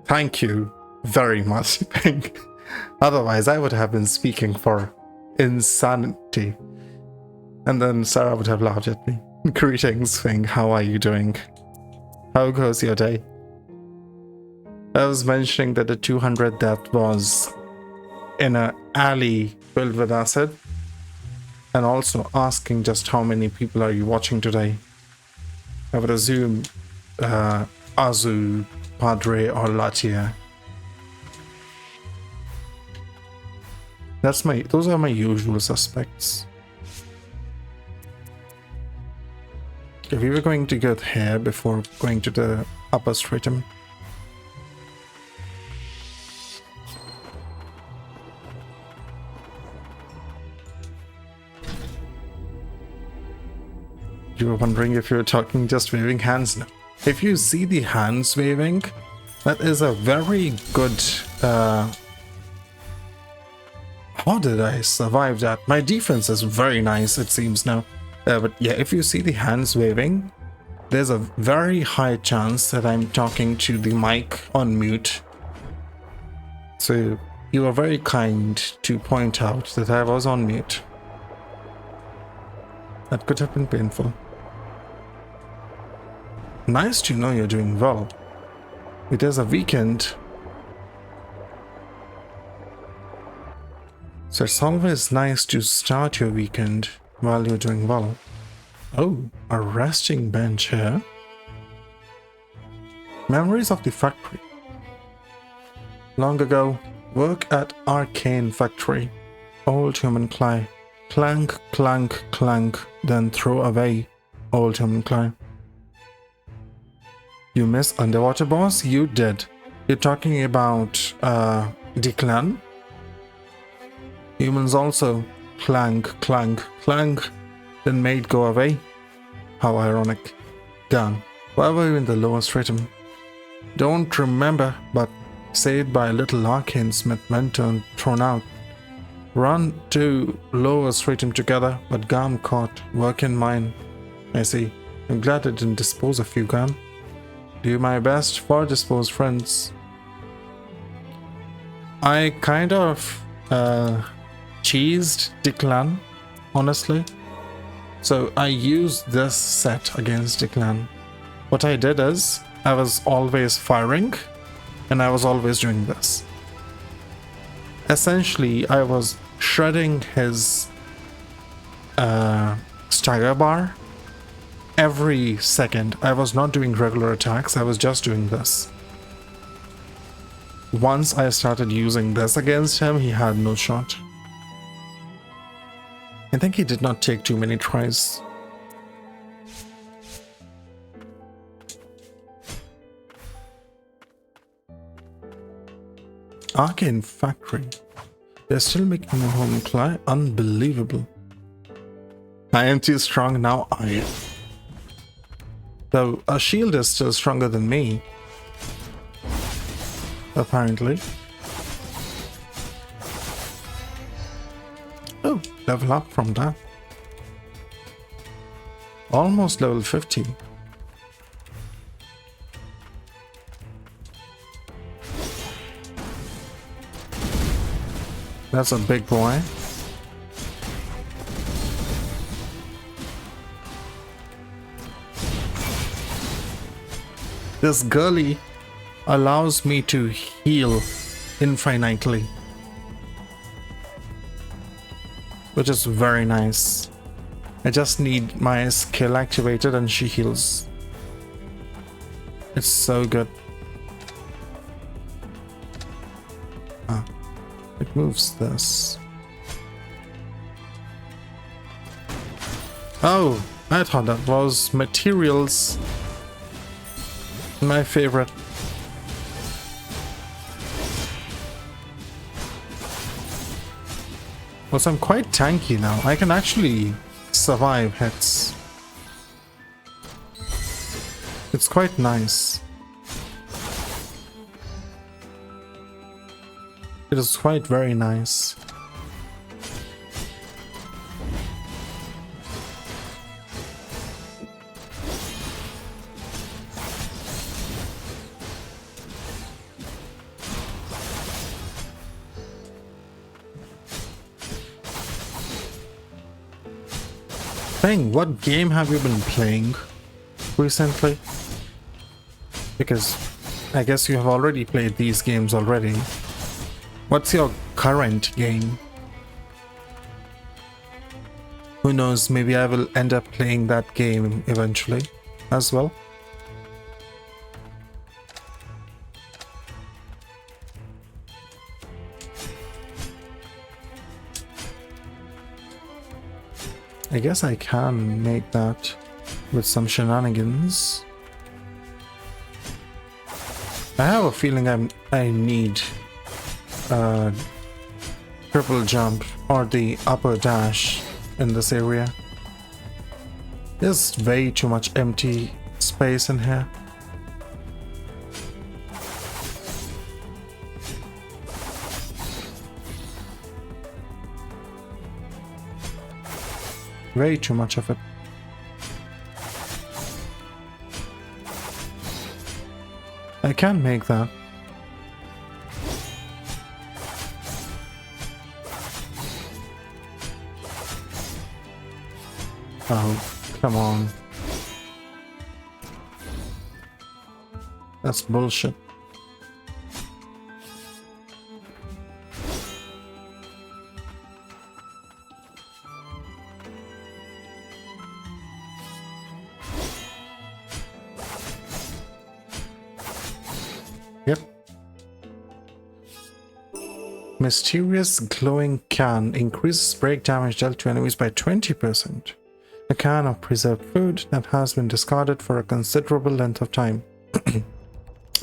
Thank you very much, Pink. Otherwise, I would have been speaking for insanity. And then Sarah would have laughed at me. Greetings, Pink. How are you doing? How goes your day? I was mentioning that the 200 death was in an alley filled with acid. And also asking just how many people are you watching today. I would assume Azu, Padre, or Latia. Those are my usual suspects. If we were going to go here before going to the upper stratum. You were wondering if you were talking just waving hands now. If you see the hands waving, that is a very good... How did I survive that? My defense is very nice, it seems now. But yeah, if you see the hands waving, there's a very high chance that I'm talking to the mic on mute. So you were very kind to point out that I was on mute. That could have been painful. Nice to know you're doing well. It is a weekend. So it's always nice to start your weekend while you're doing well. Oh, a resting bench here. Memories of the factory. Long ago, work at Arcane Factory. Old human clay. Clank, clank, clank, then throw away. Old human clay. You miss Underwater Boss? You did. You're talking about Declan? Humans also. Clank, clank, clank, then made go away. How ironic. Gone. Why were you in the lower stratum? Don't remember, but saved by a little arcane smith mentor thrown out. Run to lower stratum together, but Gam caught. Work in mine. I see. I'm glad I didn't dispose of you, Gam. Do my best for disposed friends. I kind of cheesed Declan, honestly. So I used this set against Declan. What I did is, I was always firing, and I was always doing this. Essentially, I was shredding his stagger bar every second. I was not doing regular attacks, I was just doing this. Once I started using this against him, he had no shot. I think he did not take too many tries. Arcane Factory. They're still making a home clay? Unbelievable. I am too strong now, I am. Though a shield is still stronger than me. Apparently. Oh, level up from that. Almost level 50. That's a big boy. This girly allows me to heal infinitely, which is very nice. I just need my skill activated and she heals. It's so good. Ah, it moves this. Oh, I thought that was materials. My favorite. Well, so I'm quite tanky now. I can actually survive hits. It's quite nice. It is quite very nice. thing. What game have you been playing recently? Because I guess you have already played these games already. What's your current game? Who knows, maybe I will end up playing that game eventually as well. I guess I can make that with some shenanigans. I have a feeling I need triple jump or the upper dash in this area. There's way too much empty space in here. Way too much of it. I can make that. Oh, come on. That's bullshit. Yep. Mysterious glowing can increases break damage dealt to enemies by 20%. A can of preserved food that has been discarded for a considerable length of time.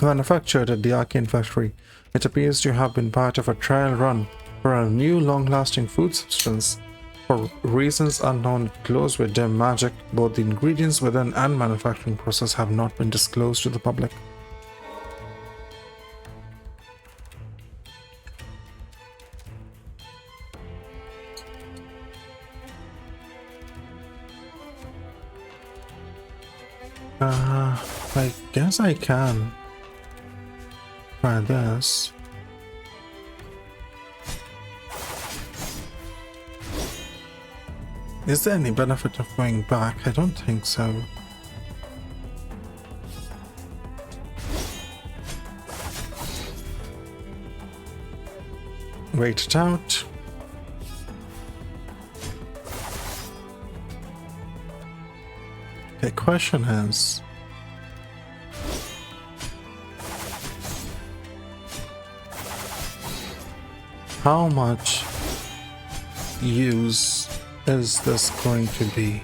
Manufactured at the Arcane Factory, it appears to have been part of a trial run for a new long-lasting food substance. For reasons unknown, it glows with dim magic. Both the ingredients within and manufacturing process have not been disclosed to the public. I guess I can try this. Is there any benefit of going back? I don't think so. Wait it out. The question is, how much use is this going to be?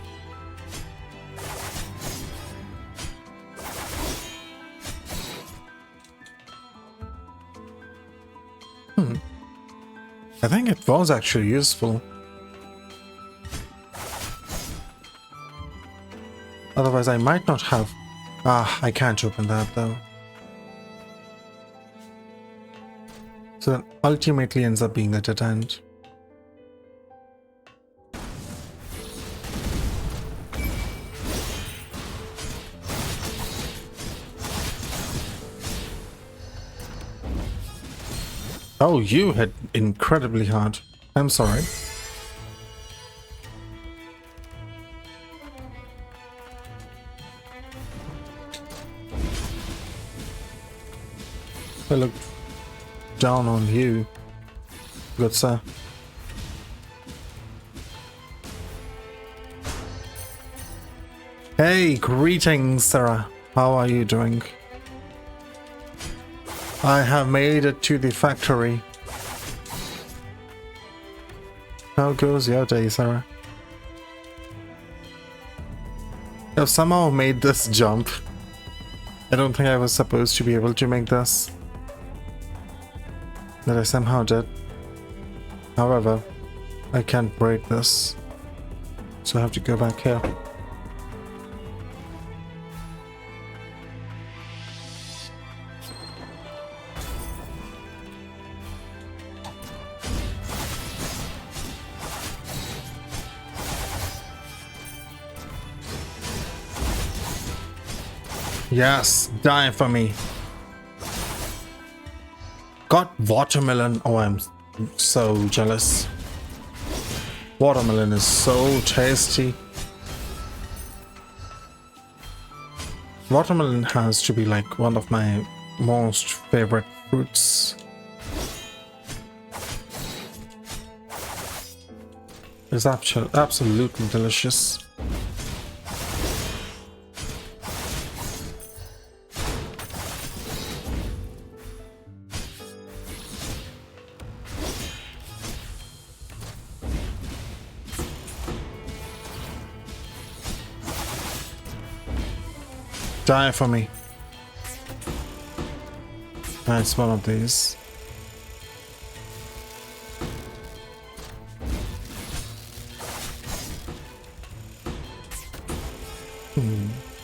I think it was actually useful. Otherwise I might not have... I can't open that though. So that ultimately ends up being a dead end. Oh, you hit incredibly hard. I'm sorry. I looked down on you, good sir. Hey, greetings, Sarah. How are you doing? I have made it to the factory. How goes your day, Sarah? I've somehow made this jump. I don't think I was supposed to be able to make this. But I somehow did. However, I can't break this. So I have to go back here. Yes, die for me. Got watermelon. Oh, I'm so jealous. Watermelon is so tasty. Watermelon has to be like one of my most favorite fruits. It's absolutely delicious. Die for me. It's one of these.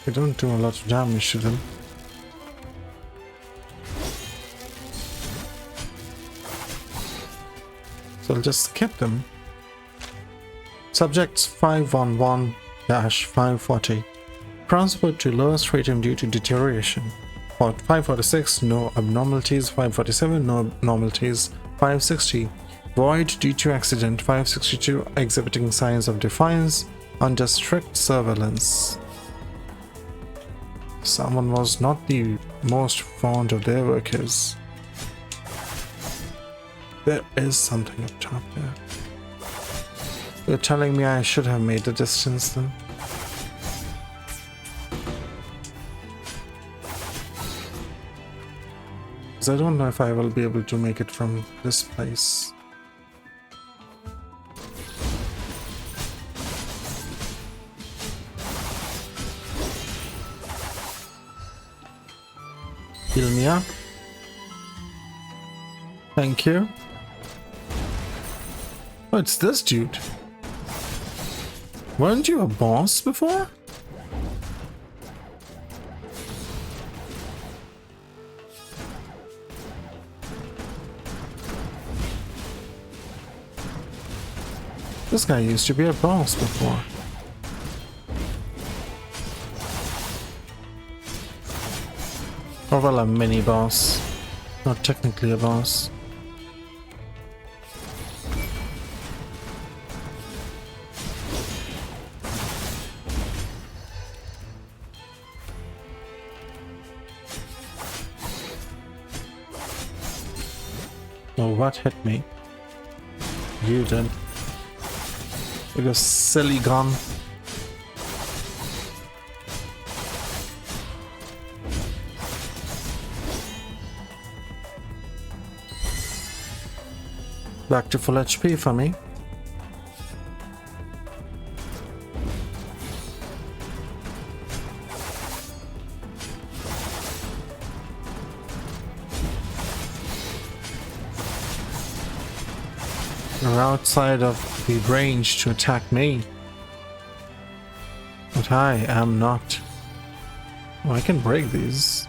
We don't do a lot of damage to them. So I'll just skip them. Subjects 511-540. Transferred to lowest rating due to deterioration. For 546, no abnormalities. 547, no abnormalities. 560, void due to accident. 562, exhibiting signs of defiance under strict surveillance. Someone was not the most fond of their workers. There is something up top there. You're telling me I should have made the distance then? Because I don't know if I will be able to make it from this place. Heal me up. Thank you. Oh, it's this dude. Weren't you a boss before? This guy used to be a boss before. Or well, a mini boss. Not technically a boss. Oh, what hit me? You did. With a silly gun. Back to full HP for me. You're outside of the range to attack me. But I am not. Oh, I can break these.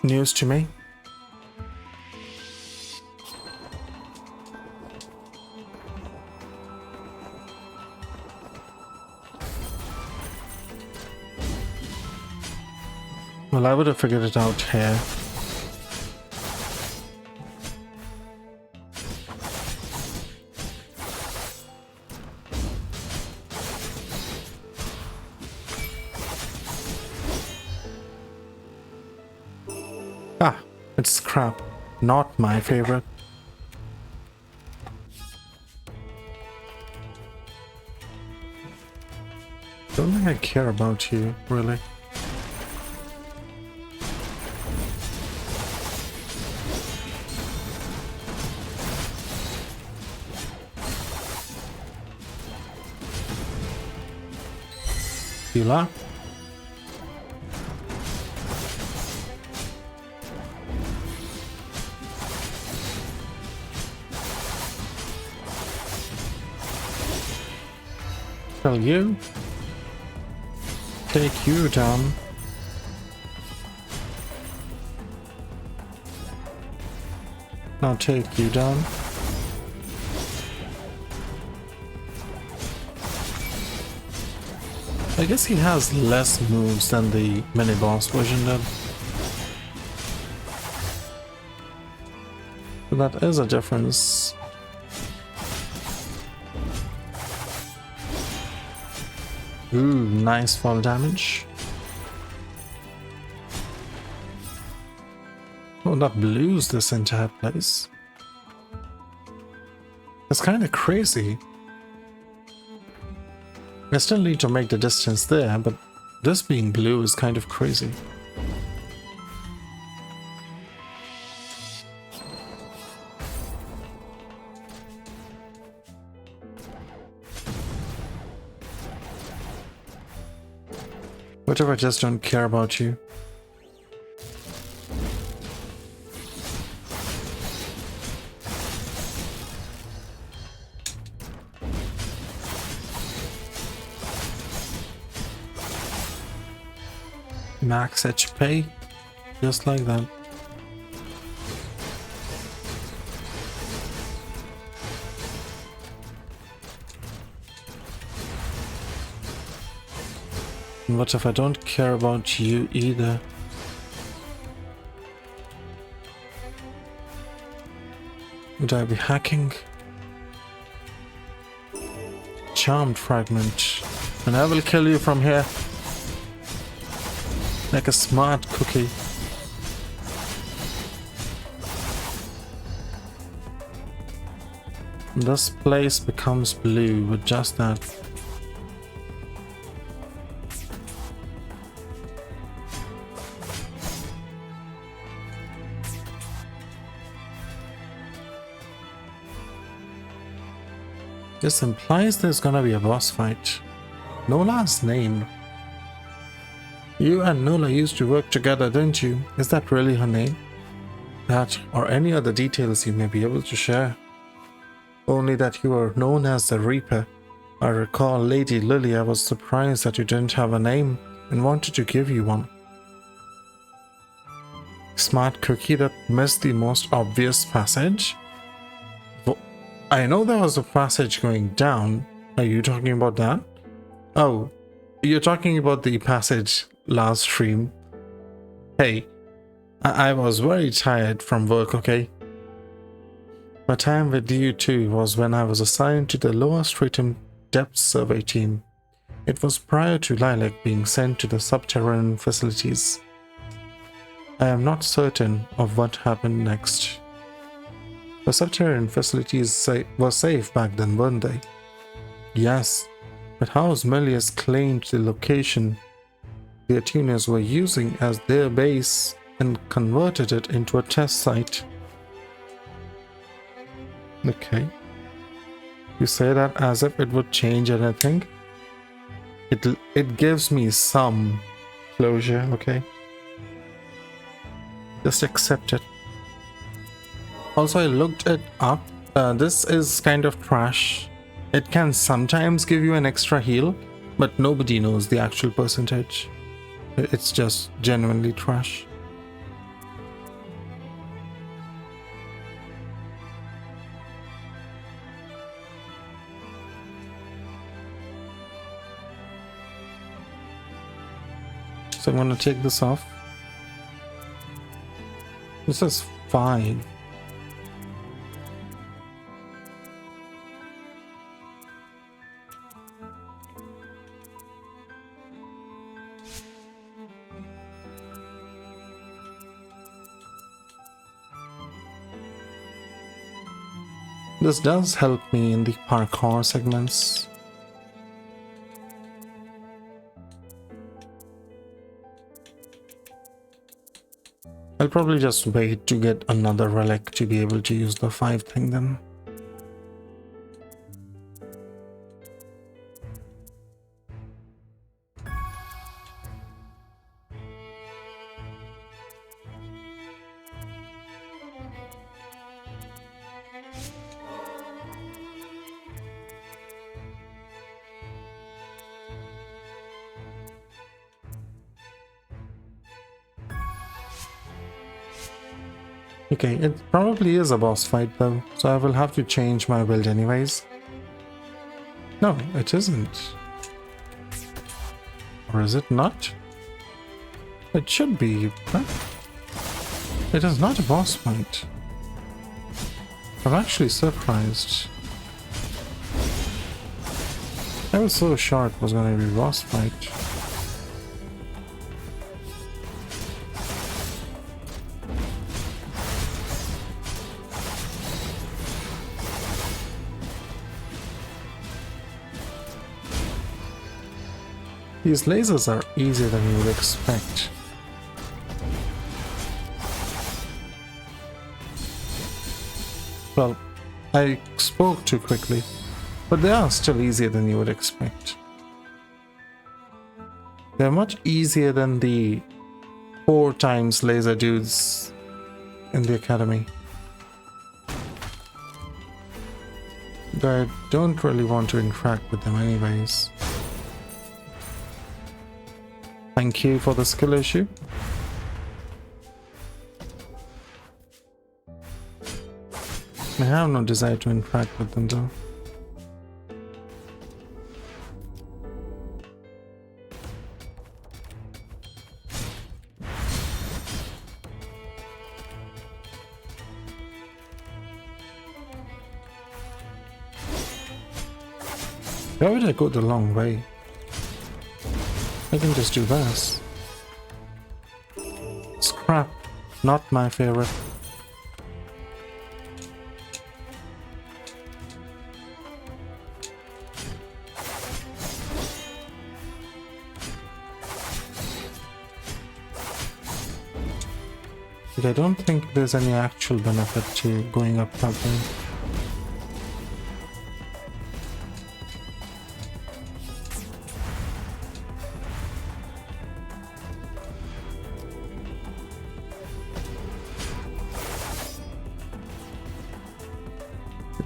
News to me. Well, I would have figured it out here. Ah, it's scrap. Not my favorite. Don't think I care about you, really. Healer. Kill you. Take you down. Now take you down. I guess he has less moves than the mini-boss version did. But that is a difference. Ooh, nice fall damage. Oh, that blues this entire place. It's kind of crazy. I still need to make the distance there, but this being blue is kind of crazy. What if I just don't care about you? Max HP, just like that. And what if I don't care about you either? Would I be hacking? Charmed fragment. And I will kill you from here. Like a smart cookie. This place becomes blue with just that. This implies there's gonna be a boss fight. Nola's name. You and Nola used to work together, didn't you? Is that really her name? That or any other details you may be able to share? Only that you were known as the Reaper. I recall Lady Lilia was surprised that you didn't have a name and wanted to give you one. Smart cookie that missed the most obvious passage? I know there was a passage going down. Are you talking about that? Oh, you're talking about the passage last stream. Hey, I was very tired from work, okay? My time with you too was when I was assigned to the lowest rated depth survey team. It was prior to Lilac being sent to the subterranean facilities. I am not certain of what happened next. The subterranean facilities were safe back then, weren't they? Yes, but House Melius claimed the location the Attuners were using as their base and converted it into a test site. Okay. You say that as if it would change anything. It gives me some closure, okay? Just accept it. Also, I looked it up. This is kind of trash. It can sometimes give you an extra heal, but nobody knows the actual percentage. It's just genuinely trash. So I'm gonna take this off. This is 5. This does help me in the parkour segments. I'll probably just wait to get another relic to be able to use the 5 thing then. Okay, it probably is a boss fight though, so I will have to change my build anyways. No, it isn't. Or is it not? It should be, but it is not a boss fight. I'm actually surprised. I was so sure it was gonna be boss fight. These lasers are easier than you would expect. Well, I spoke too quickly, but they are still easier than you would expect. They're much easier than the 4 times laser dudes in the academy. But I don't really want to interact with them anyways. Thank you for the skill issue. I have no desire to interact with them though. Why would I go the long way? I can just do this. Scrap, not my favorite. But I don't think there's any actual benefit to going up that way.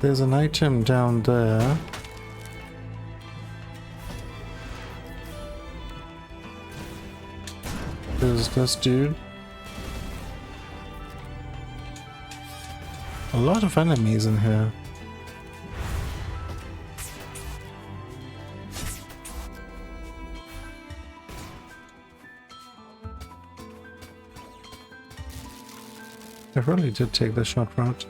There's an item down there. There's this dude. A lot of enemies in here. I really did take the short route.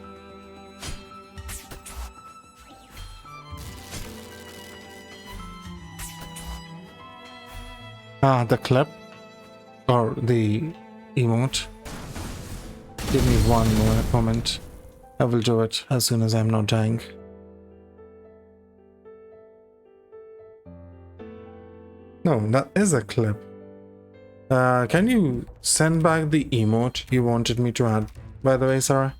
Ah, the clip or the emote. Give me one more moment. I will do it as soon as I'm not dying. No, that is a clip. Can you send back the emote you wanted me to add, by the way, Sarah?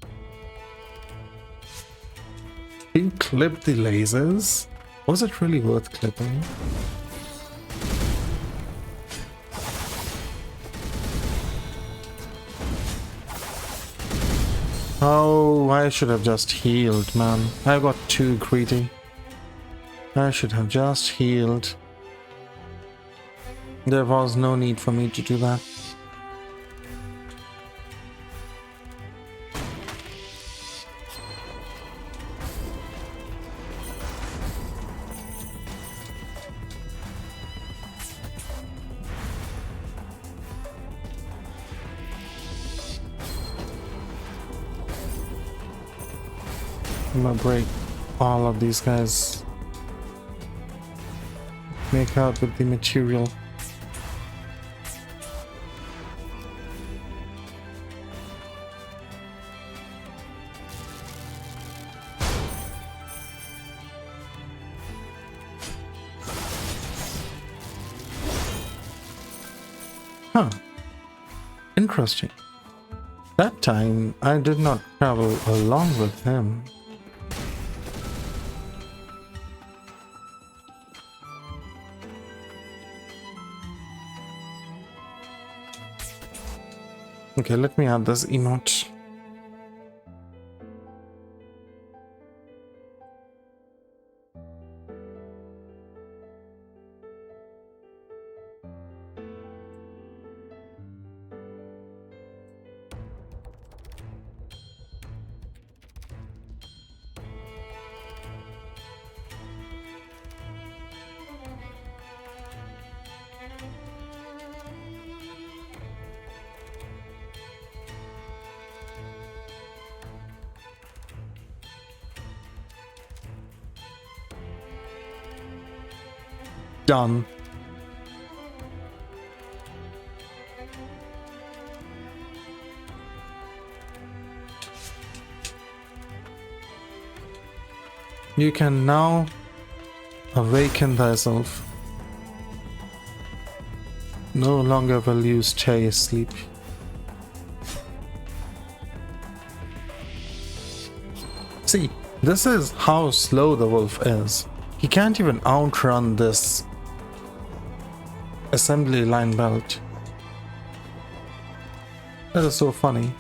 You clipped the lasers? Was it really worth clipping? Oh, I should have just healed, man. I got too greedy. I should have just healed. There was no need for me to do that. I'm gonna break all of these guys. Make out with the material. Huh. Interesting. That time I did not travel along with him. Okay, let me add this emote. Done. You can now awaken thyself. No longer will you stay asleep. See, this is how slow the wolf is. He can't even outrun this assembly line belt. That is so funny.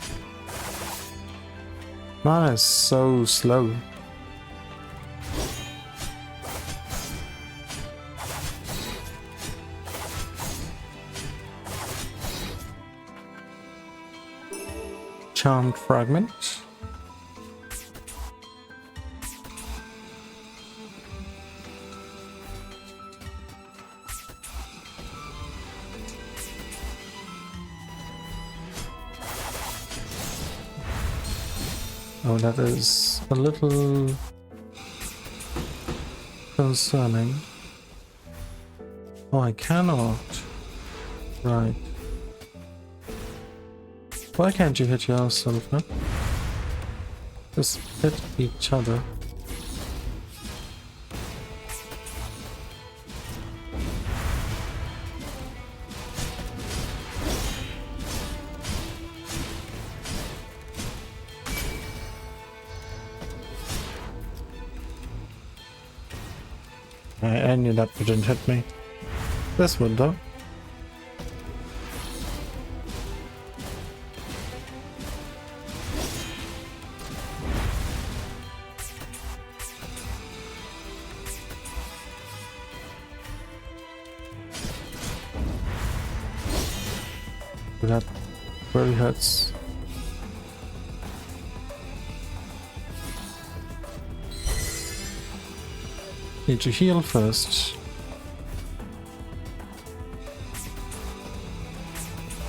Man is so slow. Charmed fragment. Oh, that is a little concerning. Oh, I cannot. Right. Why can't you hit yourself, huh? Just hit each other. I knew that wouldn't hit me. This would though. That really hurts. Need to heal first.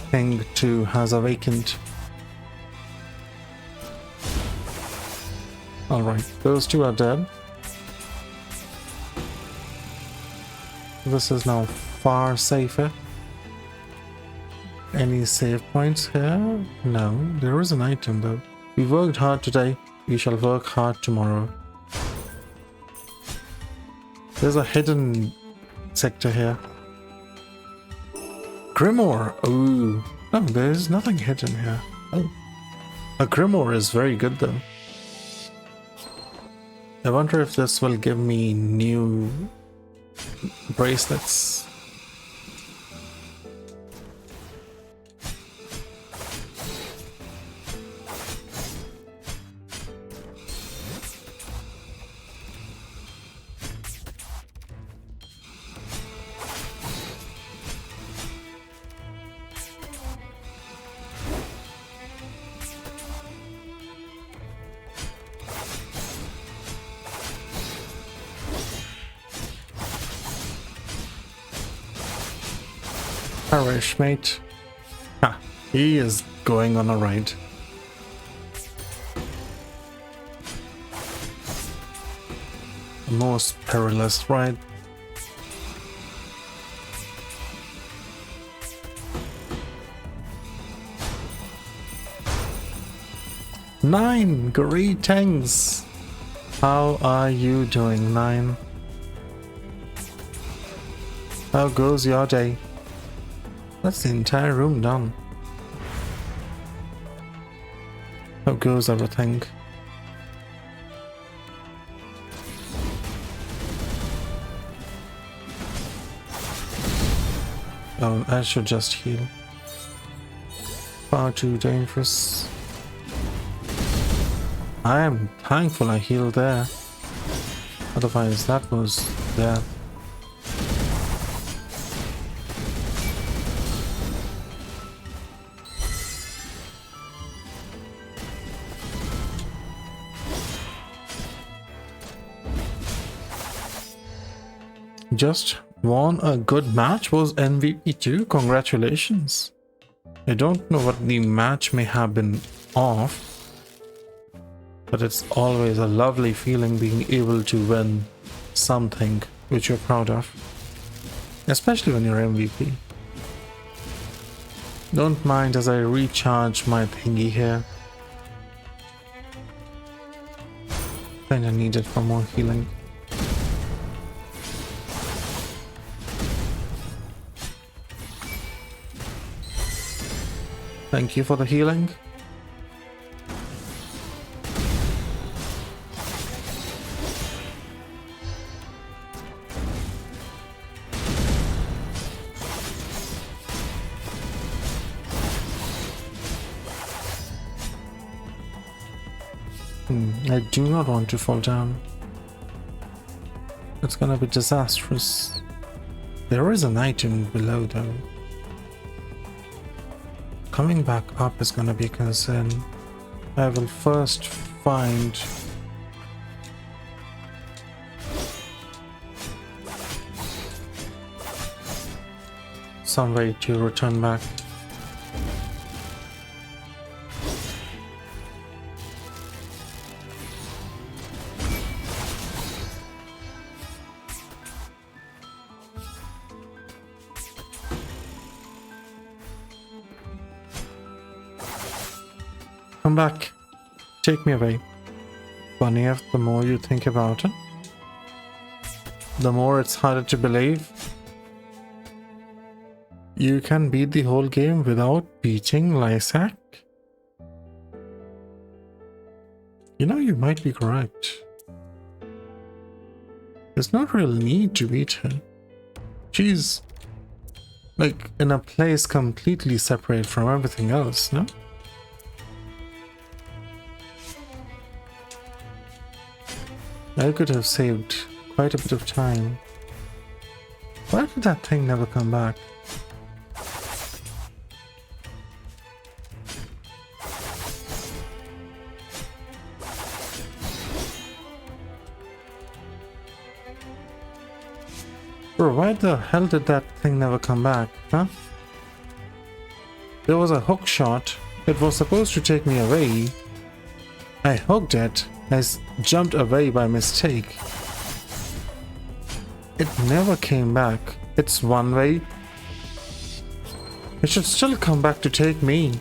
Thing 2 has awakened. Alright, those two are dead. This is now far safer. Any save points here? No, there is an item though. We worked hard today, we shall work hard tomorrow. There's a hidden sector here. Grimoire! Ooh. No, there's nothing hidden here. Oh. A Grimoire is very good though. I wonder if this will give me new bracelets. Perish, mate. Ha, he is going on a ride. The most perilous ride. Nine, greetings. How are you doing, Nine? How goes your day? That's the entire room done. How goes everything? Oh, I should just heal. Far too dangerous. I am thankful I healed there. Otherwise that was death. Just won a good match, was MVP too. Congratulations. I don't know what the match may have been off, but it's always a lovely feeling being able to win something which you're proud of. Especially when you're MVP. Don't mind as I recharge my thingy here. Kinda need it for more healing. Thank you for the healing. I do not want to fall down. It's gonna be disastrous. There is an item below though. Coming back up is gonna be a concern. I will first find some way to return back. Come back. Take me away. Funny if the more you think about it, the more it's harder to believe. You can beat the whole game without beating Lysak? You know, you might be correct. There's no real need to beat her. She's like in a place completely separate from everything else, no? I could have saved quite a bit of time. Why did that thing never come back? Bro, why the hell did that thing never come back, huh? There was a hook shot. It was supposed to take me away. I hooked it. I jumped away by mistake. It never came back. It's one way. It should still come back to take me.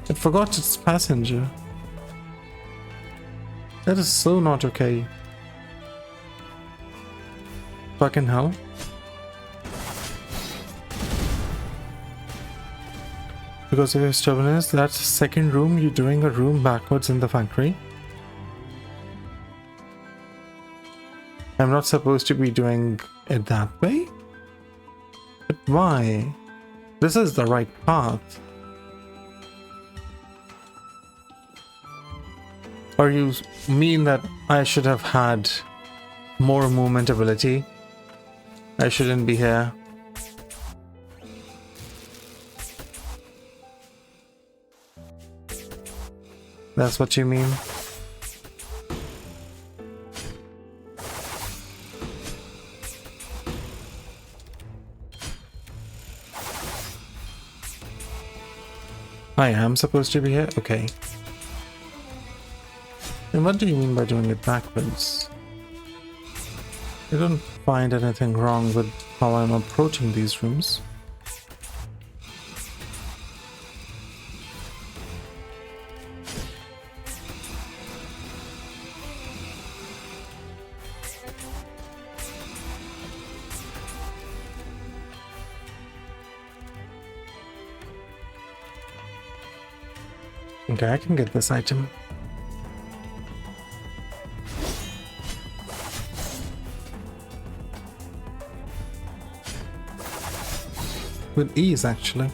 It forgot its passenger. That is so not okay. Fucking hell. Because of your stubbornness, that second room, you're doing a room backwards in the factory. I'm not supposed to be doing it that way? But why? This is the right path. Or you mean that I should have had more movement ability? I shouldn't be here. That's what you mean? I am supposed to be here? Okay. And what do you mean by doing it backwards? I don't find anything wrong with how I'm approaching these rooms. Okay, I can get this item. With ease, actually.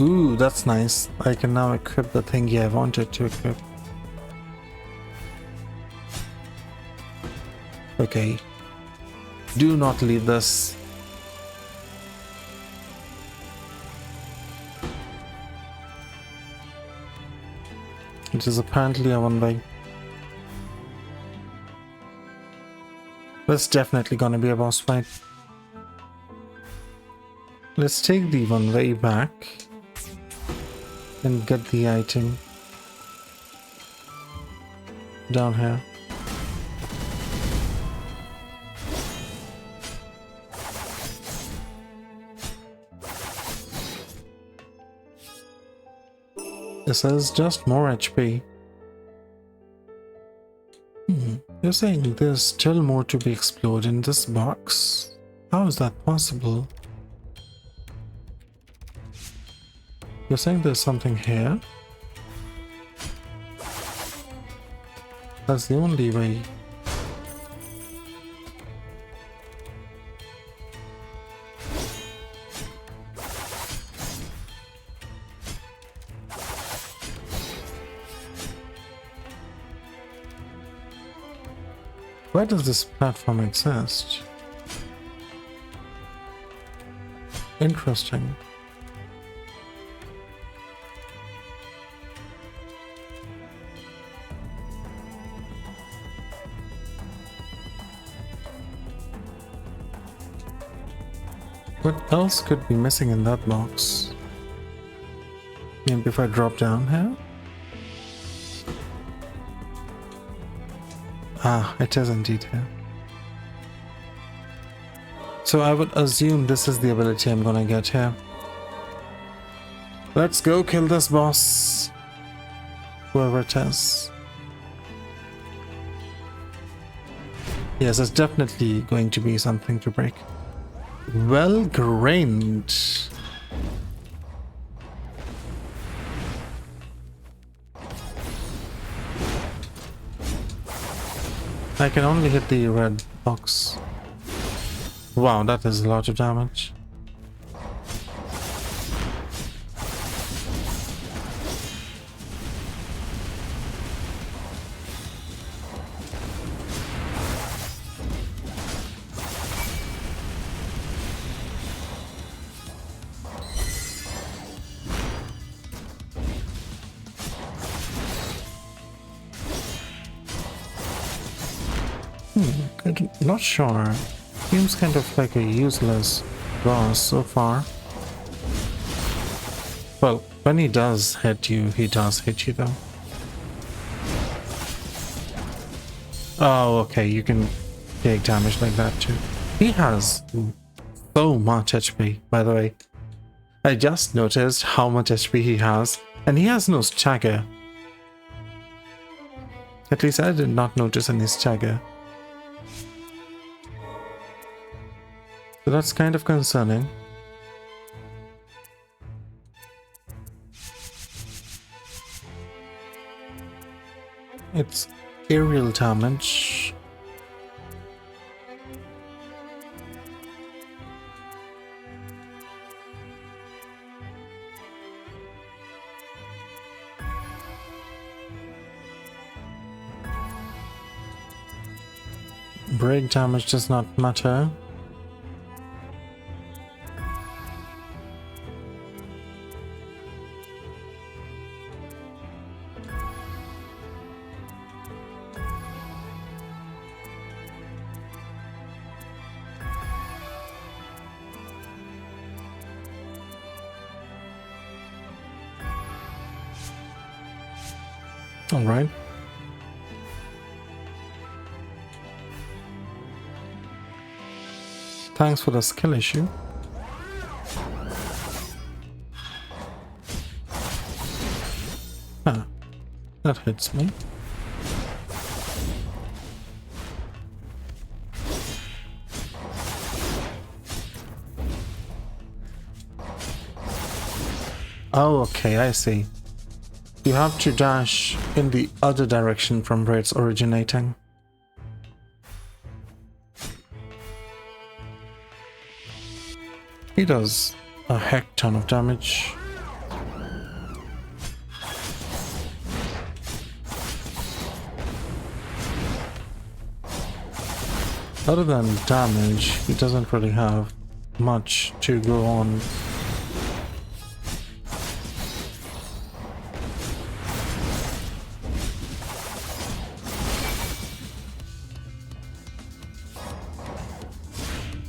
Ooh, that's nice. I can now equip the thingy I wanted to equip. Okay. Do not leave this. It is apparently a one-way. That's definitely gonna be a boss fight. Let's take the one-way back and get the item down here. It says just more HP. You're saying there's still more to be explored in this box? How is that possible? You're saying there's something here? That's the only way. Where does this platform exist? Interesting. What else could be missing in that box? Maybe if I drop down here? Ah, it is indeed here. So I would assume this is the ability I'm gonna get here. Let's go kill this boss. Whoever it is. Yes, it's definitely going to be something to break. Well grained. I can only hit the red box. Wow, that is a lot of damage. I'm not sure. Seems kind of like a useless boss so far. Well, when he does hit you, he does hit you though. Oh, okay, you can take damage like that too. He has so much HP, by the way. I just noticed how much HP he has, and he has no stagger. At least I did not notice any stagger. So that's kind of concerning. It's aerial damage. Break damage does not matter. All right. Thanks for the skill issue. Ah, that hits me. Oh, okay, I see. You have to dash in the other direction from where it's originating. He does a heck ton of damage. Other than damage, he doesn't really have much to go on.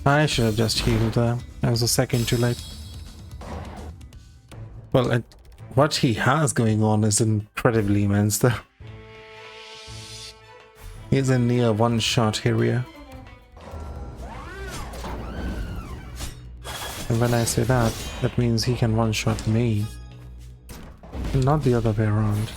I should have just healed there. I was a second too late. Well, what he has going on is incredibly immense though. He's in near one-shot area. And when I say that, that means he can one-shot me. Not the other way around.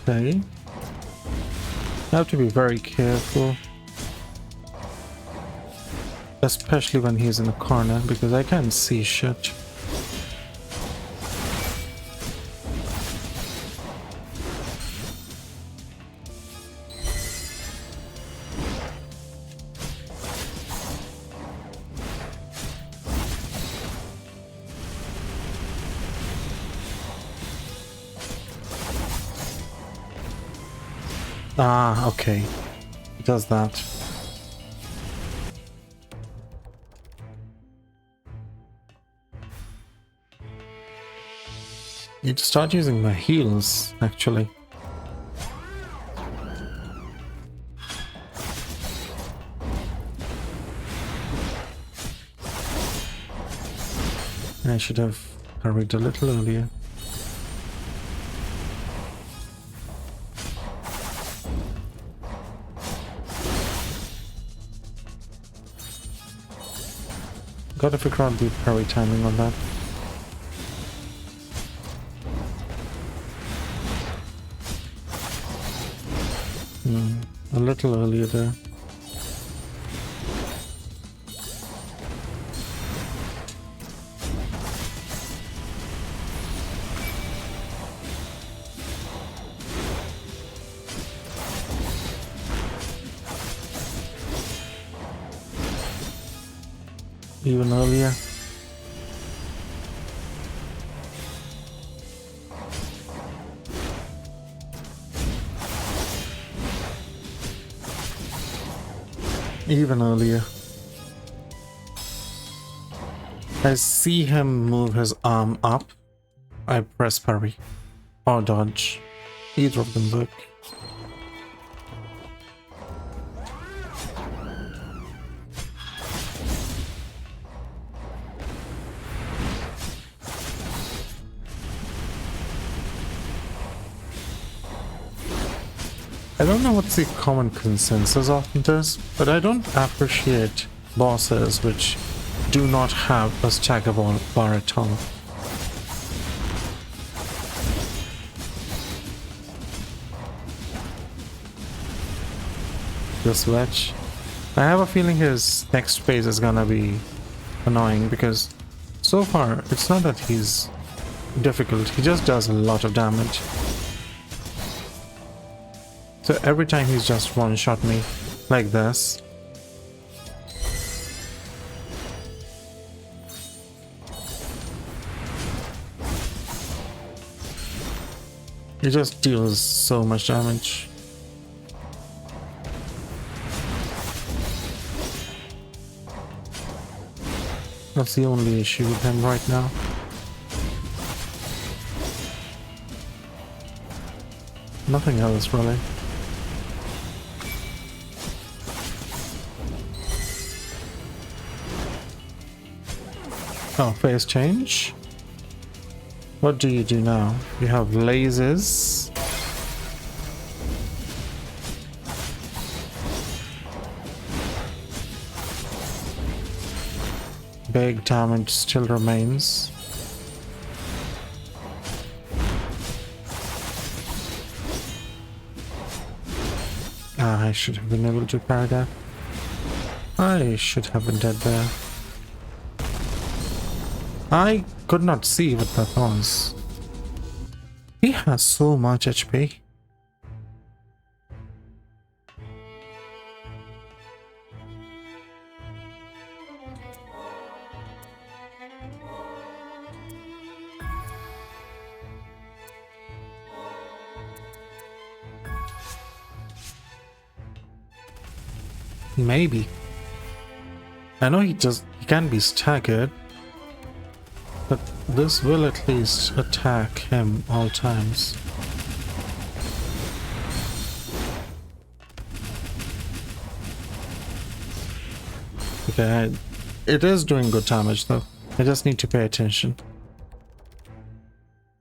Okay. I have to be very careful. Especially when he's in a corner, because I can't see shit. Ah, okay. It does that. Need to start using my heals, actually. I should have hurried a little earlier. Gotta figure out the parry timing on that. A little earlier there. Even earlier. Even earlier. I see him move his arm up. I press parry. Or dodge. Either of them work. I don't know what's the common consensus of this, but I don't appreciate bosses which do not have a stackable bar at all. This wedge. I have a feeling his next phase is gonna be annoying because so far it's not that he's difficult, he just does a lot of damage. So every time he's just one-shot me like this. He just deals so much damage. That's the only issue with him right now. Nothing else really. Oh, phase change. What do you do now? You have lasers. Big damage still remains. Ah, I should have been able to parry that. I should have been dead there. I could not see what that was. He has so much HP. Maybe. I know he can be staggered, but this will at least attack him all times. Okay, it is doing good damage though. I just need to pay attention.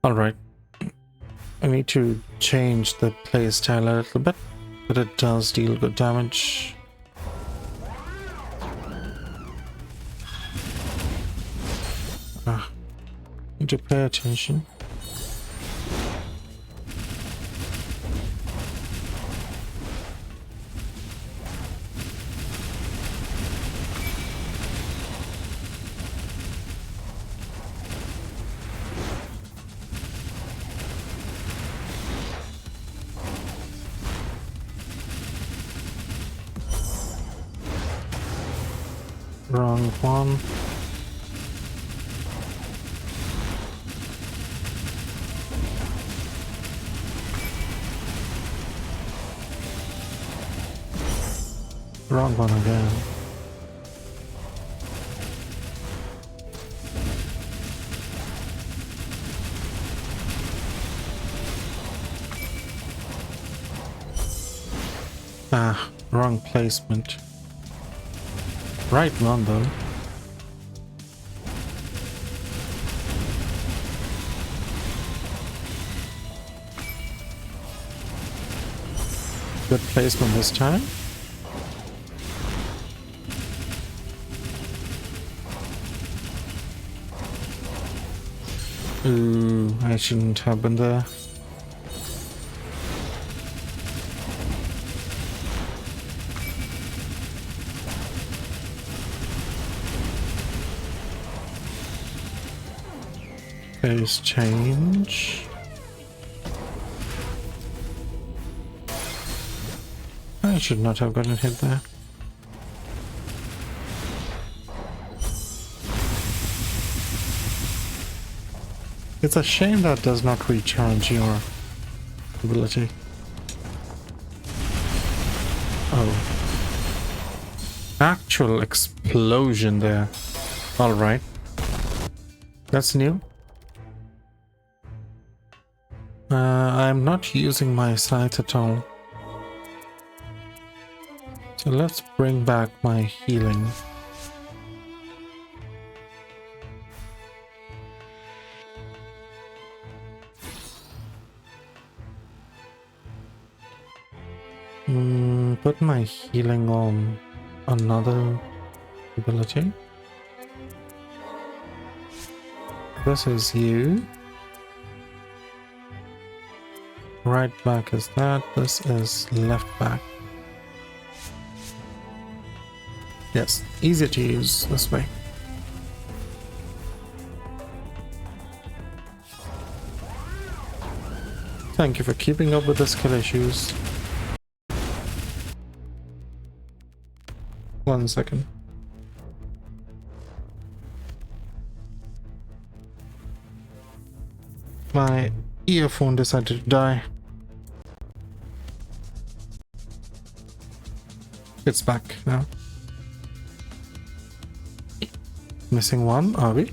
Alright. I need to change the playstyle a little bit, but it does deal good damage. Need to pay attention. Wrong one. Wrong one again. Ah, wrong placement. Right one though. Good placement this time. Ooh, I shouldn't have been there. Phase change. I should not have gotten hit there. It's a shame that does not recharge your ability. Oh. Actual explosion there. Alright. That's new. I'm not using my scythe at all. So let's bring back my healing. Put my healing on another ability. This is you. Right back is that. This is left back. Yes, easy to use this way. Thank you for keeping up with the skill issues. 1 second. My earphone decided to die. It's back now. Missing one, are we?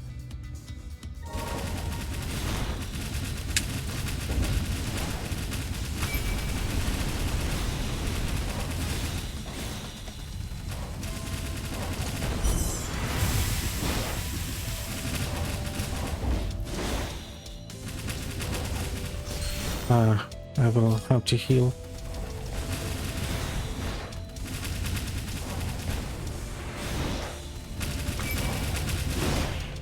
I will have to heal.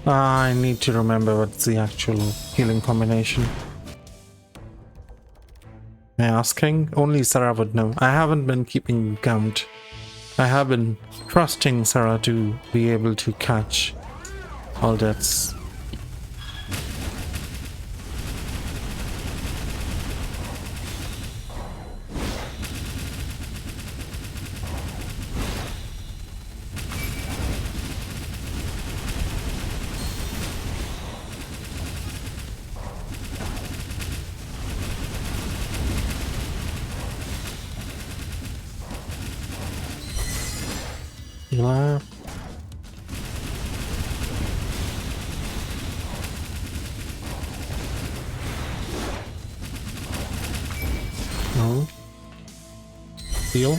I need to remember what's the actual healing combination. Am I asking? Only Sarah would know. I haven't been keeping count. I have been trusting Sarah to be able to catch all deaths. Left. No. Heal.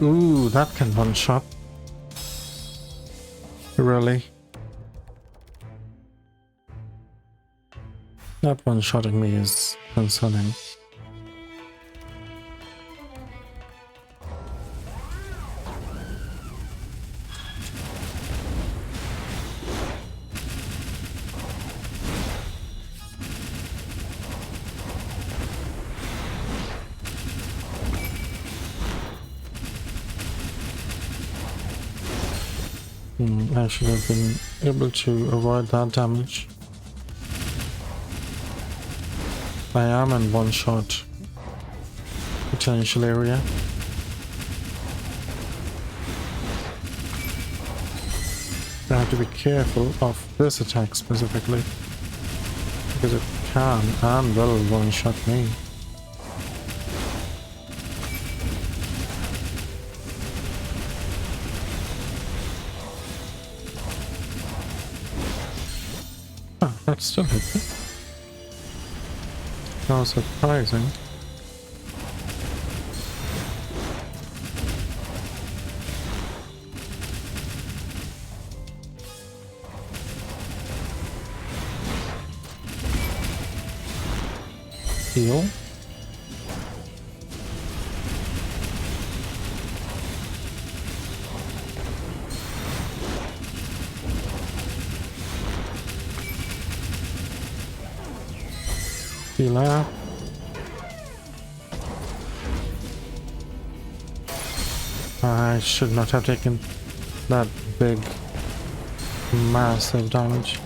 Ooh, that can one shot. Really? That one shotting me is concerning. I should have been able to avoid that damage. I am in one shot potential area. I have to be careful of this attack specifically, because it can and will one shot me. That still hit me. That was surprising. Heal. Healer. I should not have taken that big, massive damage.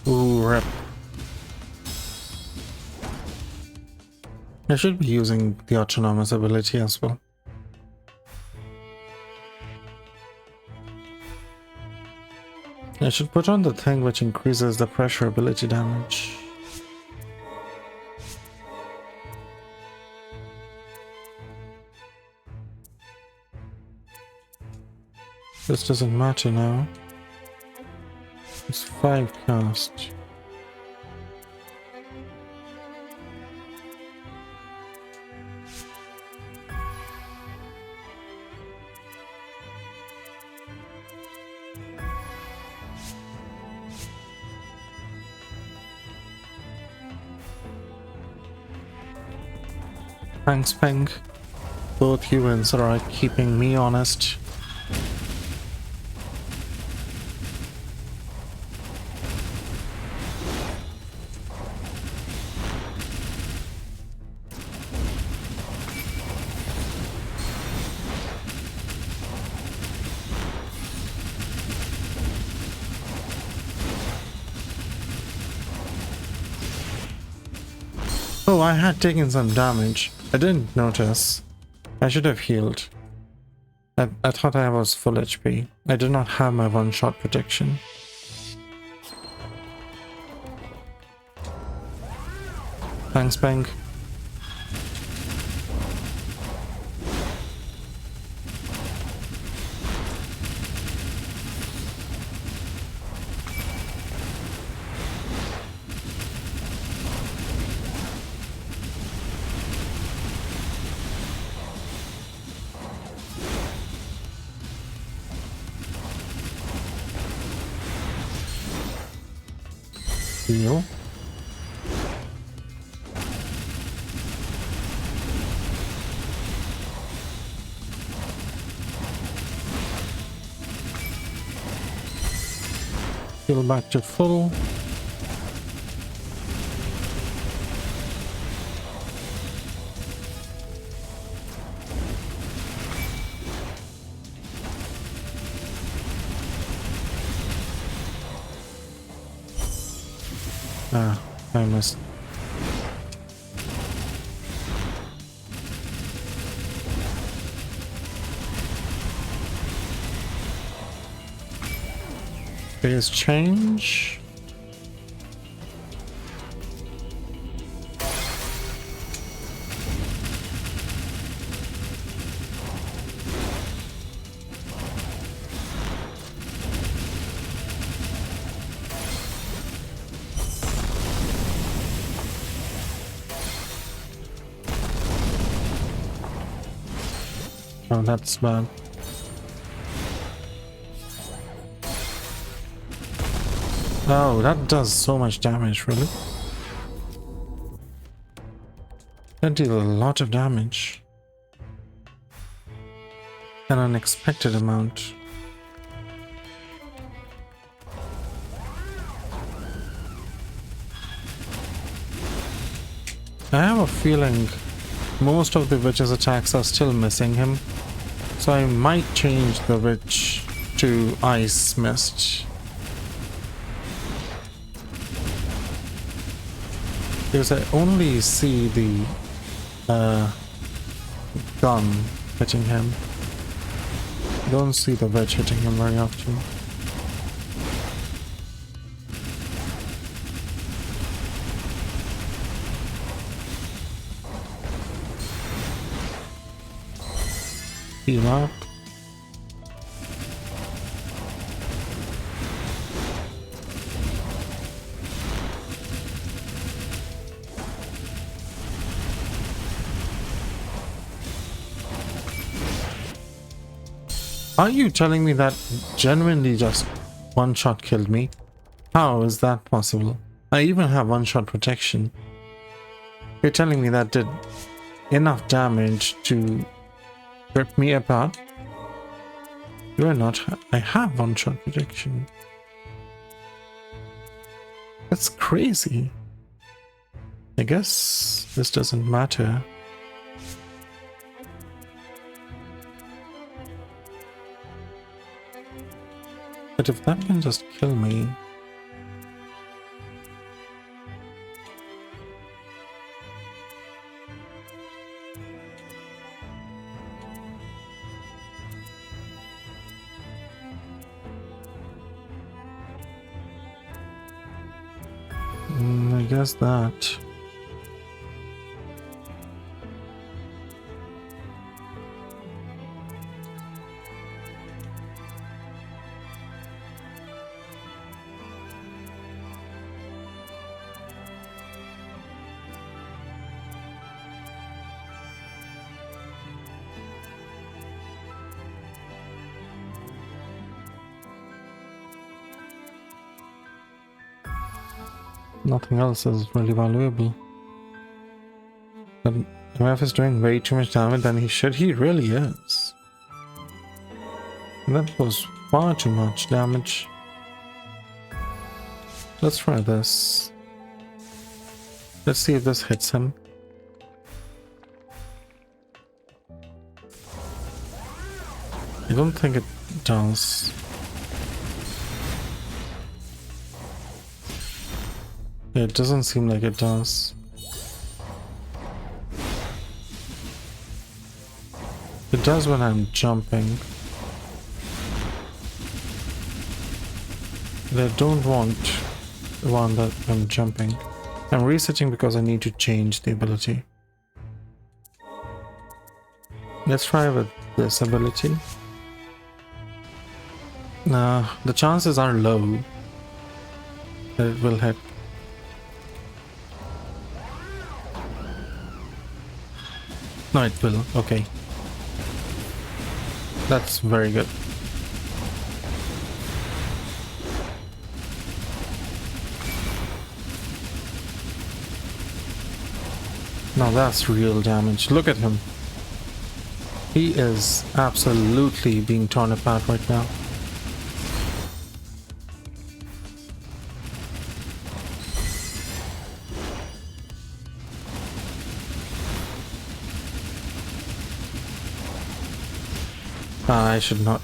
Ooh, rip. I should be using the autonomous ability as well. I should put on the thing which increases the pressure ability damage. This doesn't matter now. It's 5 cast. Thanks, Pink. Both humans are keeping me honest. Oh, I had taken some damage. I didn't notice. I should have healed. I thought I was full HP. I did not have my one-shot protection. Thanks, Bank. Heal. Heal back to full. Ah, I missed. Phase change. Oh, that's bad. Oh, that does so much damage, really. That deals a lot of damage. An unexpected amount. I have a feeling most of the witch's attacks are still missing him. So I might change the witch to Ice Mist. Because I only see the gun hitting him. I don't see the witch hitting him very often. Heal up. Are you telling me that genuinely just one shot killed me? How is that possible? I even have one shot protection. You're telling me that did enough damage to rip me apart? You are not. I have one shot protection. That's crazy. I guess this doesn't matter. But if that can just kill me... I guess that... Nothing else is really valuable. But MF is doing way too much damage than he should. He really is. That was far too much damage. Let's try this. Let's see if this hits him. I don't think it does. It doesn't seem like it does. It does when I'm jumping. But I don't want the one that I'm jumping. I'm resetting because I need to change the ability. Let's try with this ability. Nah, the chances are low that it will hit. No, it will. Okay. That's very good. Now that's real damage. Look at him. He is absolutely being torn apart right now.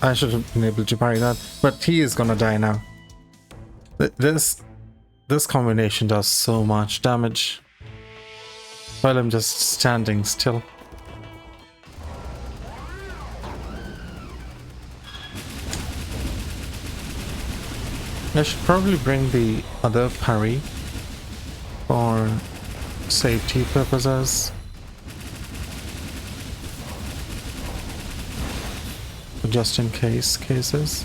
I should have been able to parry that, but he is gonna die now. This combination does so much damage while I'm just standing still. I should probably bring the other parry for safety purposes. Just in cases.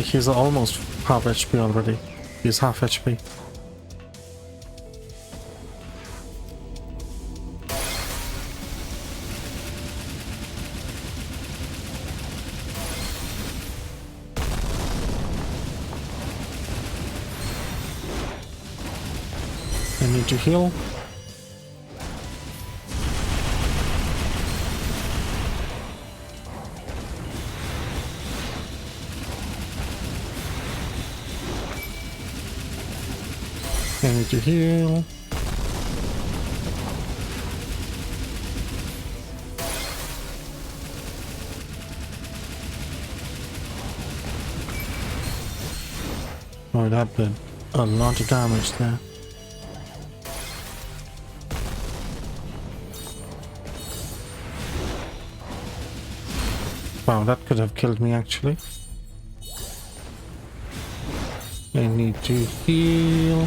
He's almost half HP already. He's half HP. I need to heal. I need to heal. Oh, that did a lot of damage there. Wow, that could have killed me actually. I need to heal.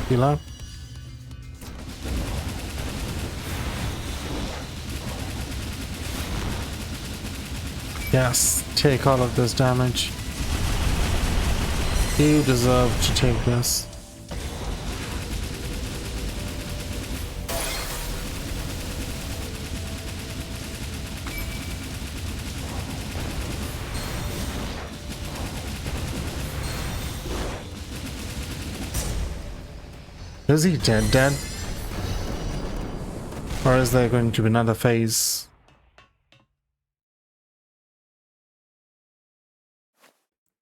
Heal up. Yes, take all of this damage. You deserve to take this. Is he dead? Or is there going to be another phase?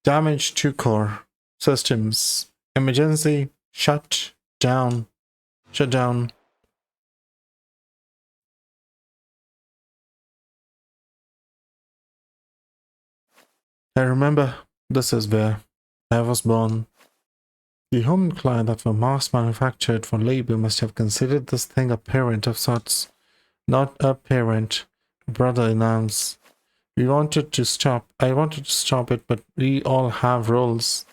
Damage to core systems. Emergency shut down. Shut down. I remember this is where I was born. The homunculi that were mass manufactured for labor must have considered this thing a parent of sorts. Not a parent, brother in arms. I wanted to stop it, but we all have roles.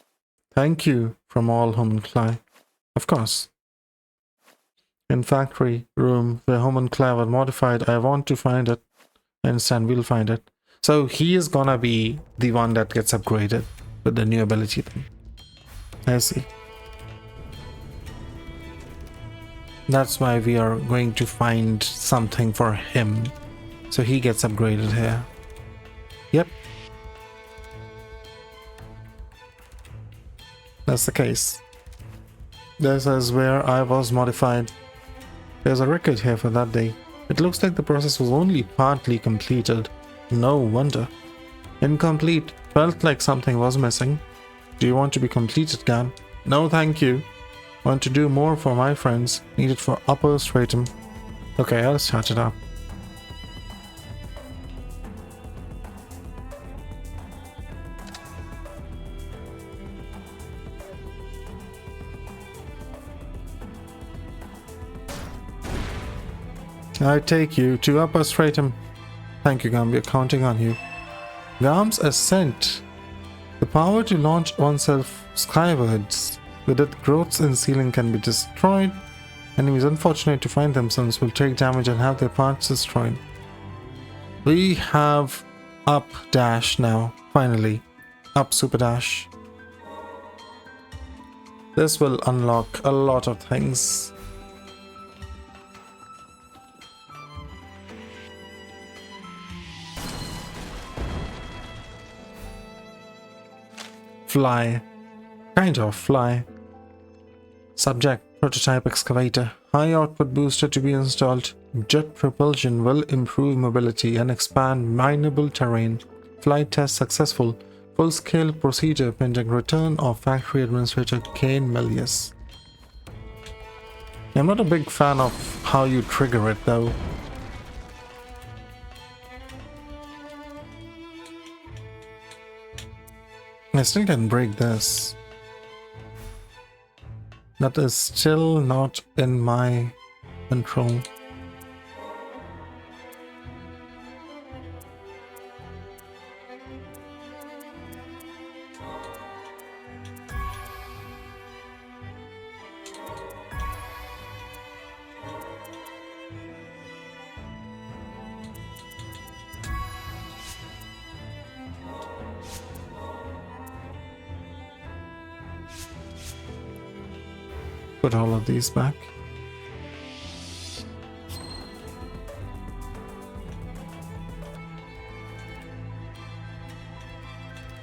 Thank you from all homunculi. Of course. In factory room where homunculi were modified, I want to find it. I understand, we'll find it. So he is gonna be the one that gets upgraded with the new ability thing. I see. That's why we are going to find something for him. So he gets upgraded here. Yep. That's the case. This is where I was modified. There's a record here for that day. It looks like the process was only partly completed. No wonder. Incomplete. Felt like something was missing. Do you want to be completed, Gan? No, thank you. Want to do more for my friends. Need it for upper stratum. Okay, I'll start it up. I take you to upper stratum. Thank you, Gam. We're counting on you. Gam's ascent. The power to launch oneself skywards. With it, growths in ceiling can be destroyed. Enemies unfortunate to find themselves will take damage and have their parts destroyed. We have up dash now. Finally. Up super dash. This will unlock a lot of things. Fly. Kind of fly. Subject. Prototype excavator. High output booster to be installed. Jet propulsion will improve mobility and expand mineable terrain. Flight test successful. Full-scale procedure pending return of factory administrator Kane Melius. I'm not a big fan of how you trigger it though. I still can break this. That is still not in my control. Put all of these back.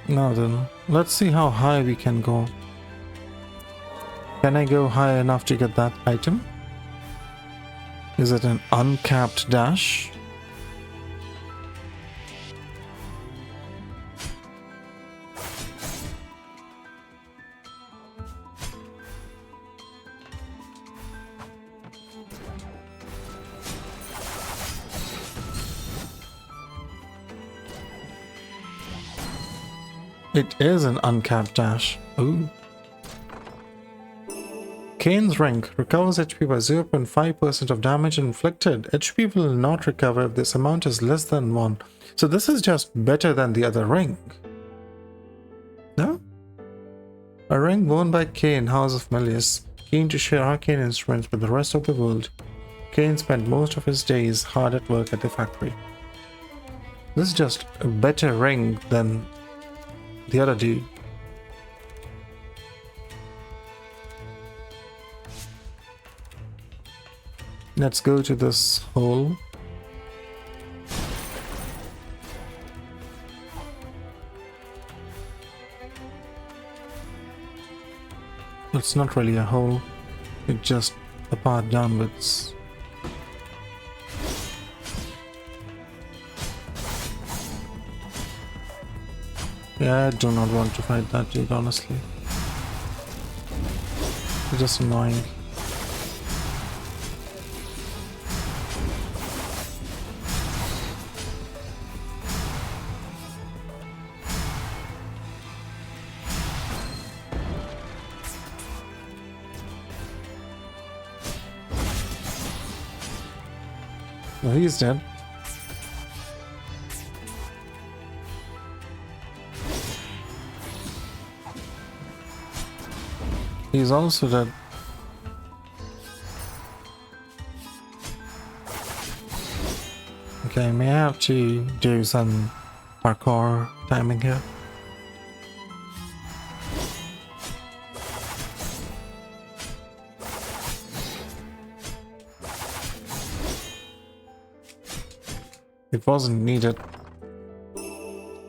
Now then, let's see how high we can go. Can I go high enough to get that item? Is it an uncapped dash? It is an uncapped dash. Ooh. Kane's ring recovers HP by 0.5% of damage inflicted. HP will not recover if this amount is less than 1. So this is just better than the other ring. No? A ring worn by Kane, House of Melius, keen to share arcane instruments with the rest of the world. Kane spent most of his days hard at work at the factory. This is just a better ring than the other dude. Let's go to this hole. It's not really a hole, it's just a path downwards. Yeah, I do not want to fight that dude, honestly. It's just annoying. Oh, he's dead. He's also dead. Okay, may I have to do some parkour timing here? It wasn't needed.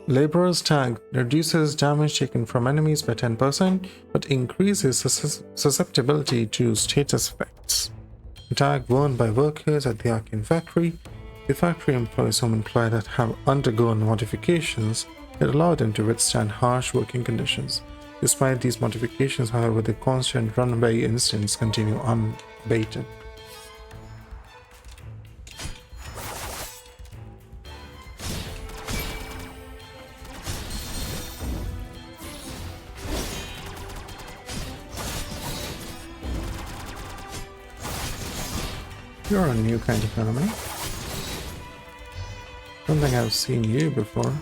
Laborer's Tag reduces damage taken from enemies by 10%, but increases susceptibility to status effects. A tag worn by workers at the Arcane Factory. The factory employs some employees that have undergone modifications that allow them to withstand harsh working conditions. Despite these modifications, however, the constant runaway incidents continue unabated. You're a new kind of enemy. Don't think I've seen you before.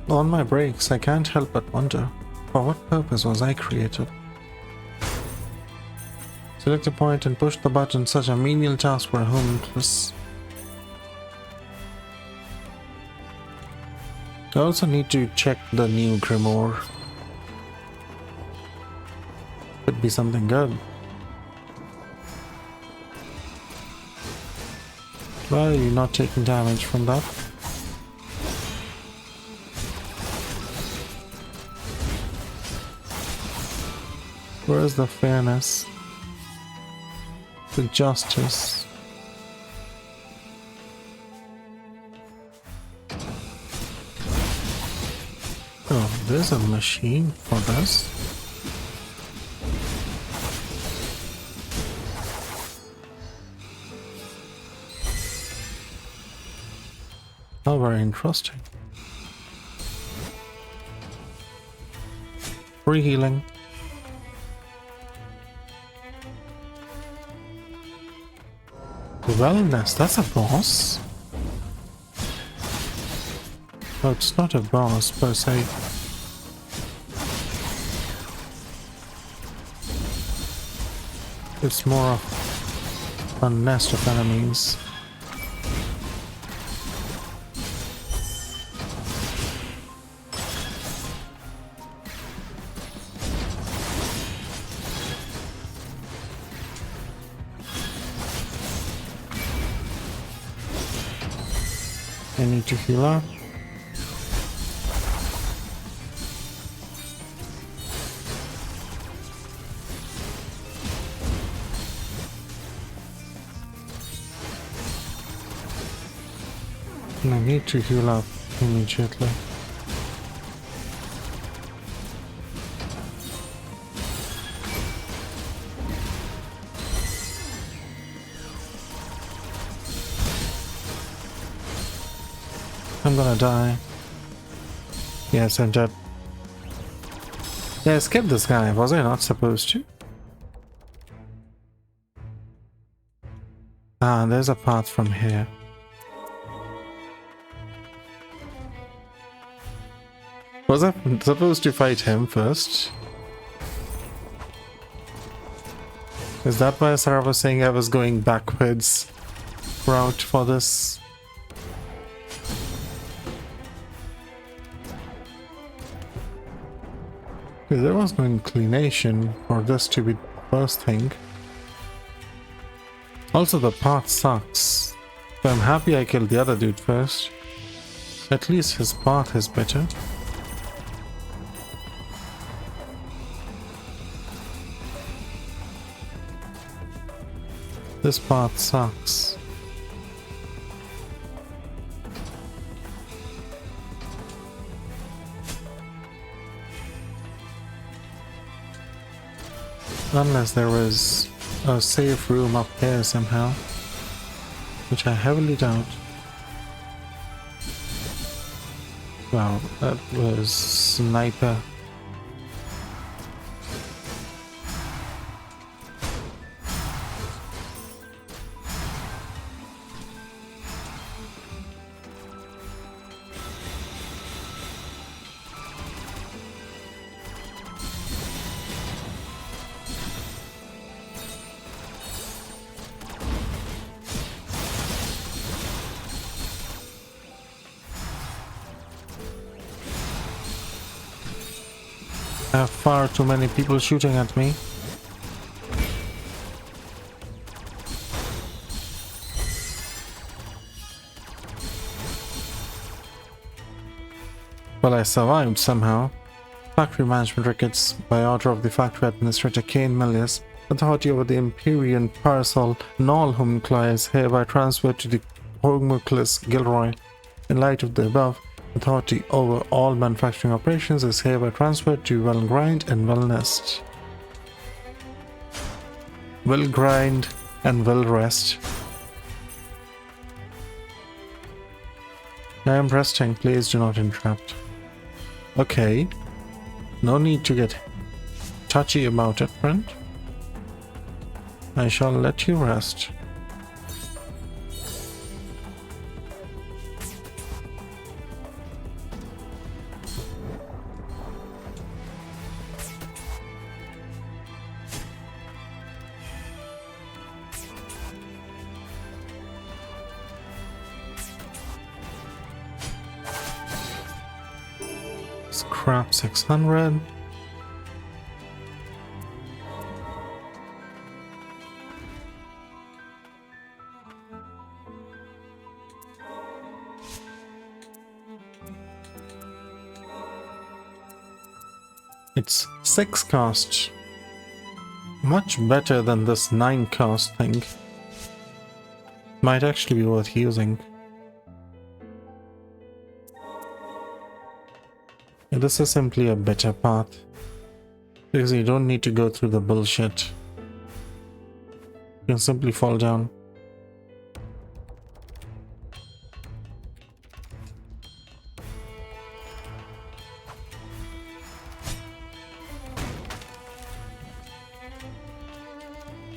On my breaks, I can't help but wonder, for what purpose was I created? Select a point and push the button. Such a menial task for a homeless. I also need to check the new Grimoire. Could be something good. Why are you not taking damage from that? Where is the fairness? The justice? Oh, there's a machine for this. Oh, very interesting. Free healing. Wellness, that's a boss. Oh, it's not a boss per se. It's more of a nest of enemies. I need to heal up. And I need to heal up immediately. I'm gonna die. Yes, I'm dead. Yeah, I skipped this guy. Was I not supposed to? Ah, there's a path from here. Was I supposed to fight him first? Is that why Sarah was saying I was going backwards route for this? There was no inclination for this to be the first thing. Also, the path sucks. So I'm happy I killed the other dude first. At least his path is better. This path sucks. Unless there is a safe room up here somehow, which I heavily doubt. Wow, that was sniper. I have far too many people shooting at me. Well, I survived somehow. Factory management records by order of the factory administrator Kane Milius. Authority over the Empyrean parcel null homunculi is hereby transferred to the homunculus Gilroy. In light of the above, authority over all manufacturing operations is hereby transferred to Wellgrind and Wellnest. Wellgrind and Wellrest. I am resting, please do not interrupt. Okay. No need to get touchy about it, friend. I shall let you rest. Scrap 600. It's 6 cost. Much better than this 9 cost thing. Might actually be worth using. This is simply a better path, because you don't need to go through the bullshit. You can simply fall down.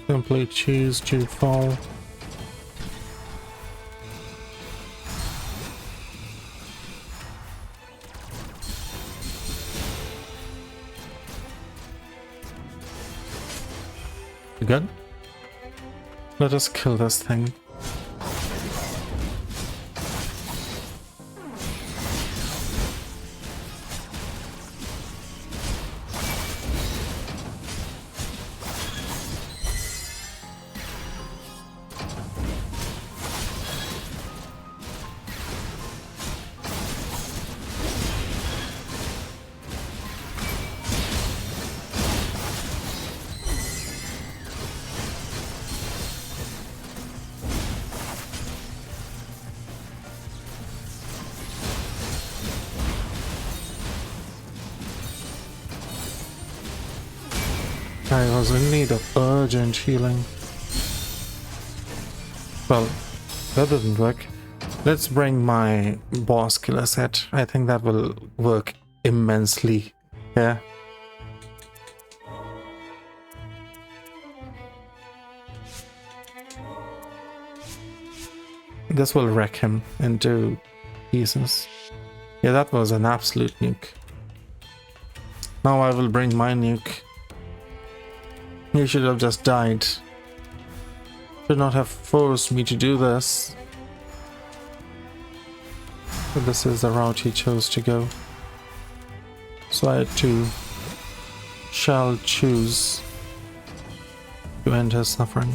Simply choose to fall. Good. Let us kill this thing. I was in need of urgent healing. Well, that didn't work. Let's bring my boss killer set. I think that will work immensely. Yeah. This will wreck him into pieces. Yeah, that was an absolute nuke. Now I will bring my nuke. He should have just died. Should not have forced me to do this. But this is the route he chose to go. So I too shall choose to end his suffering.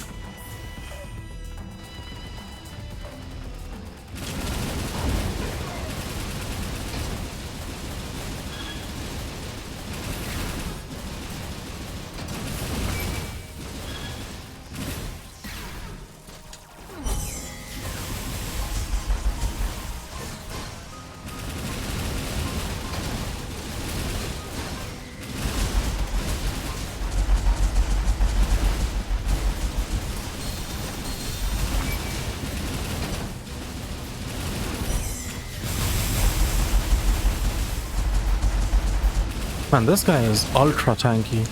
Man, this guy is ultra tanky.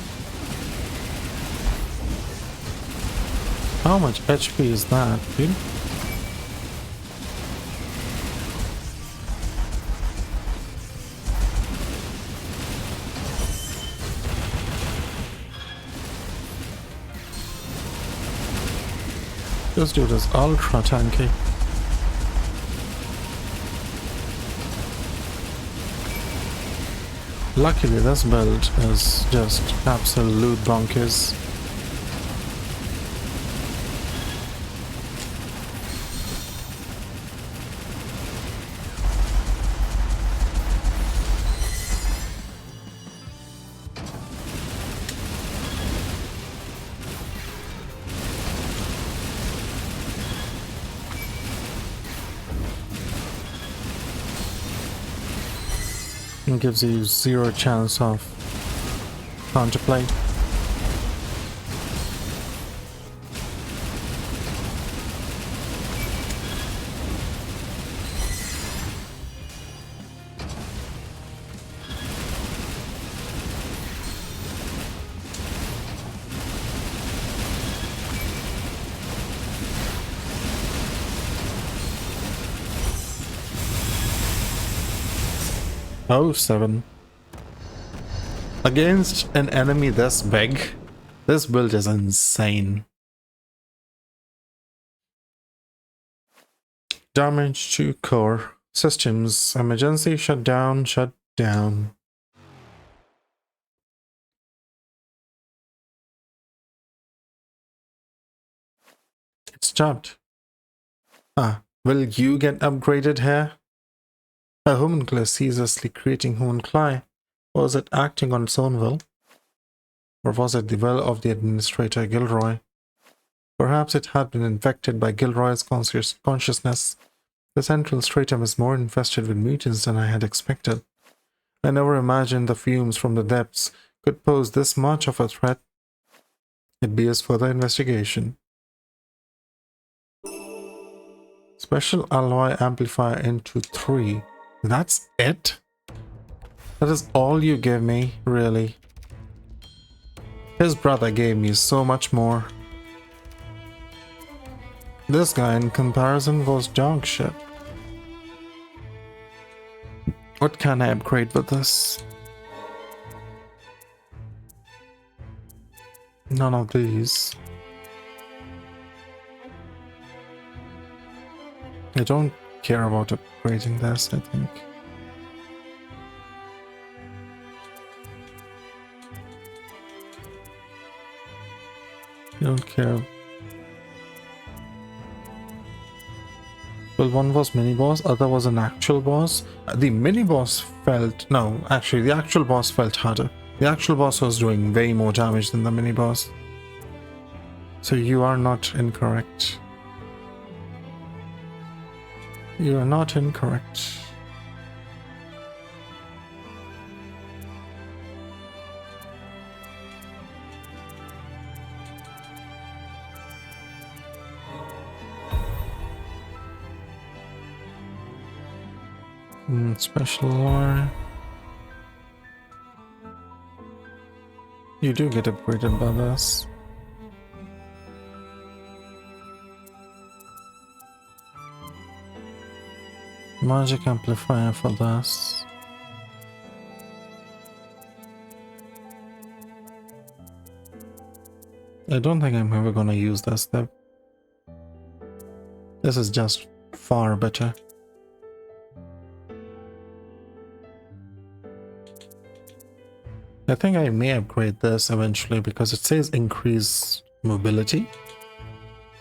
How much HP is that, dude? This dude is ultra tanky. Luckily, this build is just absolute bonkers. It gives you zero chance of counterplay. Oh, 7. Against an enemy this big, this build is insane. Damage to core. Systems. Emergency shutdown, shut down. It's stopped. Ah, will you get upgraded here? A homunculus ceaselessly creating homunculi. Was it acting on its own will? Or was it the will of the administrator Gilroy? Perhaps it had been infected by Gilroy's consciousness. The central stratum is more infested with mutants than I had expected. I never imagined the fumes from the depths could pose this much of a threat. It bears further investigation. Special alloy amplifier into 3. That's it? That is all you give me, really? His brother gave me so much more. This guy in comparison was dog shit. What can I upgrade with this? None of these. I don't care about upgrading this, I think. I don't care. Well, one was mini boss, other was an actual boss. The mini boss felt... No, actually, the actual boss felt harder. The actual boss was doing way more damage than the mini boss. So you are not incorrect. You are not incorrect. Special lore. You do get upgraded by this. Magic amplifier for this. I don't think I'm ever gonna use this though. This is just far better. I think I may upgrade this eventually because it says increase mobility,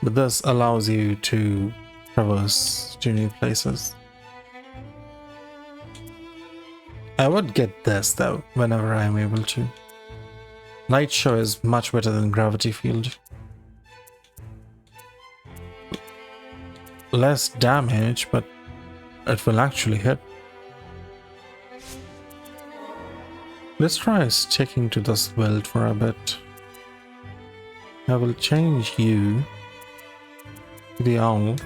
but this allows you to traverse to new places. I would get this though whenever I'm able to. Light show is much better than gravity field. Less damage, but it will actually hit. Let's try sticking to this build for a bit. I will change you to the owl.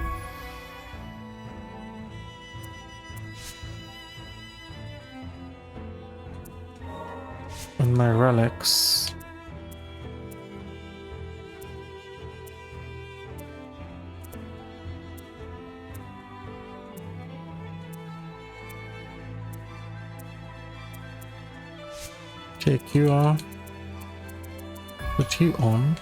And my relics. Take you off. Put you on.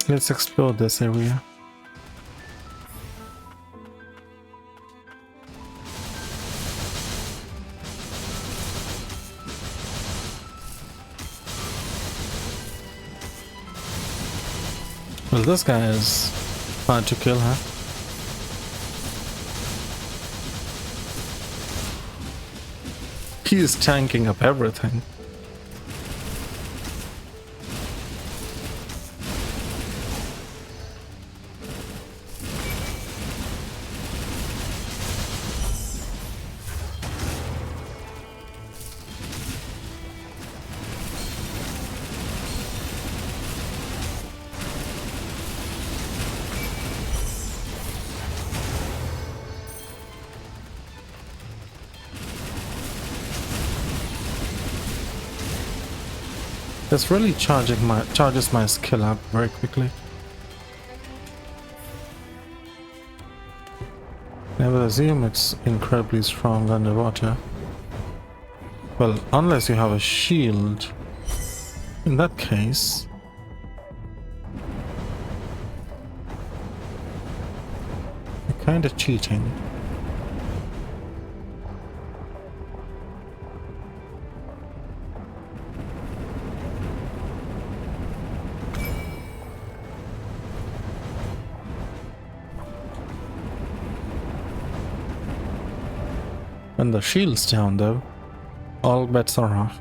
Let's explore this area. Well, this guy is hard to kill, huh? He is tanking up everything. This really charges my skill up very quickly. I would assume it's incredibly strong underwater. Well, unless you have a shield. In that case... you're kinda cheating. When the shield's down though, all bets are off.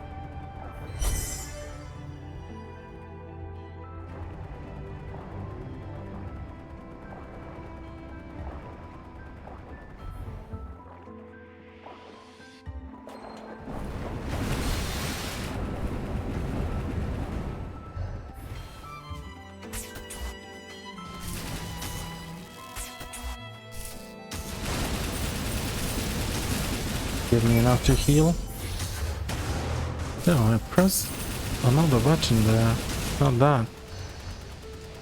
Give me enough to heal. No, I press another button there. Not that.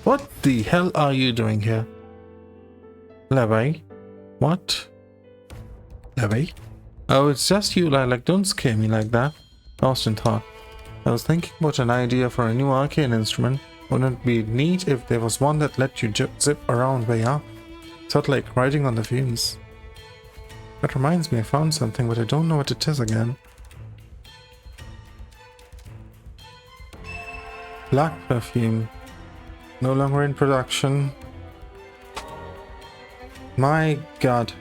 What the hell are you doing here? Levi? What? Levi? Oh, it's just you, like, don't scare me like that. Lost in thought. I was thinking about an idea for a new arcane instrument. Wouldn't it be neat if there was one that let you zip around way up? Sort of like riding on the fumes. That reminds me, I found something, but I don't know what it is again. Black perfume. No longer in production. My god.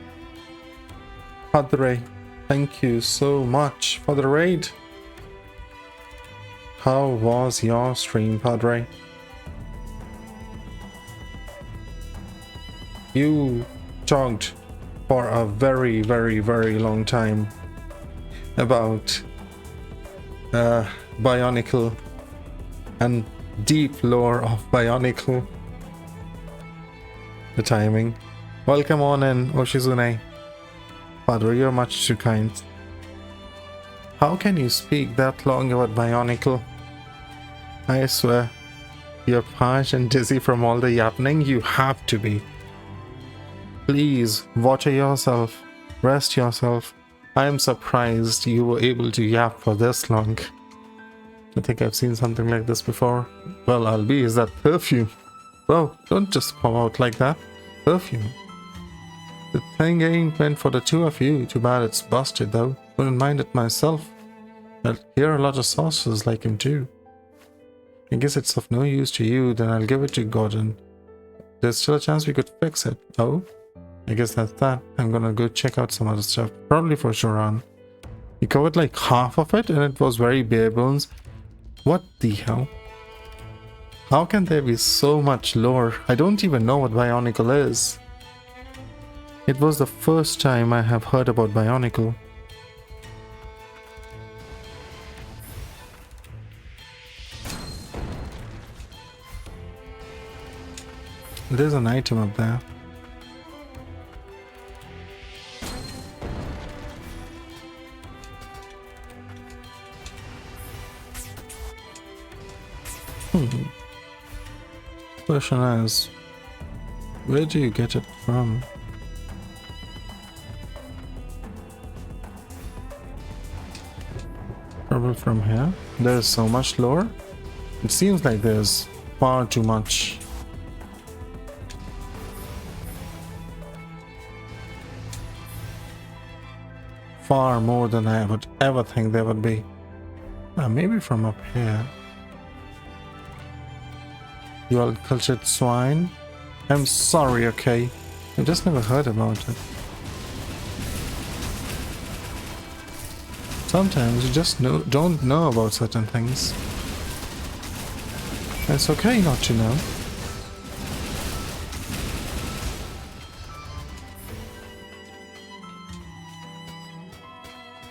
Padre, thank you so much for the raid. How was your stream, Padre? You talked for a very, very, very long time about Bionicle and deep lore of Bionicle. The timing. Welcome on in, Oshizune. Padre, you're much too kind. How can you speak that long about Bionicle? I swear, you're parched and dizzy from all the yapping. You have to be. Please, water yourself. Rest yourself. I am surprised you were able to yap for this long. I think I've seen something like this before. Well, Albi, is that perfume? Bro, don't just pop out like that. Perfume. The thing ain't meant for the two of you. Too bad it's busted though. Wouldn't mind it myself. I'll hear a lot of sorcerers like him too. I guess it's of no use to you, then I'll give it to Gordon. There's still a chance we could fix it. Oh? I guess that's that. I'm gonna go check out some other stuff. Probably for Joran. He covered like half of it and it was very bare bones. What the hell? How can there be so much lore? I don't even know what Bionicle is. It was the first time I have heard about Bionicle. There's an item up there. Question is, where do you get it from? Probably from here. There's so much lore. It seems like there's far too much. Far more than I would ever think there would be. Maybe from up here. You all cultured swine. I'm sorry, okay? I've just never heard about it. Sometimes you just don't know about certain things. It's okay not to know.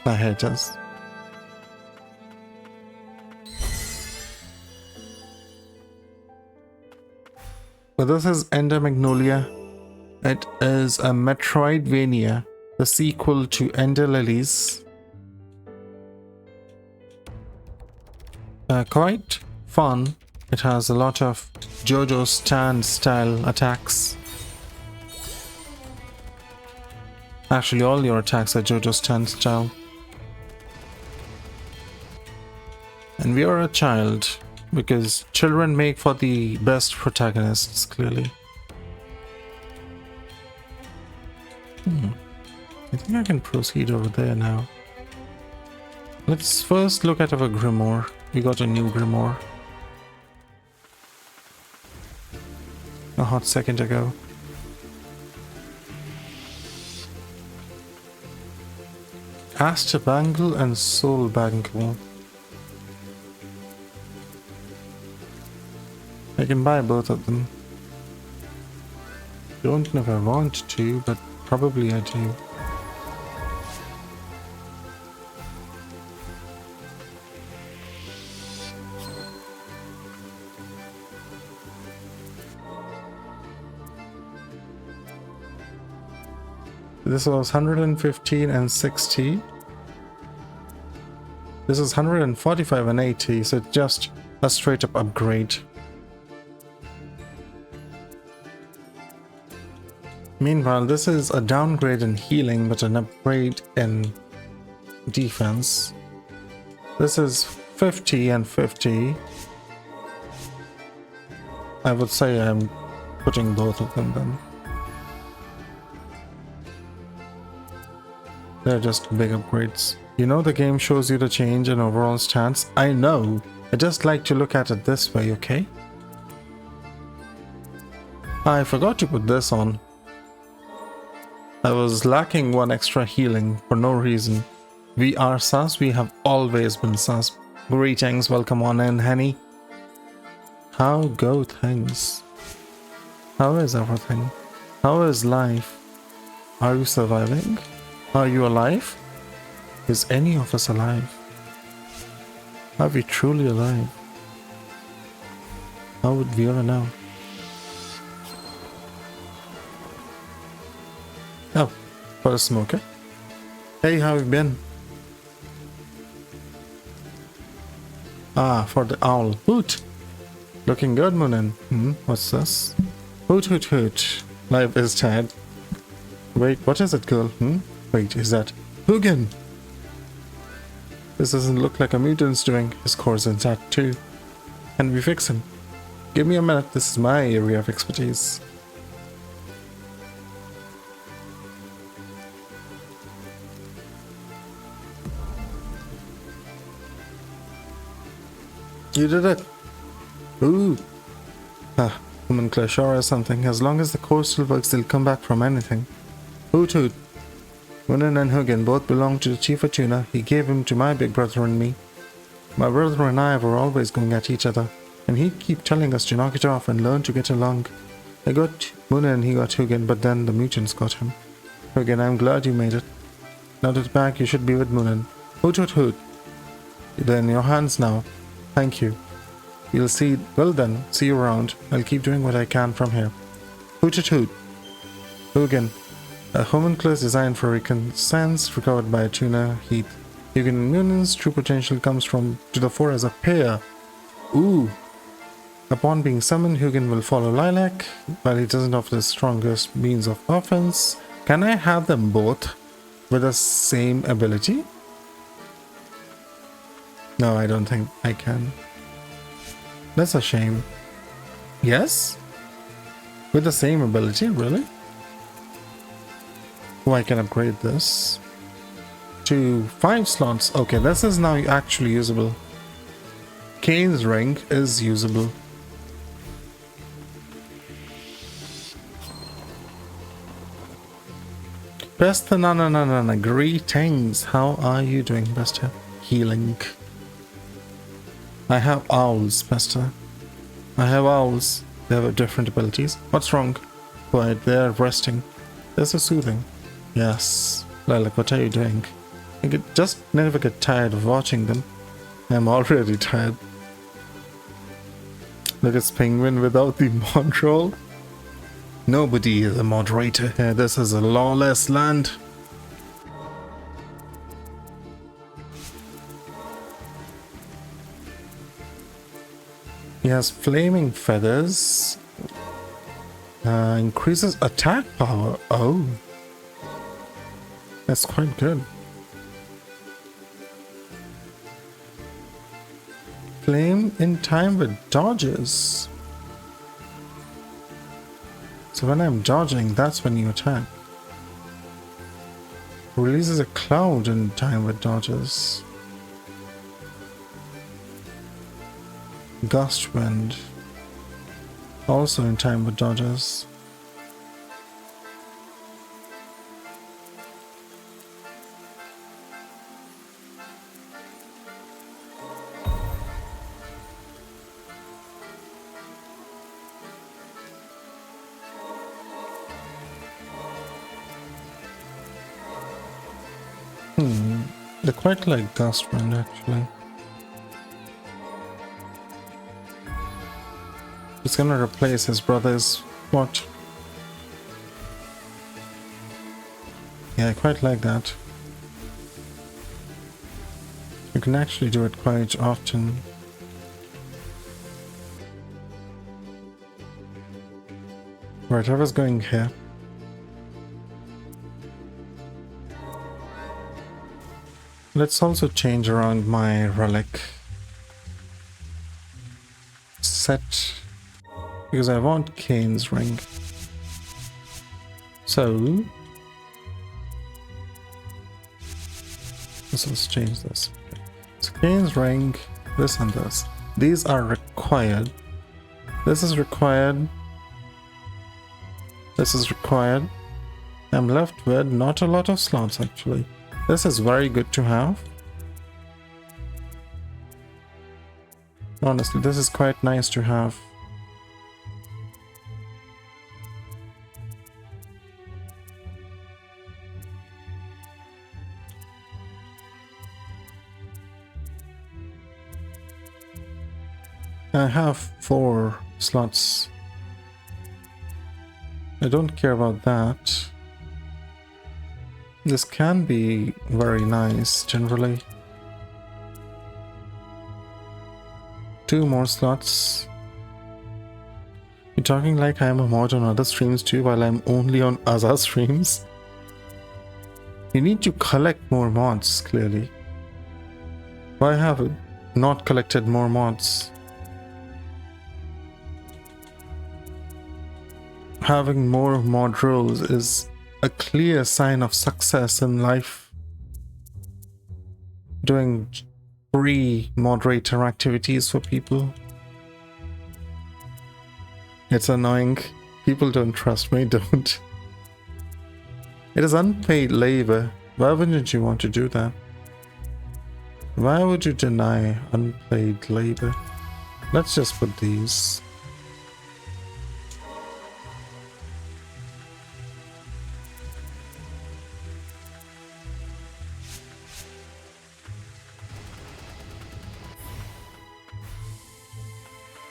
I hate us. But this is Ender Magnolia. It is a Metroidvania, the sequel to Ender Lilies. Quite fun. It has a lot of JoJo stand style attacks. Actually, all your attacks are JoJo stand style. And we are a child, because children make for the best protagonists, clearly. I think I can proceed over there now. Let's first look at our Grimoire. We got a new Grimoire a hot second ago. Aster Bangle and Soul Bangle. I can buy both of them. Don't know if I want to, but probably I do. This was 115 and 60. This is 145 and 80, so just a straight up upgrade. Meanwhile, this is a downgrade in healing, but an upgrade in defense. This is 50 and 50. I would say I'm putting both of them then. They're just big upgrades. You know the game shows you the change in overall stance? I know. I just like to look at it this way, okay? I forgot to put this on. I was lacking one extra healing for no reason. We are sus, we have always been sus. Greetings, welcome on in, Henny. How go things? How is everything? How is life? Are you surviving? Are you alive? Is any of us alive? Are we truly alive? How would we ever know? Oh, for a smoker. Hey, how have you been? Ah, for the owl. Hoot! Looking good, Moonin. What's this? Hoot, hoot, hoot. Life is tired. Wait, what is it, girl? Wait, is that Hugin? This doesn't look like a mutant's doing. His core's intact too. Can we fix him? Give me a minute, this is my area of expertise. You did it! Ooh! Ah, nomenclature or something. As long as the core still works, they'll come back from anything. Hoot hoot! Munin and Hugin both belong to the Chief of Tuna. He gave him to my big brother and me. My brother and I were always going at each other, and he'd keep telling us to knock it off and learn to get along. I got Munin and he got Hugin, but then the mutants got him. Hugin, I'm glad you made it. Now that back, you should be with Munin. Hoot hoot hoot! They're in your hands now. Thank you. You'll see. Well then, see you around. I'll keep doing what I can from here. Hoot hoot hoot! Hugin. A homunculus designed for reconnaissance recovered by a tuna heat. Hugin and Munin's true potential comes to the fore as a pair. Ooh! Upon being summoned, Hugin will follow Lilac. While he doesn't offer the strongest means of offense, can I have them both with the same ability? No, I don't think I can. That's a shame. Yes? With the same ability, really? Oh, I can upgrade this to 5 slots. Okay, this is now actually usable. Kane's ring is usable. Besta na. Greetings. How are you doing, Besta? Healing. I have owls, Besta. I have owls. They have different abilities. What's wrong? Quiet, they're resting. This is soothing. Yes. Lilac, what are you doing? I just never get tired of watching them. I'm already tired. Look, it's Penguin without the mod role. Nobody is a moderator here. This is a lawless land. He has flaming feathers. Increases attack power. Oh. That's quite good. Flame in time with dodges. So when I'm dodging, that's when you attack. Releases a cloud in time with dodges. Gust wind. Also in time with dodges. They're quite like gust wind actually. He's gonna replace his brother's what? Yeah, I quite like that. You can actually do it quite often. Right, I was going here. Let's also change around my relic set because I want Kane's ring. So let's change this. So Kane's ring, this and this. These are required. This is required. This is required. I'm left with not a lot of slots actually. This is very good to have. Honestly, this is quite nice to have. I have 4 slots. I don't care about that. This can be very nice generally. 2 more slots. You're talking like I'm a mod on other streams too while I'm only on other streams? You need to collect more mods, clearly. Why have I not collected more mods? Having more mod roles is a clear sign of success in life. Doing free moderator activities for people. It's annoying. People don't trust me, don't. It is unpaid labor. Why wouldn't you want to do that? Why would you deny unpaid labor? Let's just put these.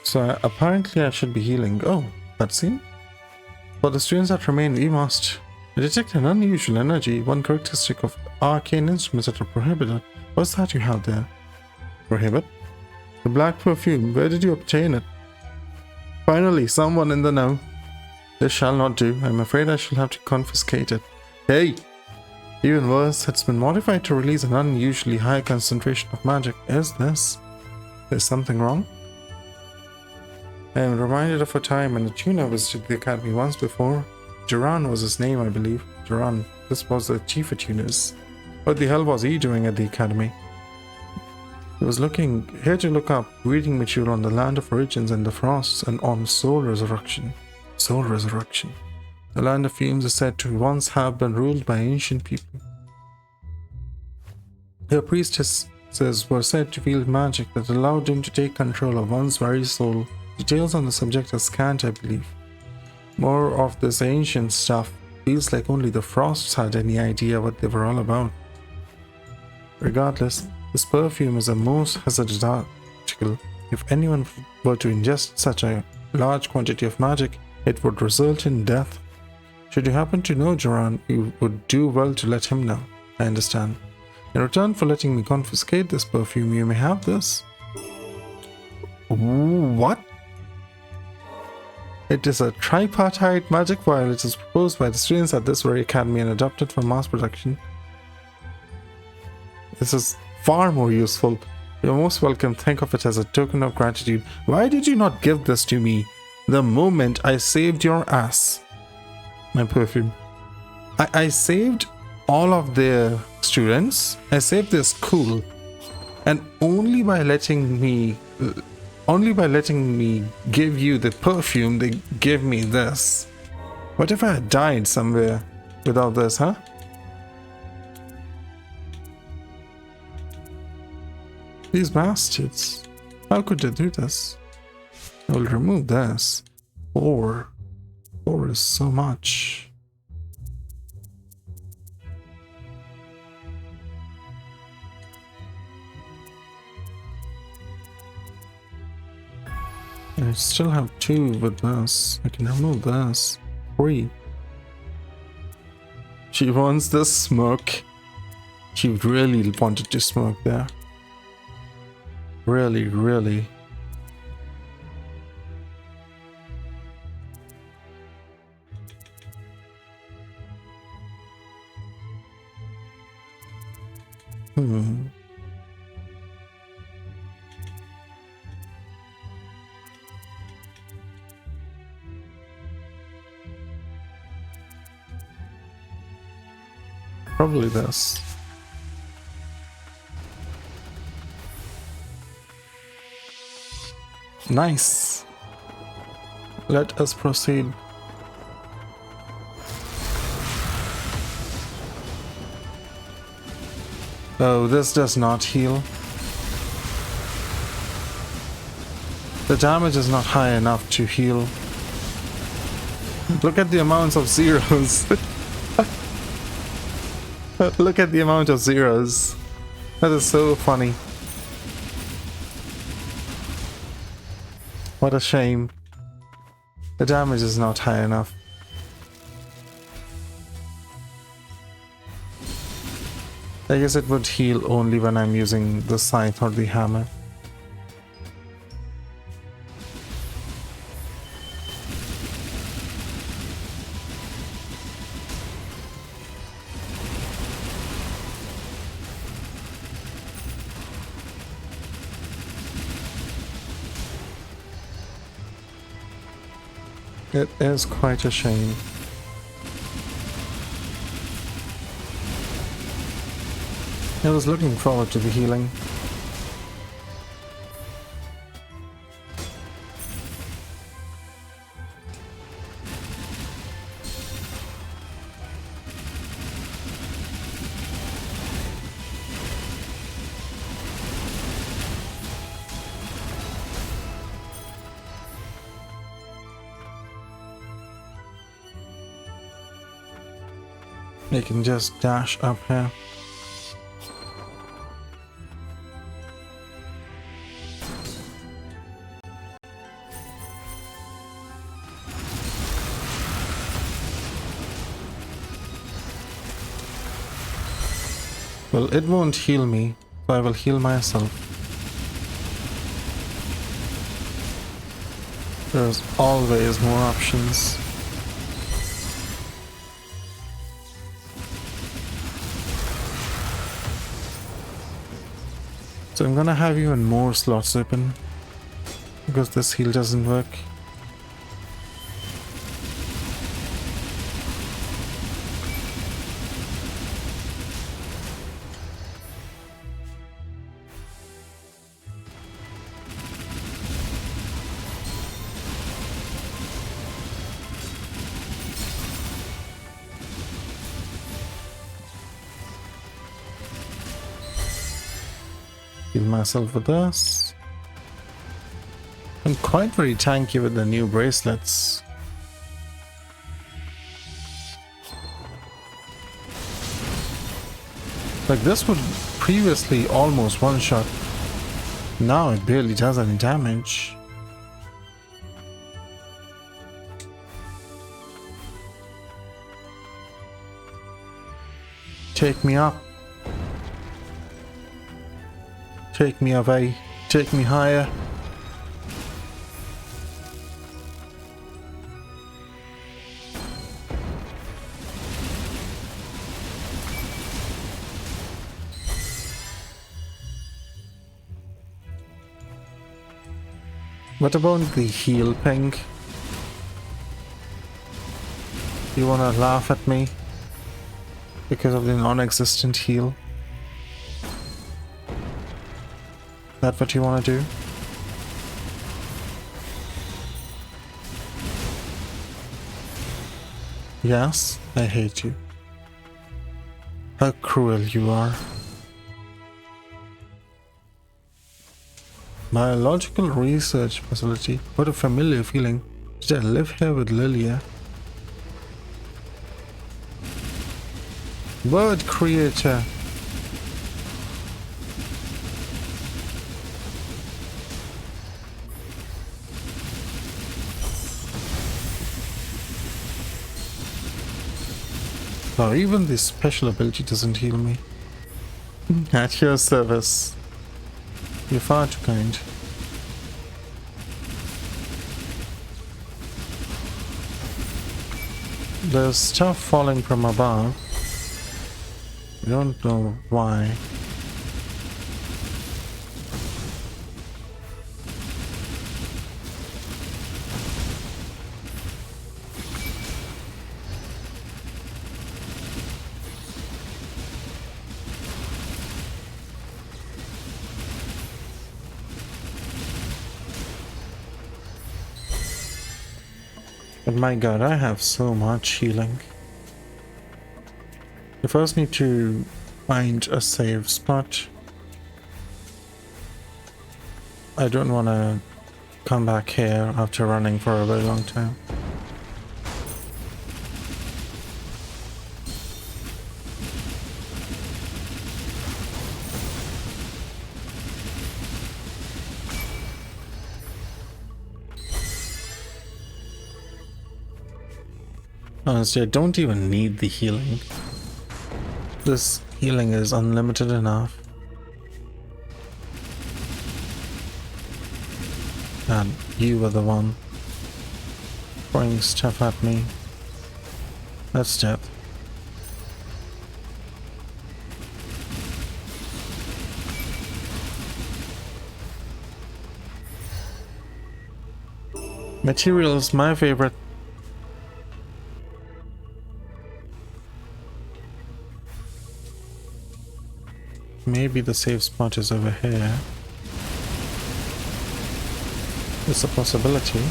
So apparently I should be healing. Oh, cutscene? For the students that remain, we must detect an unusual energy, one characteristic of arcane instruments that are prohibited. What's that you have there? Prohibit? The black perfume, where did you obtain it? Finally, someone in the know. This shall not do. I'm afraid I shall have to confiscate it. Hey! Even worse, it's been modified to release an unusually high concentration of magic. Is this? There's something wrong? I am reminded of a time when a tuner visited the academy once before. Duran was his name, I believe. Duran. This was the chief of tuners. What the hell was he doing at the academy? He was here to look up reading material on the land of origins and the frosts and on soul resurrection. Soul resurrection. The land of fumes is said to once have been ruled by ancient people. Their priestesses were said to wield magic that allowed them to take control of one's very soul. Details on the subject are scant, I believe. More of this ancient stuff. Feels like only the Frosts had any idea what they were all about. Regardless, this perfume is a most hazardous article. If anyone were to ingest such a large quantity of magic, it would result in death. Should you happen to know Joran, you would do well to let him know. I understand. In return for letting me confiscate this perfume, you may have this. What? It is a tripartite magic vial. It is proposed by the students at this very academy and adopted for mass production. This is far more useful. You're most welcome. Think of it as a token of gratitude. Why did you not give this to me the moment I saved your ass? My perfume. I saved all of their students. I saved their school. And only by letting me give you the perfume, they give me this. What if I had died somewhere without this, huh? These bastards. How could they do this? I will remove this. 4 is so much. I still have 2 with this. I can remove this. 3. She wants the smoke. She really wanted to smoke there. Really, really. probably this. Nice. Let us proceed. Oh, this does not heal. The damage is not high enough to heal. Look at the amounts of zeros. Look at the amount of zeros. That is so funny. What a shame. The damage is not high enough. I guess it would heal only when I'm using the scythe or the hammer. It is quite a shame. I was looking forward to the healing. I can just dash up here. Well, it won't heal me, so I will heal myself. There's always more options. So I'm gonna have even more slots open, because this heal doesn't work. Heal myself with this. I'm quite very tanky with the new bracelets. Like this would previously almost one-shot. Now it barely does any damage. Take me up. Take me away. Take me higher. What about the heal ping? You wanna laugh at me? Because of the non-existent heal? That what you wanna do? Yes, I hate you. How cruel you are. Biological research facility. What a familiar feeling. Did I live here with Lilia? Word creator. Or even this special ability doesn't heal me. At your service. You're far too kind. There's stuff falling from above. We don't know why. But my god, I have so much healing. You first need to find a safe spot. I don't want to come back here after running for a very long time. Honestly, I don't even need the healing. This healing is unlimited enough. And you were the one throwing stuff at me. That's death. Materials, my favorite. Maybe the safe spot is over here. It's a possibility.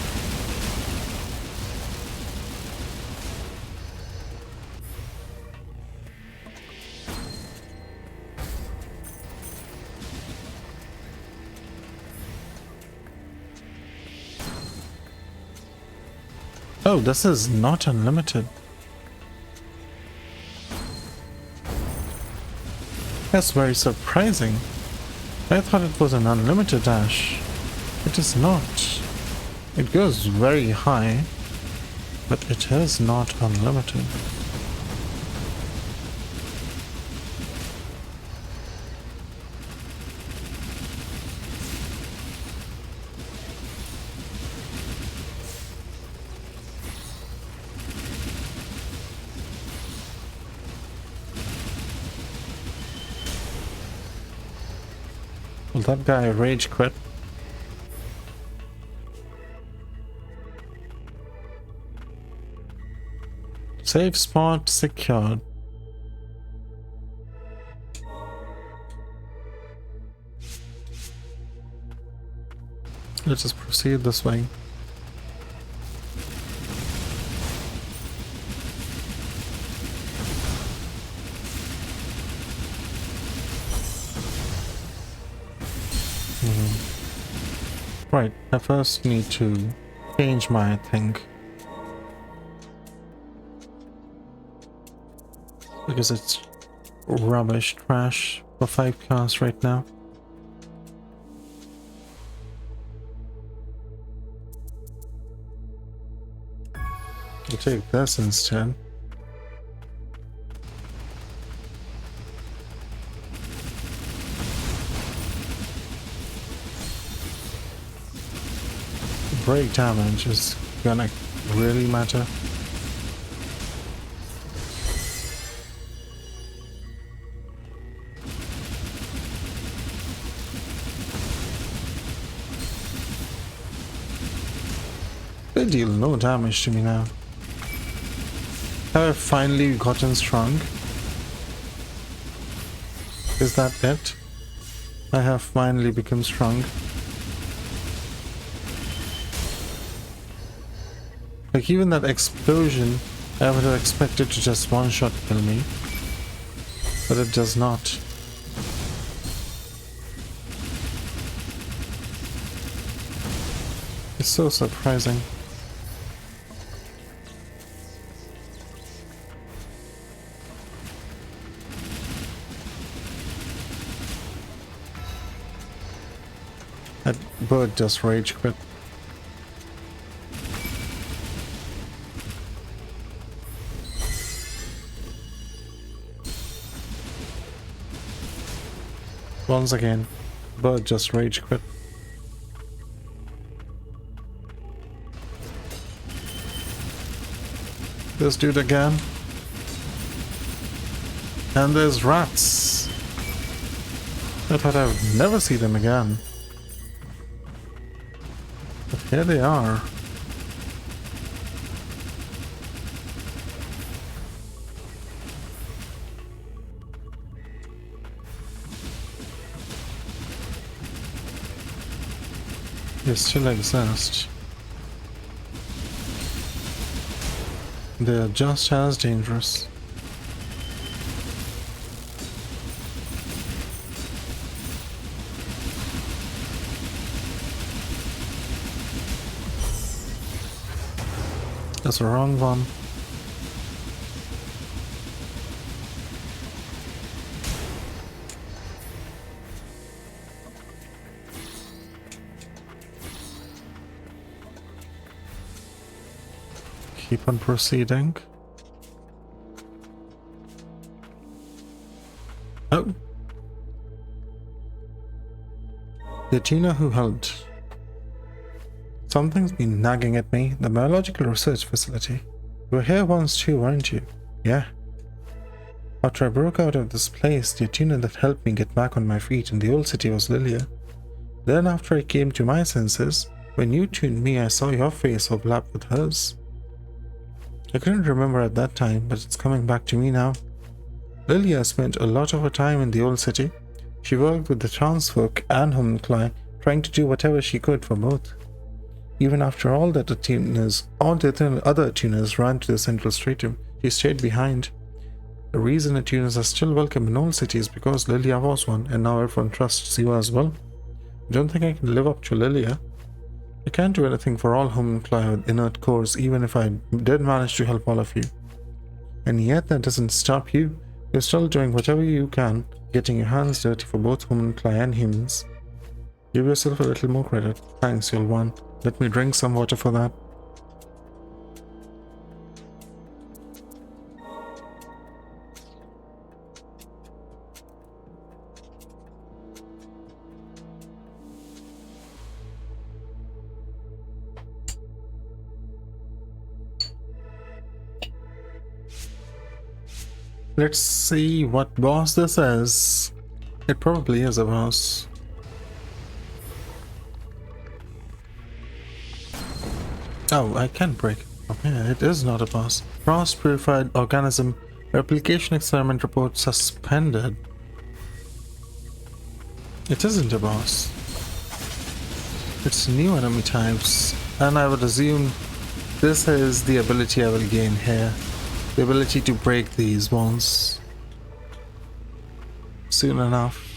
Oh, this is not unlimited. That's very surprising. I thought it was an unlimited dash. It is not. It goes very high, but it is not unlimited. Will that guy rage quit? Safe spot secured. Let's just proceed this way. Right, I first need to change my thing. Because it's rubbish trash for 5 cars right now. I'll take this instead. Brake damage is gonna really matter. They deal no damage to me now. Have I finally gotten strong? Is that it? I have finally become strong. Like even that explosion, I would have expected to just one-shot kill me. But it does not. It's so surprising. That bird just rage quit. Once again, bird just rage quit. This dude again. And there's rats. I thought I would never see them again. But here they are. They still exist. They're just as dangerous. That's the wrong one. Keep on proceeding. Oh. The tuner who helped. Something's been nagging at me. The biological research facility. You were here once too, weren't you? Yeah. After I broke out of this place, the tuner that helped me get back on my feet in the old city was Lilia. Then after I came to my senses, when you tuned me, I saw your face overlap with hers. I couldn't remember at that time, but it's coming back to me now. Lilia spent a lot of her time in the old city. She worked with the transfolk and homunculi, trying to do whatever she could for both. Even after all the other tuners ran to the central stratum, she stayed behind. The reason the tuners are still welcome in old city is because Lilia was one, and now everyone trusts you as well. I don't think I can live up to Lilia. I can't do anything for all homunculi with inert cores, even if I did manage to help all of you. And yet that doesn't stop you. You're still doing whatever you can, getting your hands dirty for both homunculi and humans. Give yourself a little more credit. Thanks, you'll want. Let me drink some water for that. Let's see what boss this is. It probably is a boss. Oh, I can break it. Oh, yeah, it is not a boss. Frost purified organism. Replication experiment report suspended. It isn't a boss. It's new enemy types. And I would assume this is the ability I will gain here. The ability to break these ones soon enough.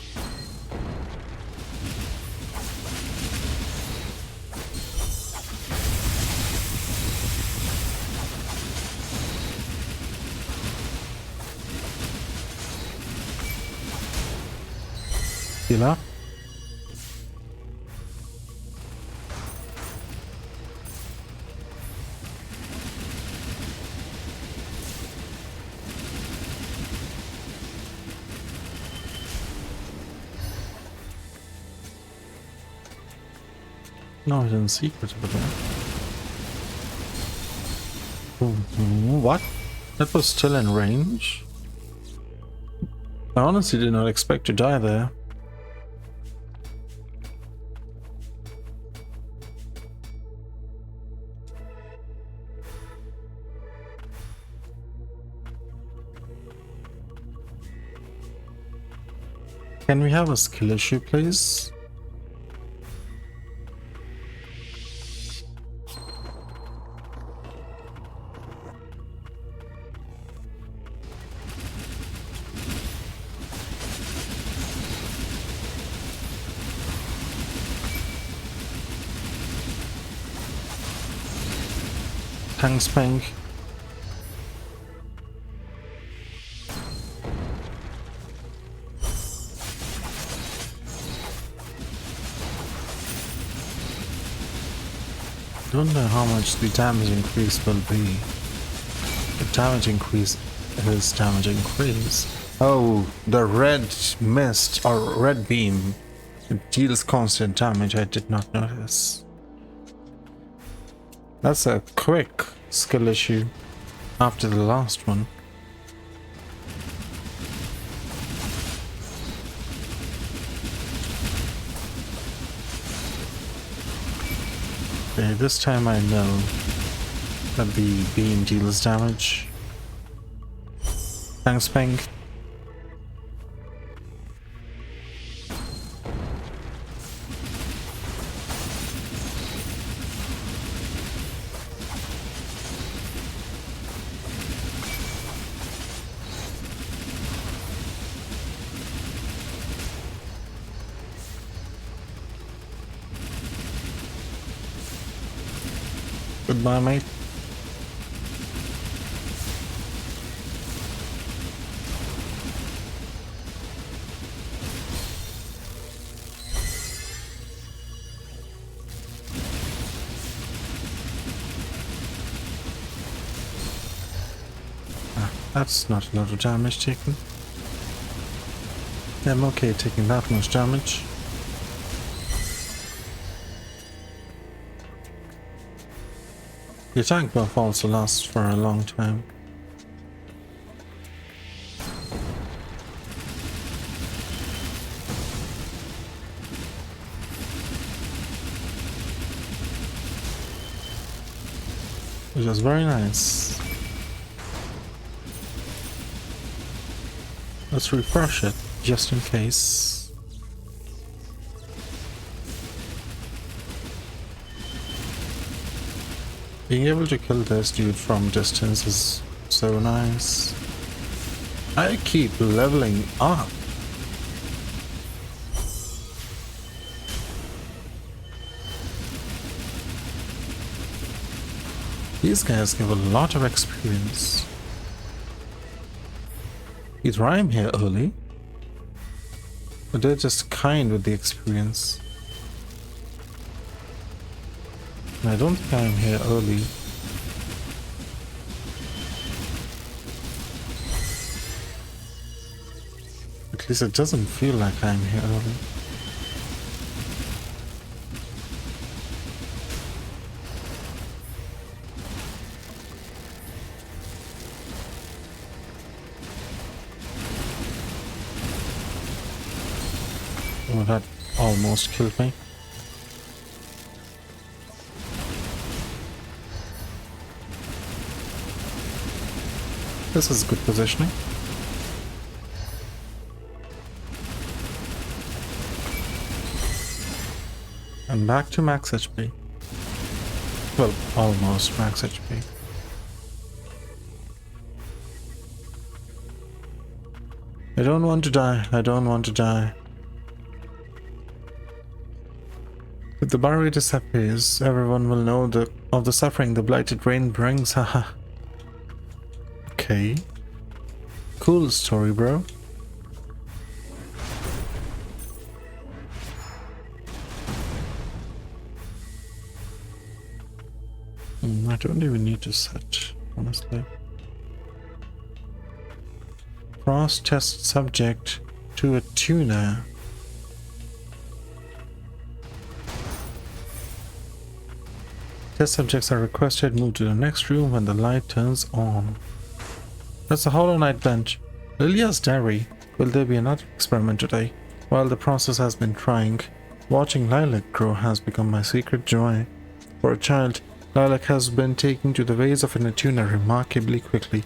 Heal up. No, hidden secret over there. What? That was still in range? I honestly did not expect to die there. Can we have a skill issue, please? Thanks, Pink. Don't know how much the damage increase will be. The damage increase is damage increase. Oh, the red mist or red beam. It deals constant damage. I did not notice. That's a quick skill issue after the last one. Okay, this time I know that the beam deals damage. Thanks, Pink. Goodbye, mate. That's not a lot of damage taken. I'm okay taking that much damage. The attack buff also lasts for a long time. Which is very nice. Let's refresh it, just in case. Being able to kill this dude from distance is so nice. I keep leveling up. These guys give a lot of experience. Either I'm here early, or they're just kind with the experience. And I don't think I'm here early. At least it doesn't feel like I'm here early. Oh, that almost killed me. This is good positioning. And back to max HP. Well, almost max HP. I don't want to die. I don't want to die. If the barrier disappears, everyone will know of the suffering the blighted rain brings. Haha. Okay. Cool story, bro. I don't even need to set, honestly. Frost test subject to a tuner. Test subjects are requested move to the next room when the light turns on. That's a Hollow Knight bench. Lilia's Dairy. Will there be another experiment today? While the process has been trying, watching Lilac grow has become my secret joy. For a child, Lilac has been taking to the ways of an tuner remarkably quickly.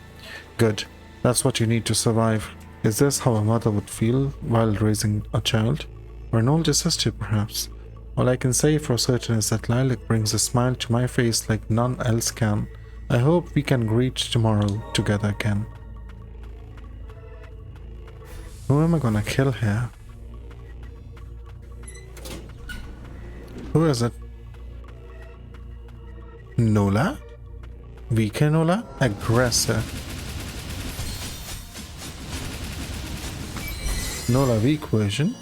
Good. That's what you need to survive. Is this how a mother would feel while raising a child? Or an older sister, perhaps? All I can say for certain is that Lilac brings a smile to my face like none else can. I hope we can greet tomorrow together again. Who am I gonna kill here? Who is it? Nola? Weaker Nola? Aggressor. Nola weak version.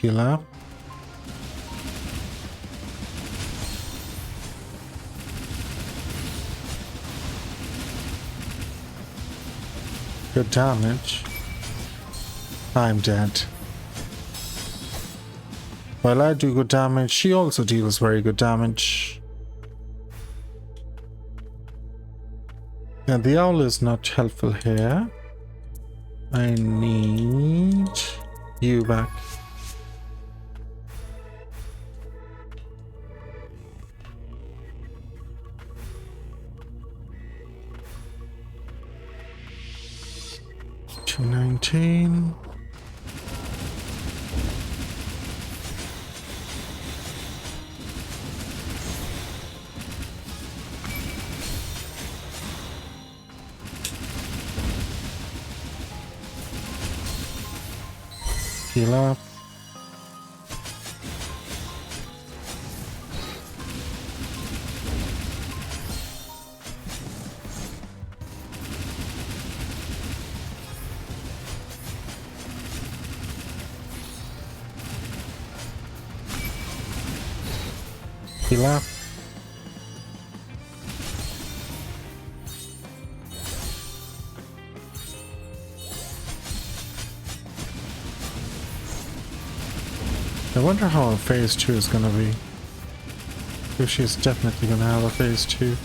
Heal up. Good damage. I'm dead. While I do good damage, she also deals very good damage. And the owl is not helpful here. I need you back. $219. Heal up. Heal up. I wonder how phase 2 is gonna be. If she's definitely gonna have a phase 2.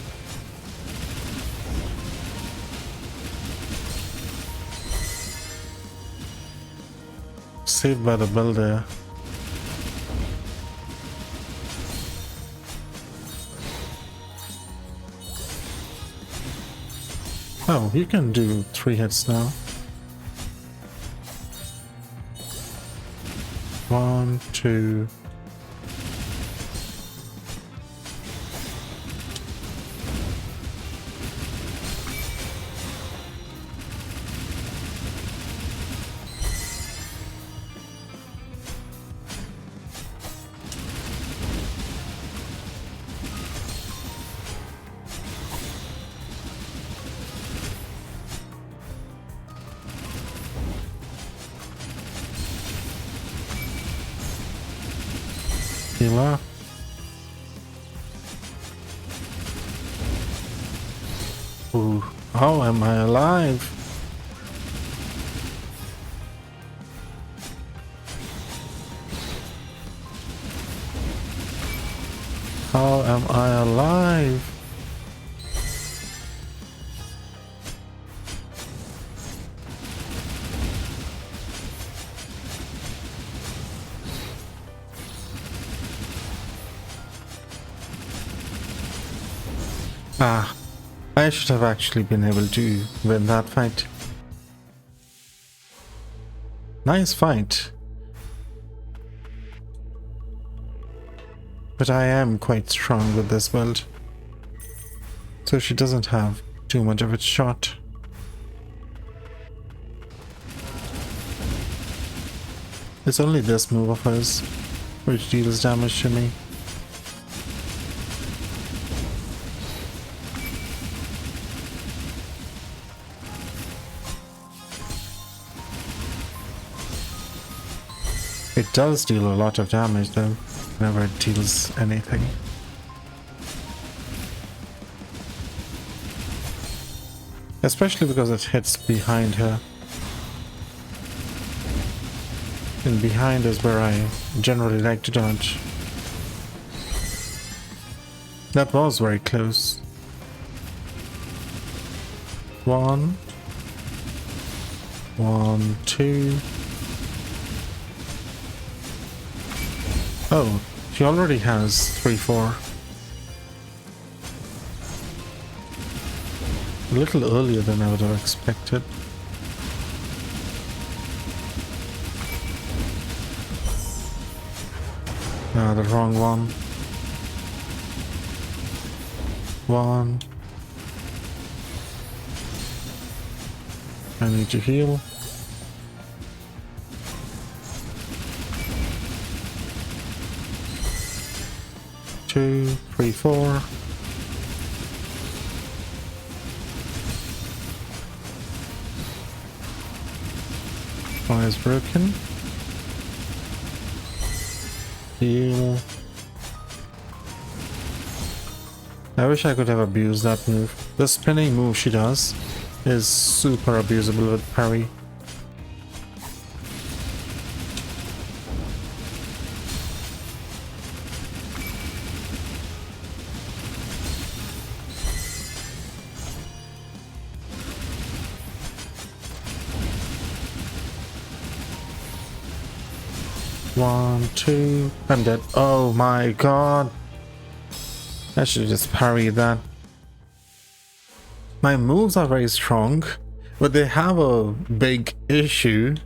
Saved by the builder. Oh, you can do 3 hits now. 1, 2. Heal up. Ooh, how am I alive? How am I alive? Ah, I should have actually been able to win that fight. Nice fight. But I am quite strong with this build. So she doesn't have too much of a shot. It's only this move of hers which deals damage to me. It does deal a lot of damage though, whenever it deals anything. Especially because it hits behind her. And behind is where I generally like to dodge. That was very close. 1, 1, 2. Oh, she already has 3, 4. A little earlier than I would have expected. Ah, the wrong one. 1. I need to heal. 2, 3, 4. Fire's broken. Heal. I wish I could have abused that move. The spinning move she does is super abusable with parry. One, 2, I'm dead. Oh my god. I should have just parried that. My moves are very strong, but they have a big issue,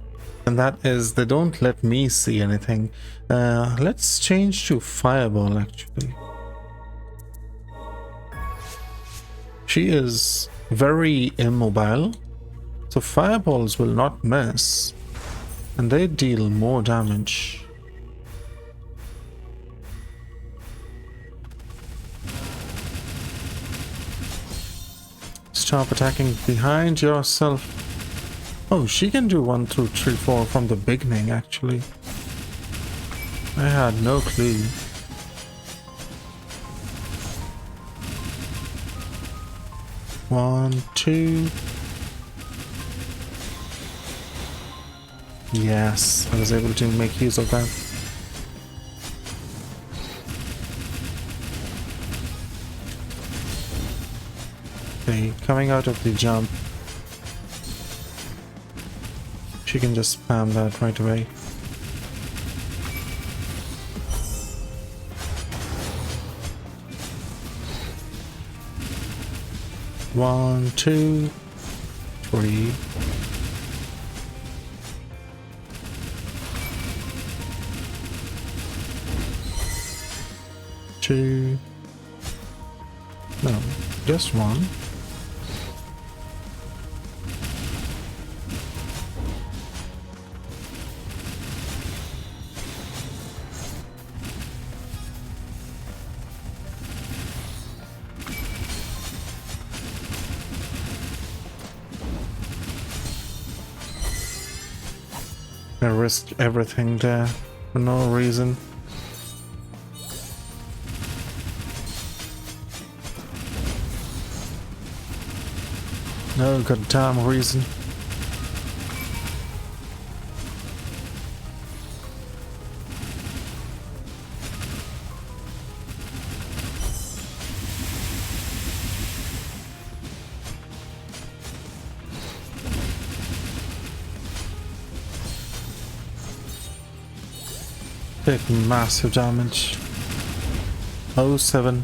and that is they don't let me see anything. Let's change to Fireball actually. She is very immobile, so fireballs will not miss. And they deal more damage. Stop attacking behind yourself. Oh, she can do 1 through 3, 4 from the beginning, actually. I had no clue. One, two. Yes, I was able to make use of that. Okay, coming out of the jump. She can just spam that right away. One, two, three. Two. No, just one. I risked everything there for no reason. No goddamn reason. Take massive damage. 07.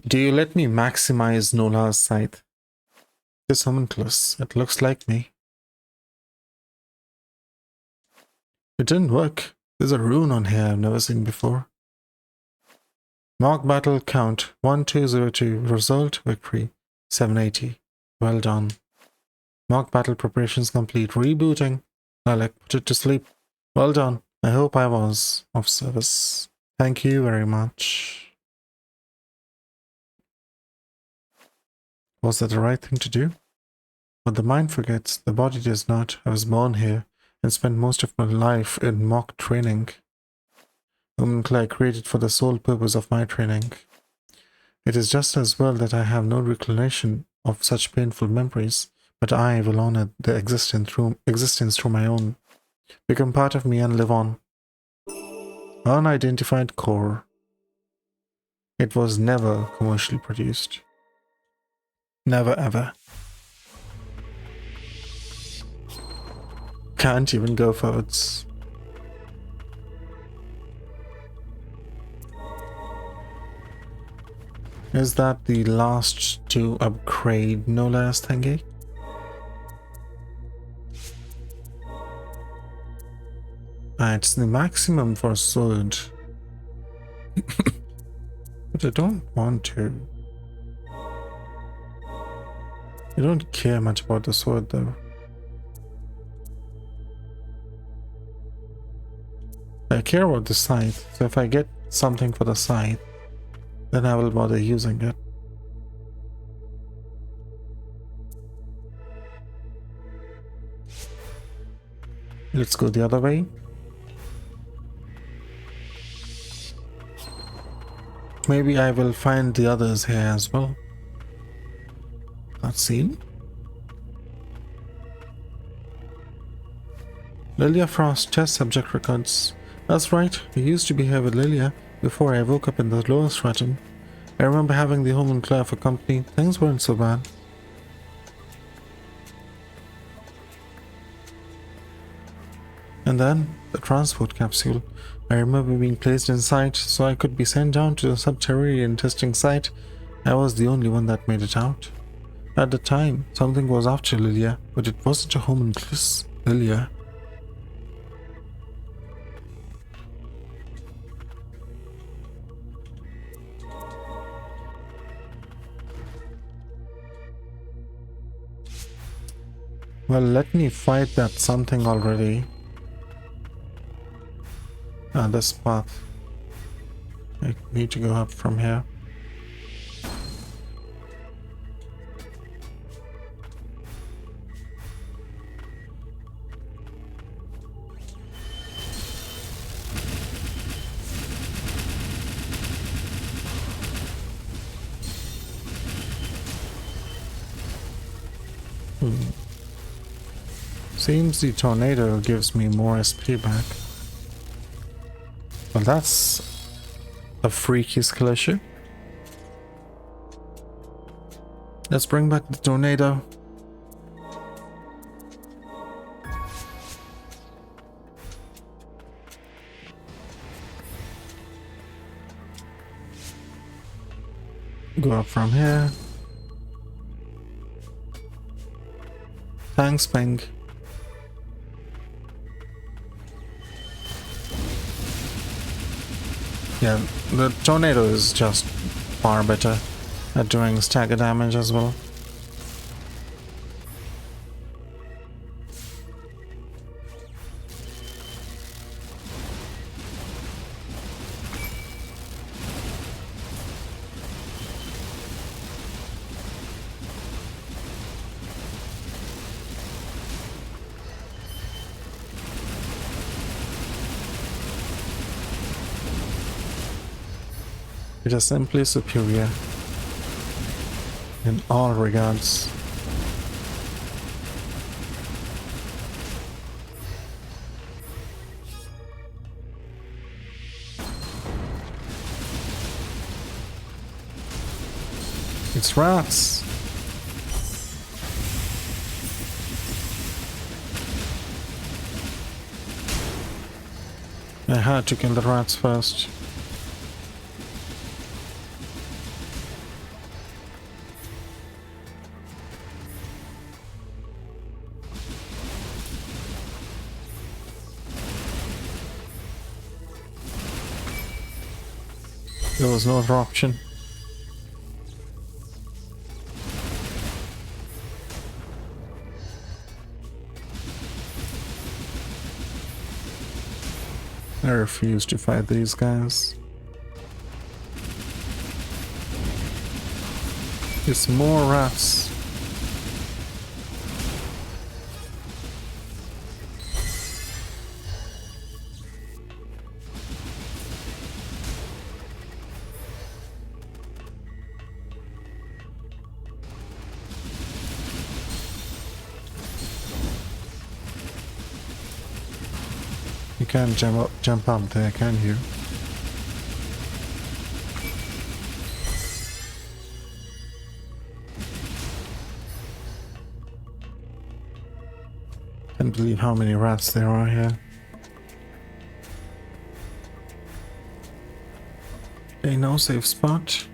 Do you let me maximize Nola's sight? This homunculus, it looks like me. It didn't work. There's a rune on here I've never seen before. Mock battle count 1202. Result victory 780. Well done. Mock battle preparations complete. Rebooting. Alec, put it to sleep. Well done. I hope I was of service. Thank you very much. Was that the right thing to do? But the mind forgets, the body does not. I was born here and spent most of my life in mock training. Homunculi I created for the sole purpose of my training. It is just as well that I have no recollection of such painful memories, but I will honor their existence through my own. Become part of me and live on. Unidentified core. It was never commercially produced. Never ever. Can't even go forwards. Is that the last to upgrade Nola's thingy? It's the maximum for sword. But I don't want to. I don't care much about the sword though. I care about the scythe, so if I get something for the scythe, then I will bother using it. Let's go the other way. Maybe I will find the others here as well. Let's see. Lilia Frost, test subject records. That's right, I used to be here with Lilia before I woke up in the lower stratum. I remember having the homunculi for company. Things weren't so bad. And then, the transport capsule. I remember being placed inside so I could be sent down to the subterranean testing site. I was the only one that made it out. At the time, something was after Lilia, but it wasn't a homunculus. Lilia. Well, let me fight that something already. This path. I need to go up from here. Seems the tornado gives me more SP back. Well, that's a freaky skill issue. Let's bring back the tornado. Go up from here. Thanks, Ping. Yeah, the tornado is just far better at doing stagger damage as well. It is simply superior in all regards. It's rats. I had to kill the rats first. There was no other option. I refuse to fight these guys. It's more rats. You can't jump up there, can you? Can't believe how many rats there are here. Okay, no safe spot.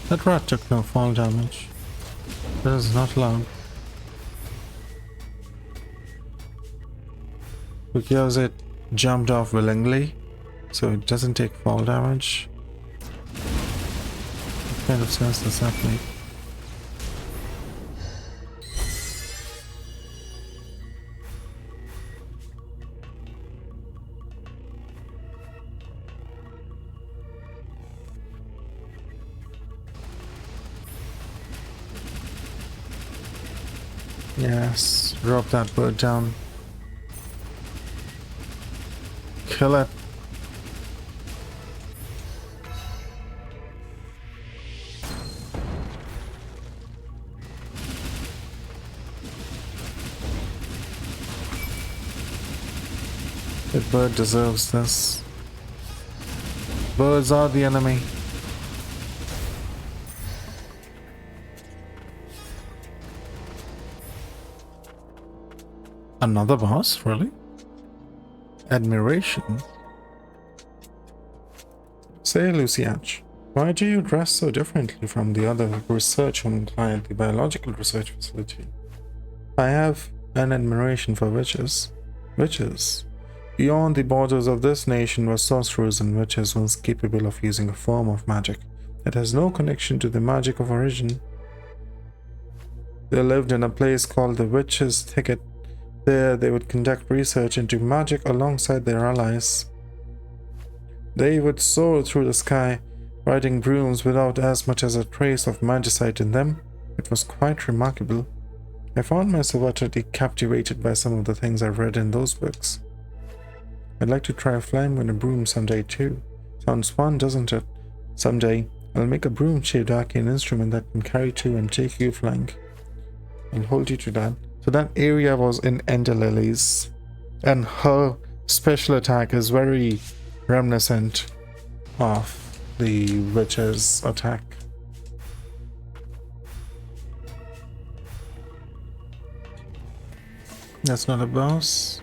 That rat took no fall damage. That is not allowed. Because it jumped off willingly, so it doesn't take fall damage. What kind of sense does that make? Yes, drop that bird down. Kill it. The bird deserves this. Birds are the enemy. Another boss, really? Admiration. Say, Luciach, why do you dress so differently from the other research women at the biological research facility? I have an admiration for witches. Witches. Beyond the borders of this nation were sorcerers and witches once capable of using a form of magic that has no connection to the magic of origin. They lived in a place called the Witch's Thicket. There they would conduct research into magic alongside their allies. They would soar through the sky, riding brooms without as much as a trace of magicite in them. It was quite remarkable. I found myself utterly captivated by some of the things I've read in those books. I'd like to try flying with a broom someday too. Sounds fun, doesn't it? Someday, I'll make a broom-shaped arcane instrument that can carry to and take you flying. I'll hold you to that. So that area was in Ender Lilies, and her special attack is very reminiscent of the witch's attack. That's not a boss.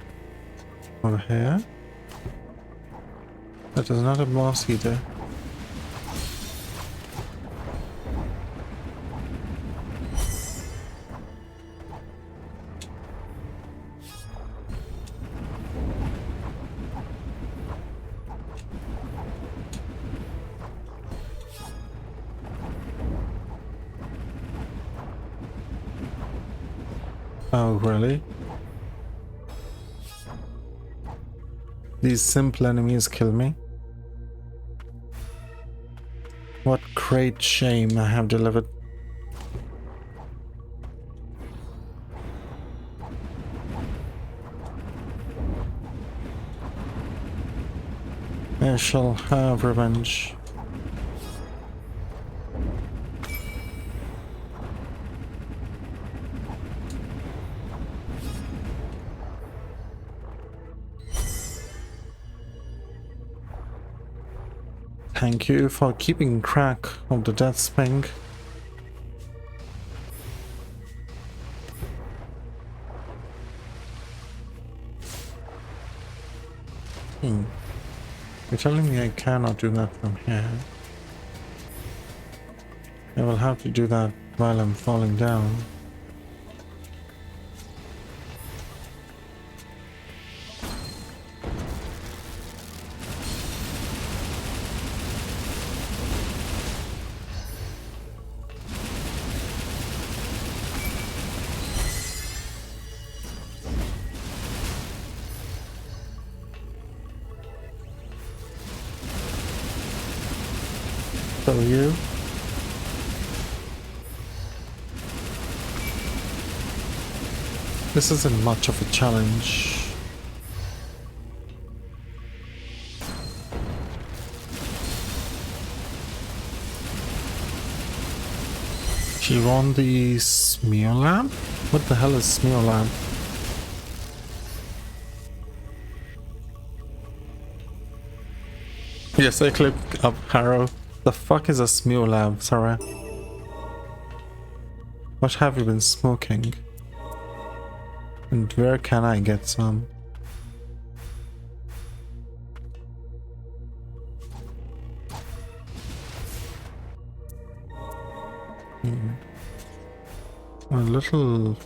Over here. That is not a boss either. Oh, really? These simple enemies kill me? What great shame I have delivered. I shall have revenge. Thank you for keeping track of the death spring. You're telling me I cannot do that from here. I will have to do that while I'm falling down. So you? This isn't much of a challenge. She won the smear lab? What the hell is smear lab? Yes, I clicked up arrow. The fuck is a smear lab, Sarah? What have you been smoking? And where can I get some? A little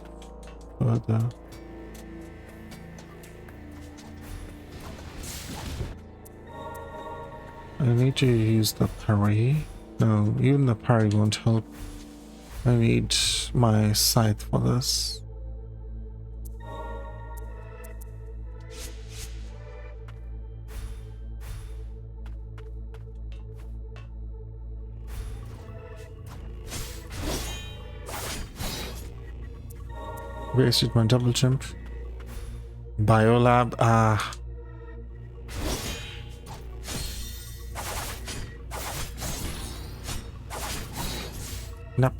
further. I need to use the parry. No, even the parry won't help. I need my scythe for this. Wasted my double jump. Biolab, Nope.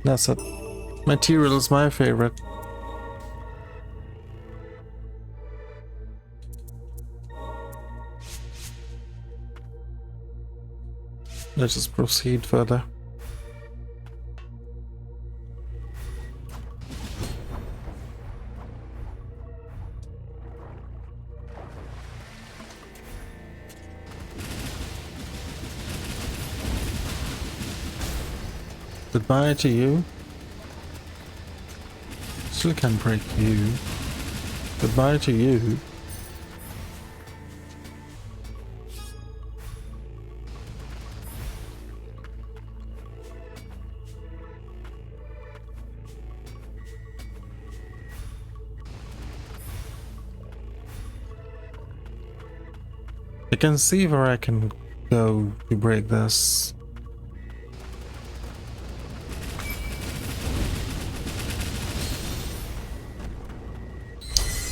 That's it. Material is my favorite. Let's just proceed further. Goodbye to you. Still can't break you. Goodbye to you. I can see where I can go to break this.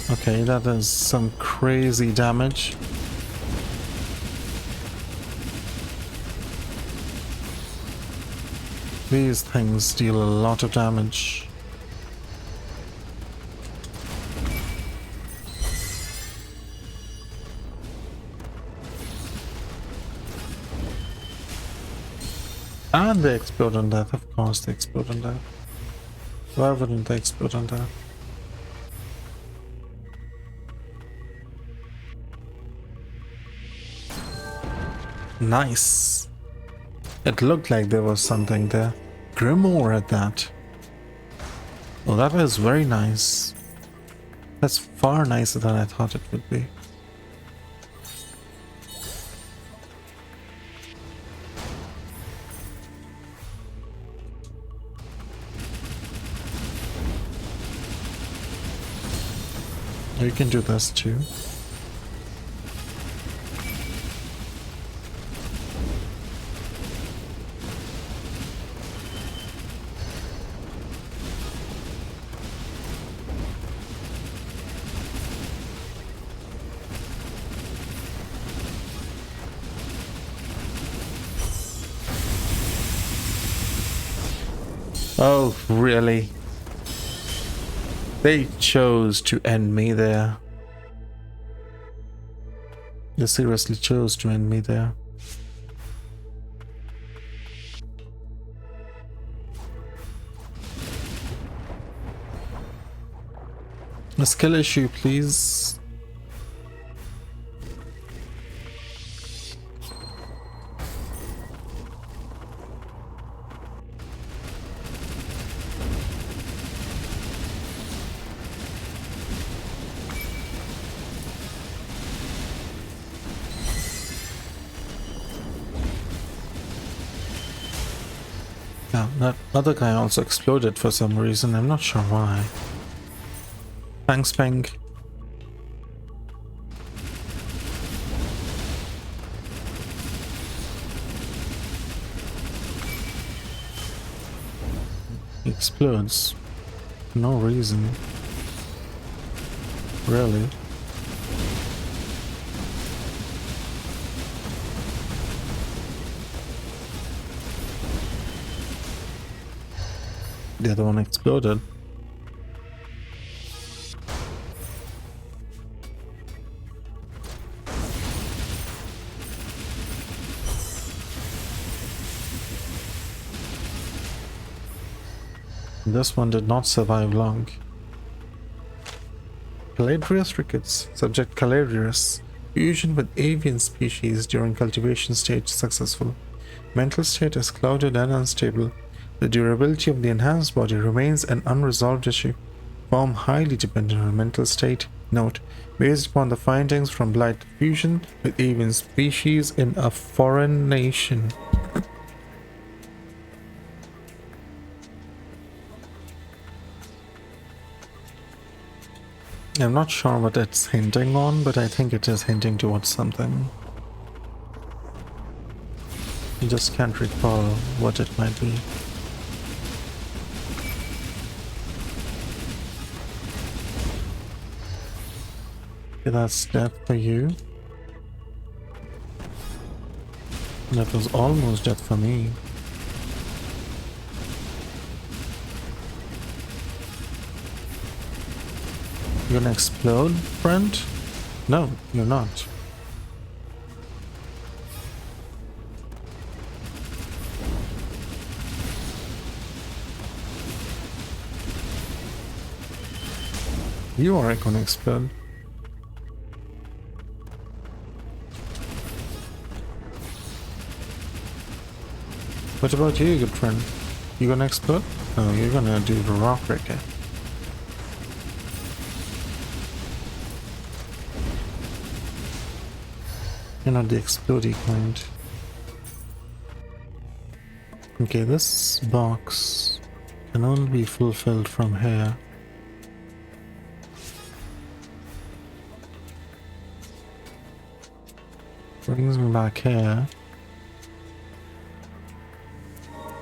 Okay, that is some crazy damage. These things deal a lot of damage. And they explode on death, of course they explode on death. Why wouldn't they explode on death? Nice. It looked like there was something there. Grimoire at that. Oh, that was very nice. That's far nicer than I thought it would be. You can do this too. Oh, really? They chose to end me there. They seriously chose to end me there. A skill issue, please. Yeah, that other guy also exploded for some reason. I'm not sure why. Thanks, Pink. He explodes. No reason. Really. The other one exploded. This one did not survive long. Caladrius rickets. Subject Caladrius. Fusion with avian species during cultivation stage successful. Mental state is clouded and unstable. The durability of the enhanced body remains an unresolved issue. Form highly dependent on mental state. Note, based upon the findings from blight fusion with avian species in a foreign nation. I'm not sure what it's hinting on, but I think it is hinting towards something. I just can't recall what it might be. Okay, that's death for you. That was almost death for me. You're gonna explode, friend? No, you're not. You are gonna explode. What about you, good friend? You gonna explode? No, you're gonna do the rock breaker. You're not the explodey kind. Okay, this box can only be fulfilled from here. Brings me back here.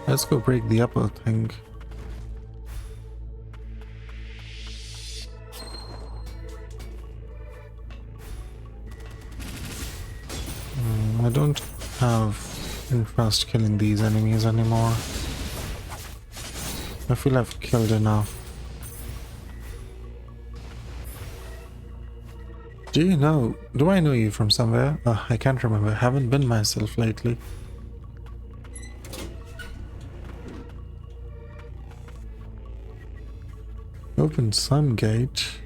Let's go break the upper thing. I don't have interest killing these enemies anymore. I feel I've killed enough. Do I know you from somewhere? I can't remember. I haven't been myself lately. Open some gate.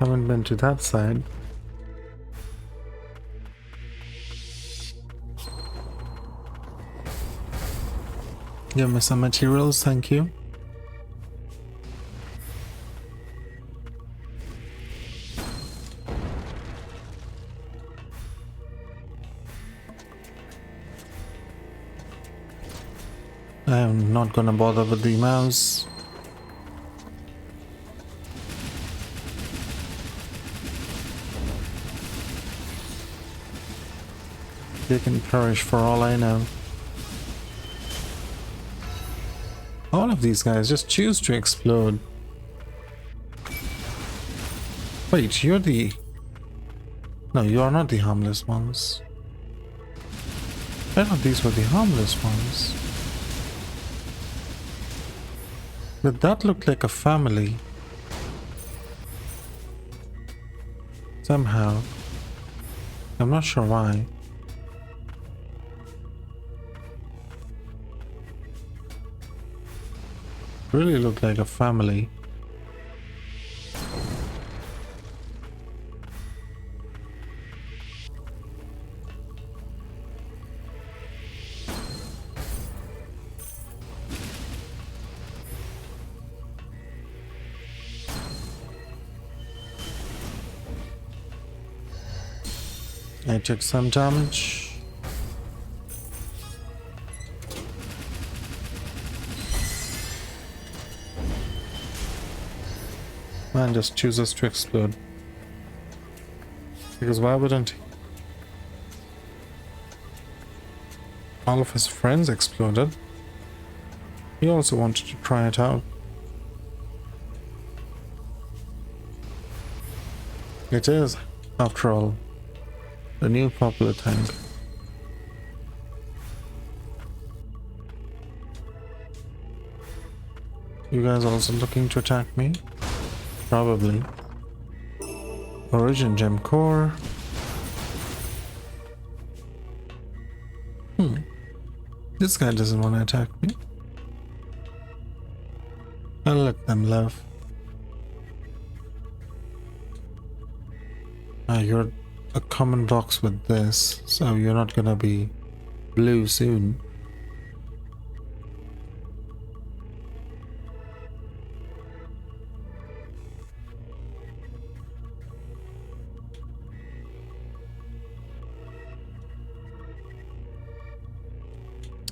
Haven't been to that side. Give me some materials, thank you. I am not gonna bother with the mouse. They can perish for all I know. All of these guys just choose to explode. Wait, you're the... No, you are not the harmless ones. I thought these were the harmless ones. But that looked like a family. Somehow. I'm not sure why. Really looked like a family. I took some damage. Man just chooses to explode. Because why wouldn't he? All of his friends exploded. He also wanted to try it out. It is, after all, the new popular tank. You guys also looking to attack me? Probably. Origin gem core. This guy doesn't want to attack me. I'll let them live. You're a common box with this, so you're not gonna be blue soon.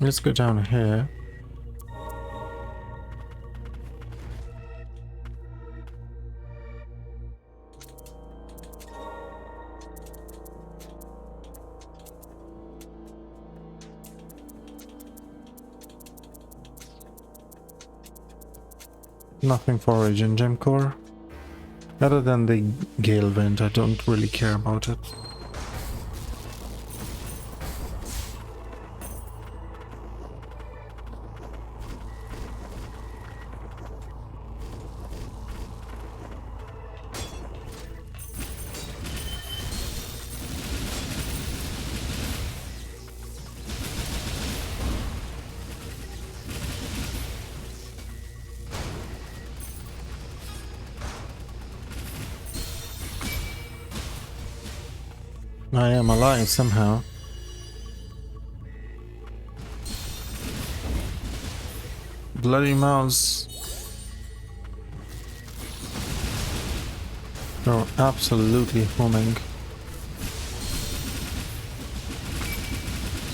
Let's go down here. Nothing for Origin Gem Core. Other than the Gale Wind, I don't really care about it. I am alive somehow. Bloody mouse. You're absolutely homing.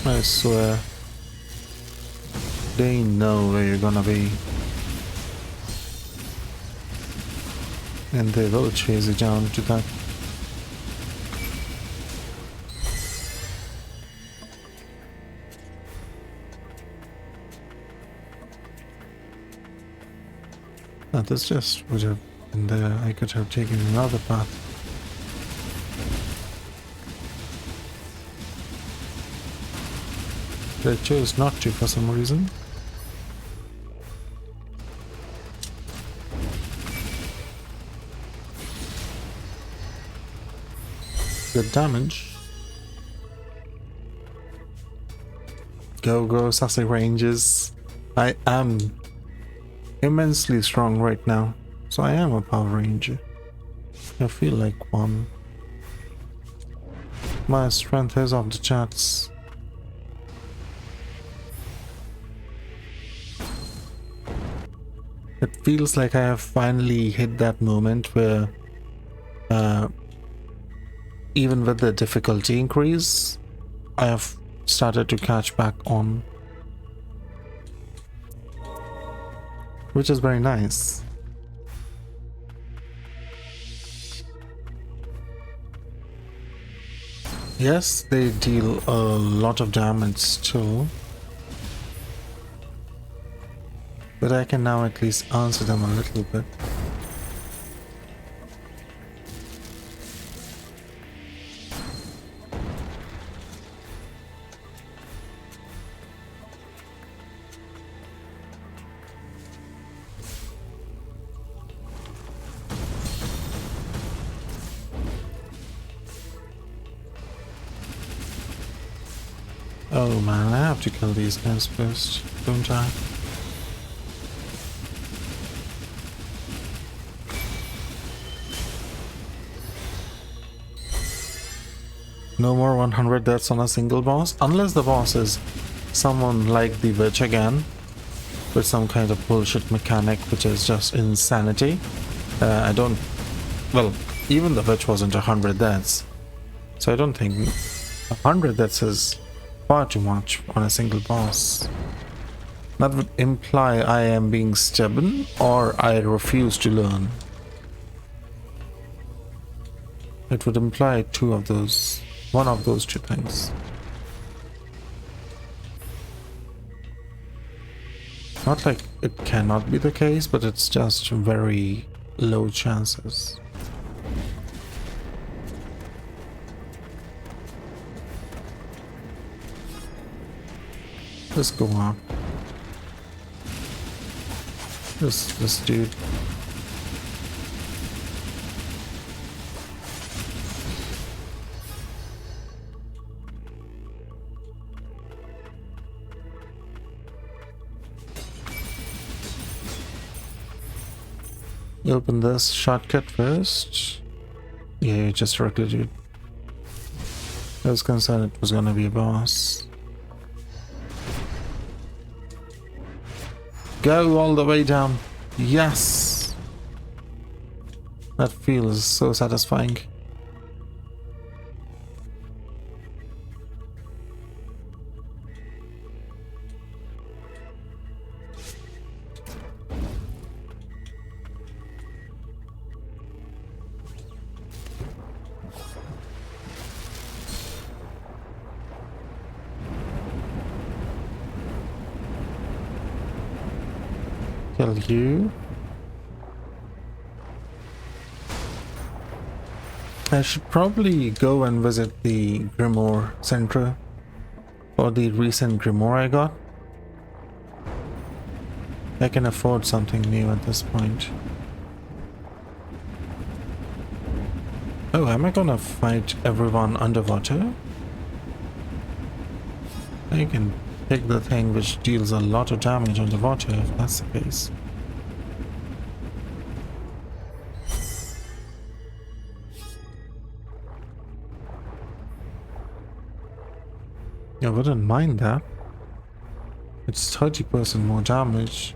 I swear. They know where you're gonna be. And they will chase you down to that. This just would have been there. I could have taken another path. But I chose not to for some reason. Good damage. Go, sassy ranges. I am immensely strong right now, so I am a Power Ranger. I feel like one. My strength is off the charts. It feels like I have finally hit that moment where even with the difficulty increase, I have started to catch back on. Which is very nice. Yes, they deal a lot of damage too. But I can now at least answer them a little bit. Oh man, I have to kill these guys first, don't I? No more 100 deaths on a single boss, unless the boss is someone like the witch again, with some kind of bullshit mechanic which is just insanity. Well, even the witch wasn't 100 deaths, so I don't think 100 deaths is far too much on a single boss. That would imply I am being stubborn or I refuse to learn. It would imply one of those two things. Not like it cannot be the case, but it's just very low chances. Let's go up. This dude. Open this shortcut first. Yeah, you just directly dude. I was concerned it was gonna be a boss. Go all the way down. Yes! That feels so satisfying. Kill you. I should probably go and visit the Grimoire Center for the recent Grimoire I got. I can afford something new at this point. Oh, am I gonna fight everyone underwater? I can pick the thing which deals a lot of damage underwater if that's the case. I wouldn't mind that. It's 30% more damage.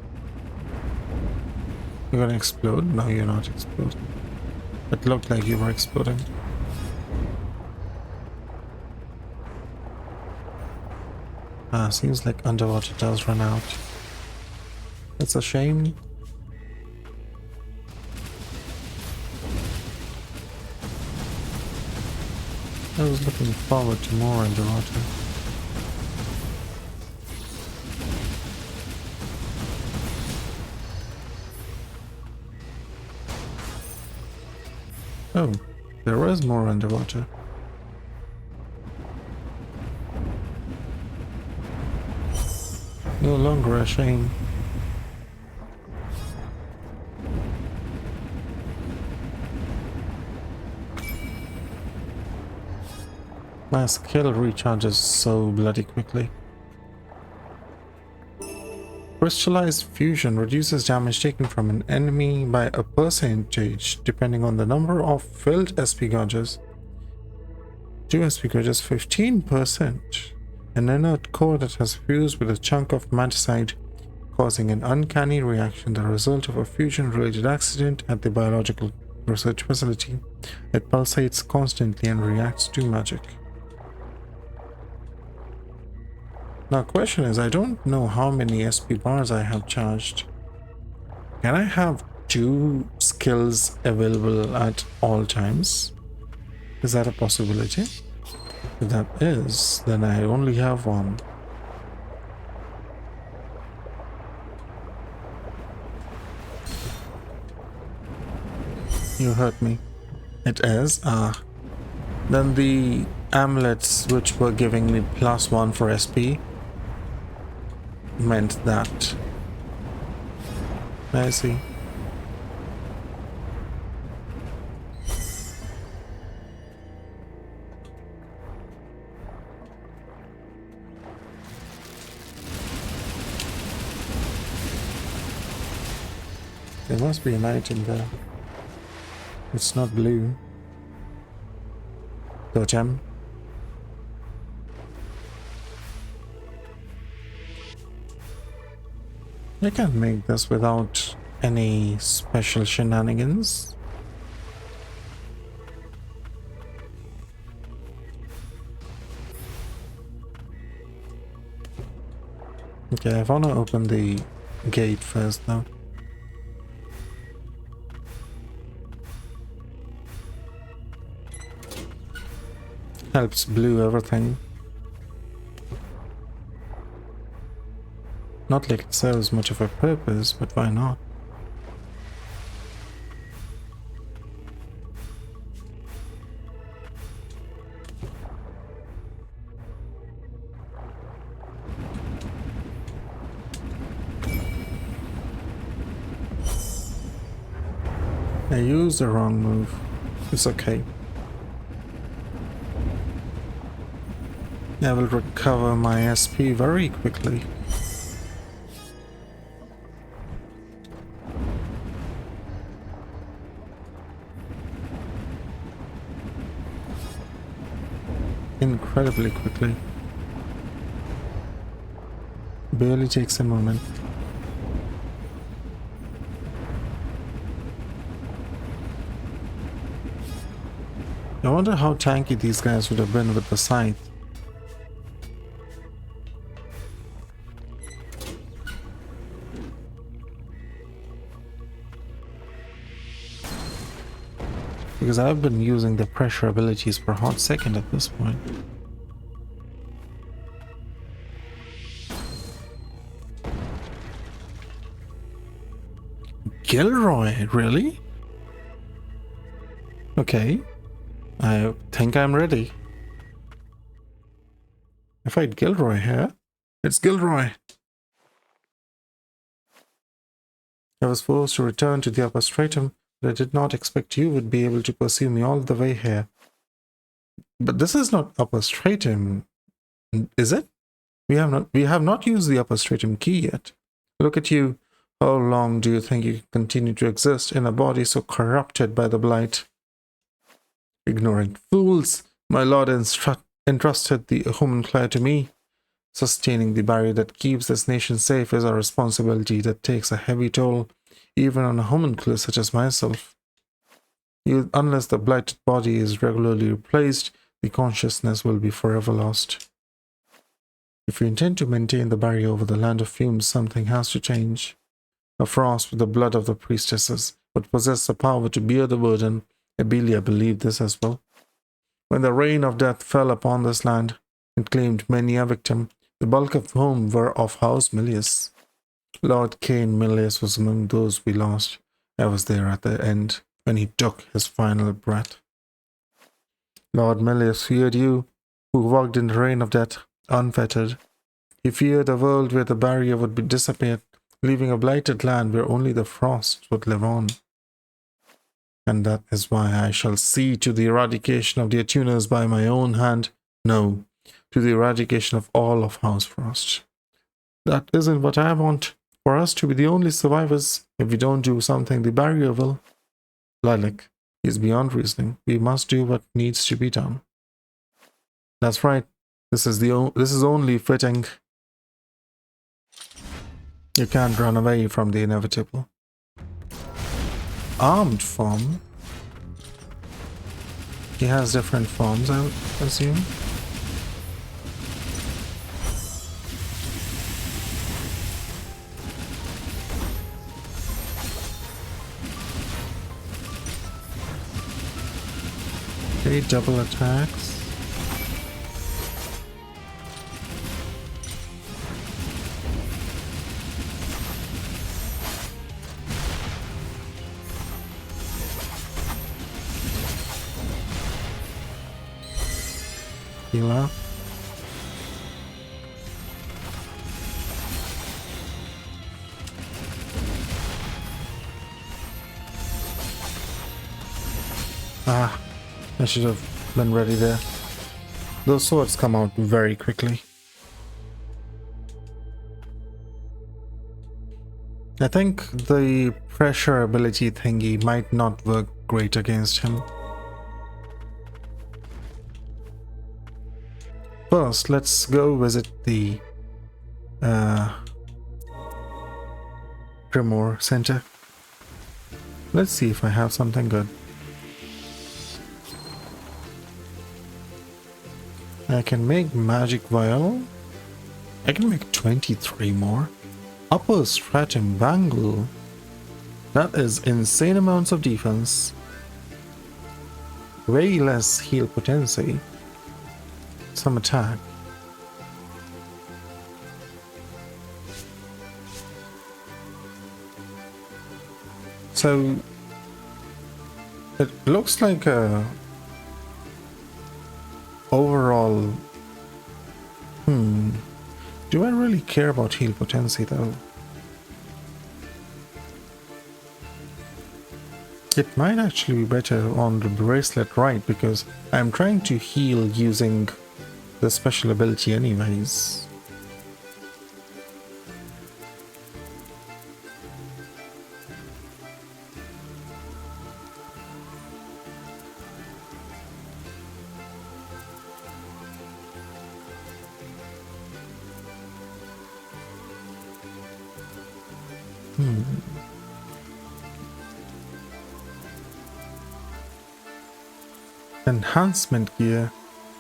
You're gonna explode? No, you're not exploding. It looked like you were exploding. Seems like underwater does run out. It's a shame. I was looking forward to more underwater. Oh, there is more underwater. No longer a shame. My skill recharges so bloody quickly. Crystallized fusion reduces damage taken from an enemy by a percentage depending on the number of filled SP gauges. 2 SP gauges 15%. An inert core that has fused with a chunk of maticide, causing an uncanny reaction, the result of a fusion-related accident at the biological research facility. It pulsates constantly and reacts to magic. Now, question is, I don't know how many SP bars I have charged. Can I have 2 skills available at all times? Is that a possibility? If that is, then I only have 1. You hurt me. It is? Then the amulets which were giving me +1 for SP meant that. I see. There must be an item there. It's not blue. Totem. I can't make this without any special shenanigans. Okay, I want to open the gate first though. Helps blue everything. Not like it serves much of a purpose, but why not? I used the wrong move. It's okay. I will recover my SP very quickly. Incredibly quickly. Barely takes a moment. I wonder how tanky these guys would have been with the scythe. Because I've been using the pressure abilities for a hot second at this point. Gilroy, really? Okay. I think I'm ready. I fight Gilroy here. It's Gilroy. I was forced to return to the upper stratum, but I did not expect you would be able to pursue me all the way here. But this is not upper stratum, is it? We have not used the upper stratum key yet. Look at you. How long do you think you can continue to exist in a body so corrupted by the blight? Ignorant fools! My lord entrusted the homunculi to me. Sustaining the barrier that keeps this nation safe is a responsibility that takes a heavy toll, even on a homunculus such as myself. Unless the blighted body is regularly replaced, the consciousness will be forever lost. If you intend to maintain the barrier over the land of fumes, something has to change. A frost with the blood of the priestesses would possess the power to bear the burden. Abelia believed this as well. When the rain of death fell upon this land and claimed many a victim, the bulk of whom were of House Milius. Lord Cain Milius was among those we lost. I was there at the end when he took his final breath. Lord Milius feared you, who walked in the rain of death, unfettered. He feared a world where the barrier would be disappeared, leaving a blighted land where only the frost would live on. And that is why I shall see to the eradication of the attuners by my own hand. No, to the eradication of all of House Frost. That isn't what I want. For us to be the only survivors, if we don't do something, the barrier will. Lilac is beyond reasoning. We must do what needs to be done. That's right. This is only fitting. You can't run away from the inevitable. Armed form. He has different forms, I would assume. Okay, double attacks. Heal up. Ah, I should have been ready there. Those swords come out very quickly. I think the pressure ability thingy might not work great against him. First, let's go visit the Grimoire Center. Let's see if I have something good. I can make magic vial. I can make 23 more. Upper stratum bangle. That is insane amounts of defense. Way less heal potency. Some attack. So it looks like a overall. Do I really care about heal potency though? It might actually be better on the bracelet, right? Because I'm trying to heal using the special ability anyways. Enhancement gear.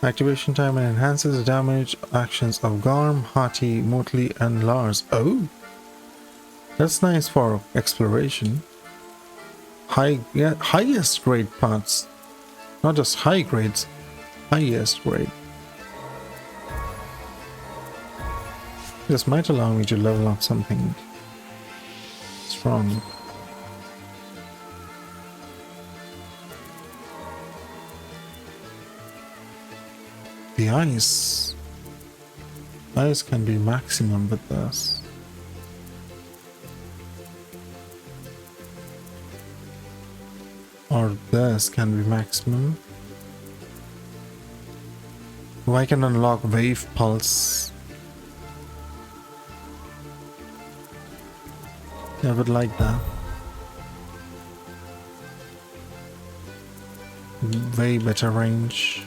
Activation time and enhances the damage actions of Garm, Hati, Motley, and Lars. Oh! That's nice for exploration. Highest grade parts. Not just high grades, highest grade. This might allow me to level up something strong. The ice can be maximum with this. Or this can be maximum. Oh, I can unlock wave pulse. I would like that. Way better range.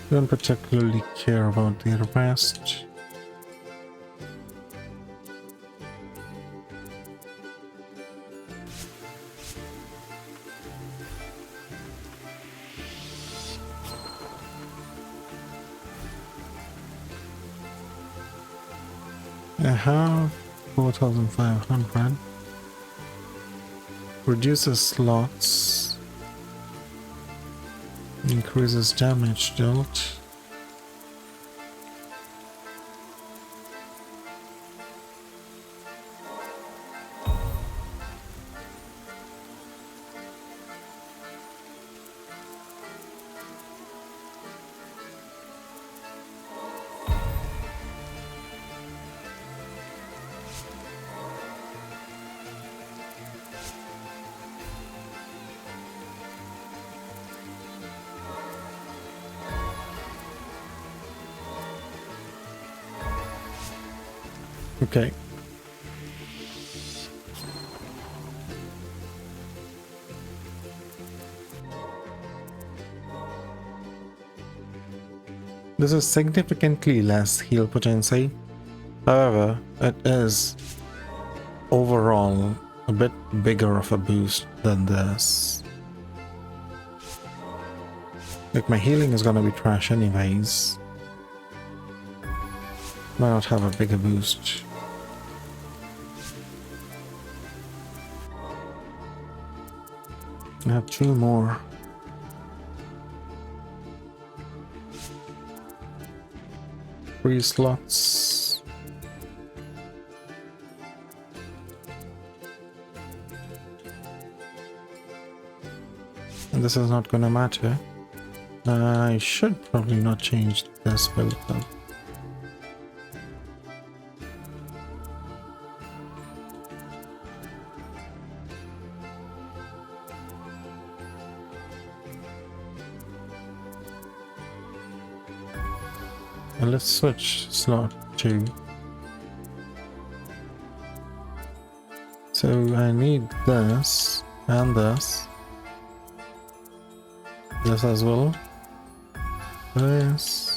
Don't particularly care about the rest. I have 4,500. Reduces slots. Increases damage dealt. Okay. This is significantly less heal potency. However, it is overall a bit bigger of a boost than this. Like, my healing is gonna be trash anyways. Why not have a bigger boost? I have 2 more. Three slots. And this is not gonna matter. I should probably not change this build though. And let's switch slot 2. So I need this and this. This as well. This.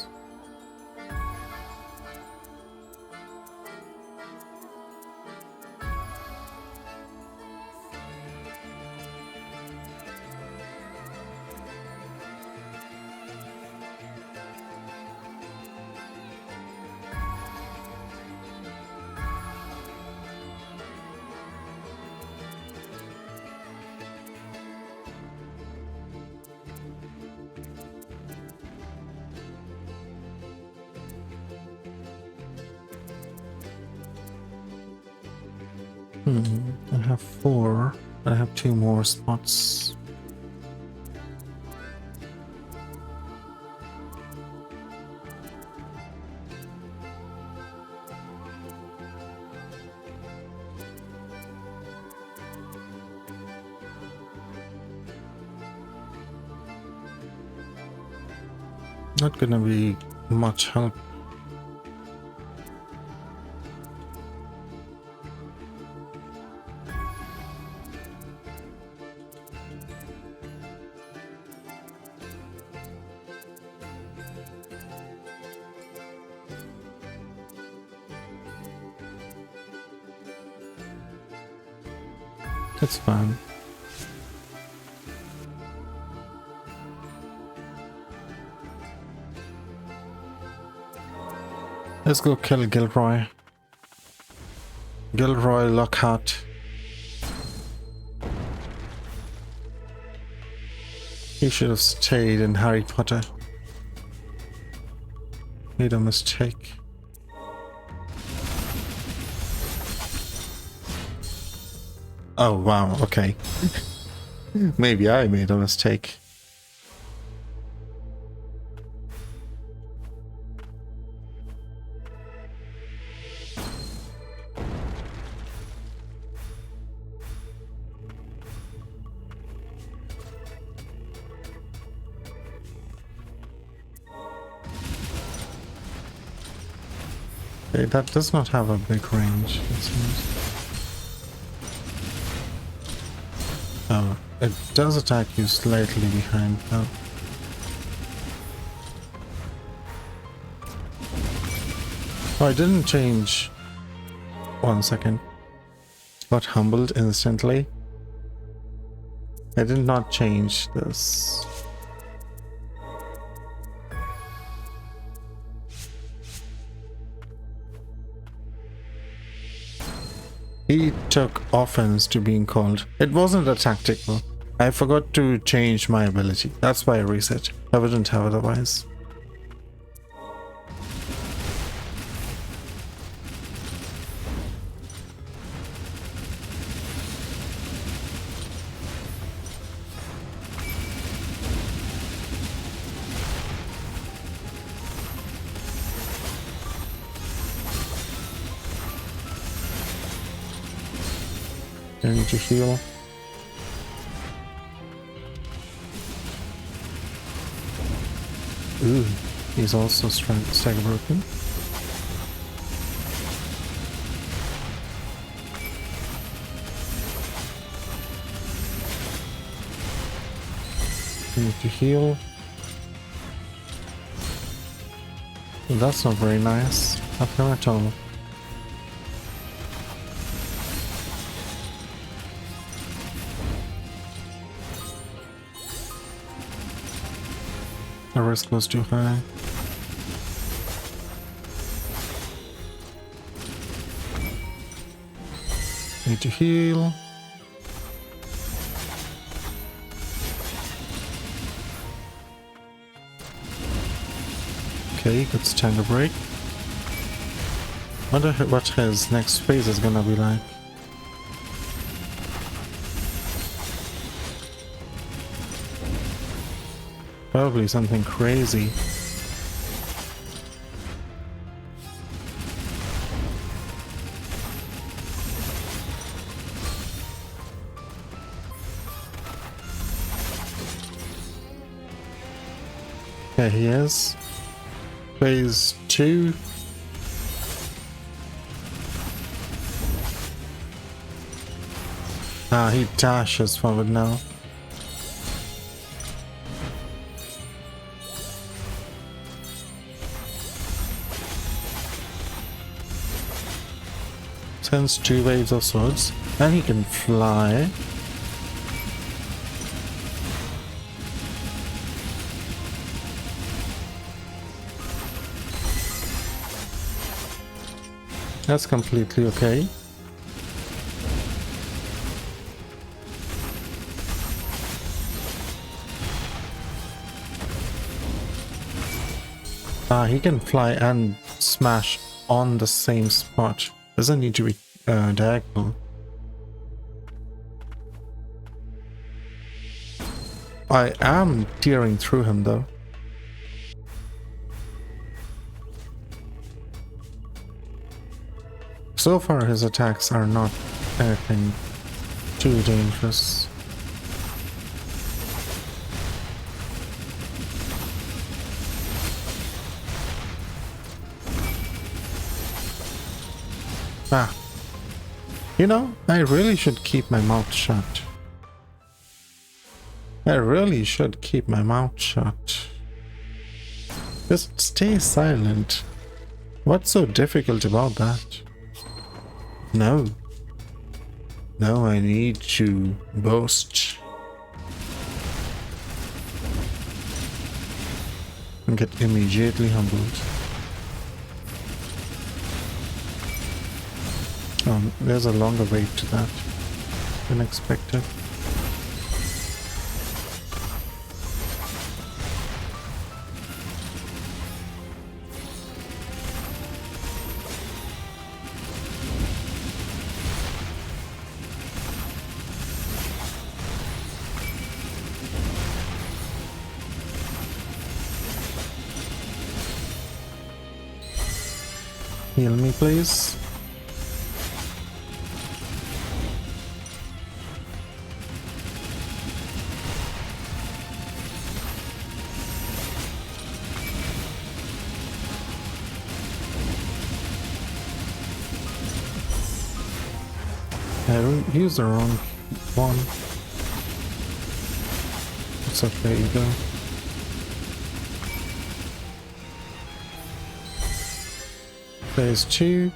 I have 4. I have 2 more spots. Not gonna be much help. That's fine. Let's go kill Gilroy. Gilroy Lockhart. He should have stayed in Harry Potter. Made a mistake. Oh wow, okay. Maybe I made a mistake. Okay, that does not have a big range, it seems. Oh, it does attack you slightly behind though. Oh, I didn't change. 1 second. Got humbled instantly. I did not change this. He took offense to being called. It wasn't a tactical. I forgot to change my ability. That's why I reset. I wouldn't have otherwise. I need to heal. Ooh, he's also stagger broken. I need to heal. Well, that's not very nice. Nothing at all. The risk was too high. Need to heal. Okay, good stagger break. Wonder what his next phase is gonna be like. Probably something crazy. There he is. Phase 2. Ah, he dashes forward now. Sends 2 waves of swords, and he can fly. That's completely okay. He can fly and smash on the same spot. Doesn't need to be diagonal. I am tearing through him though. So far his attacks are not anything too dangerous. Ah. You know, I really should keep my mouth shut. I really should keep my mouth shut. Just stay silent. What's so difficult about that? No. No, I need to boast. And get immediately humbled. There's a longer wait to that than expected. Heal me, please. I used the wrong one. It's okay, you go. Phase 2.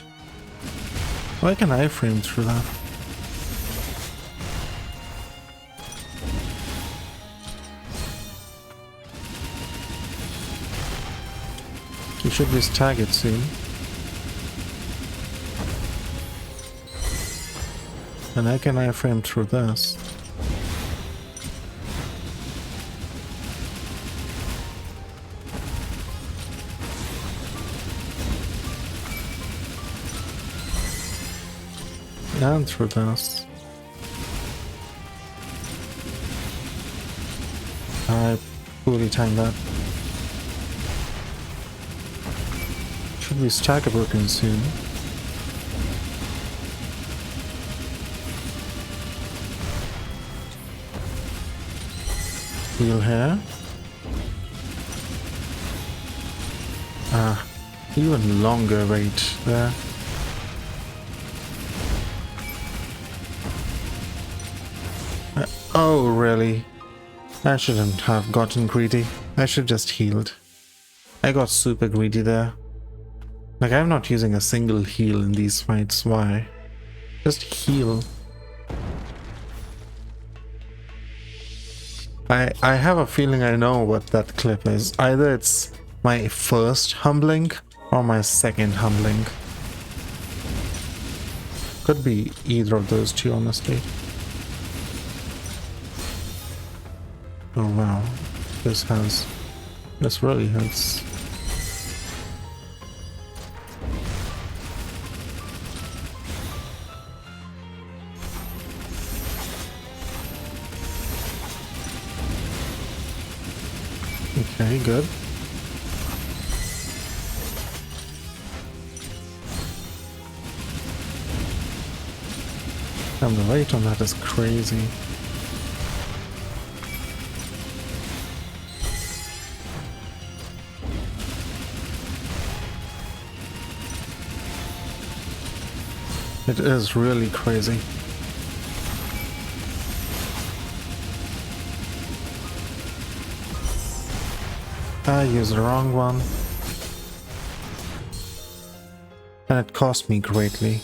Why can I frame through that? You should be staggered soon. And how can I frame through this? And through this. I poorly timed that. Should be stagger broken soon. Heal here. Even longer wait there. Oh, really? I shouldn't have gotten greedy. I should just healed. I got super greedy there. Like, I'm not using a single heal in these fights. Why? Just heal. I have a feeling I know what that clip is. Either it's my first humbling or my second humbling. Could be either of those two, honestly. Oh wow, this really hurts. Okay, good. And the rate on that is crazy. It is really crazy. I used the wrong one. And it cost me greatly.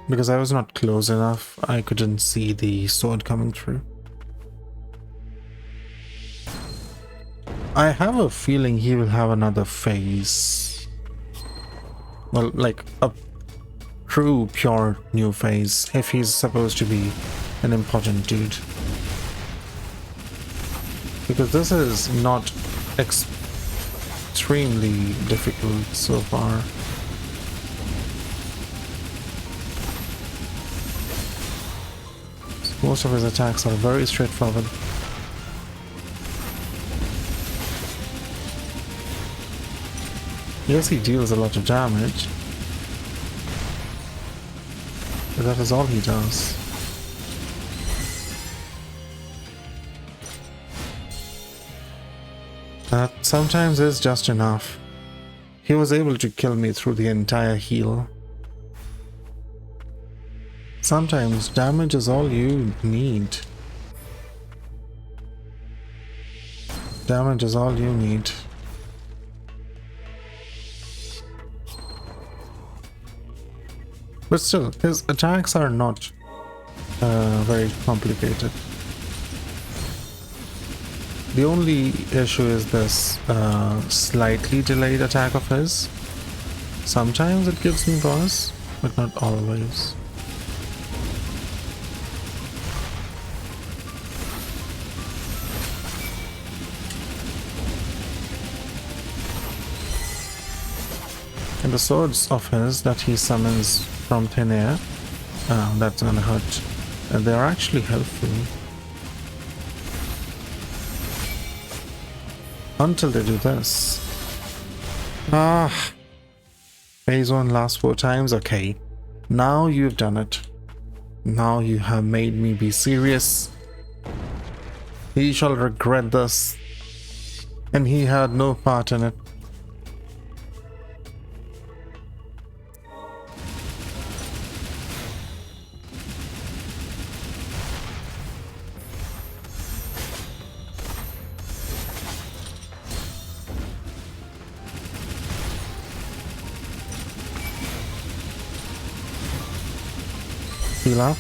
Because I was not close enough, I couldn't see the sword coming through. I have a feeling he will have another phase. Well, like a true, pure new phase, if he's supposed to be an important dude. Because this is not extremely difficult so far. Most of his attacks are very straightforward. Yes, he deals a lot of damage. But that is all he does. That sometimes is just enough. He was able to kill me through the entire heal. Sometimes damage is all you need. Damage is all you need. But still, his attacks are not very complicated. The only issue is this slightly delayed attack of his. Sometimes it gives me buzz, but not always. And the swords of his that he summons from thin air, that's gonna hurt. And they're actually helpful. Until they do this. Phase 1 lasts 4 times, okay. Now you've done it. Now you have made me be serious. He shall regret this. And he had no part in it. Heal up.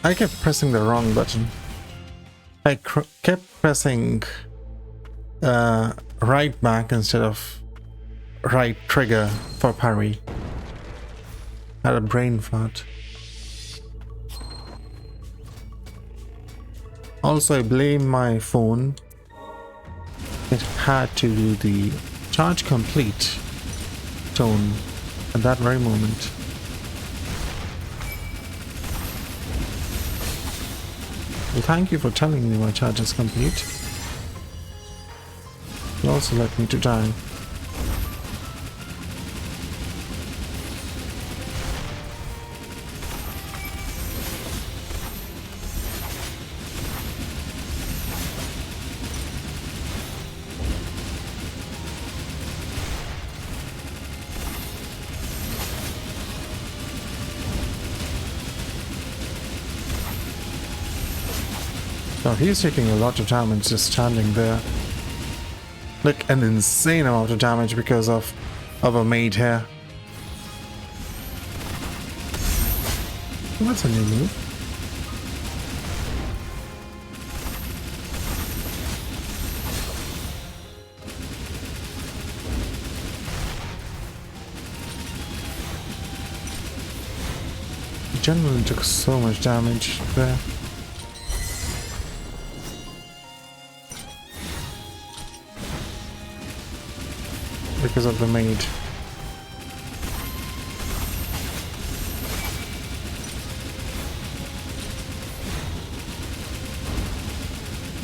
I kept pressing the wrong button. I kept pressing right back instead of right trigger for parry. Had a brain fart. Also, I blame my phone. It had to do the charge complete tone at that very moment. Well, thank you for telling me my charge is complete. You also led me to die. Now he's taking a lot of damage just standing there. Like an insane amount of damage because of a maid here. What's a new move? He generally took so much damage there. Because of the maid.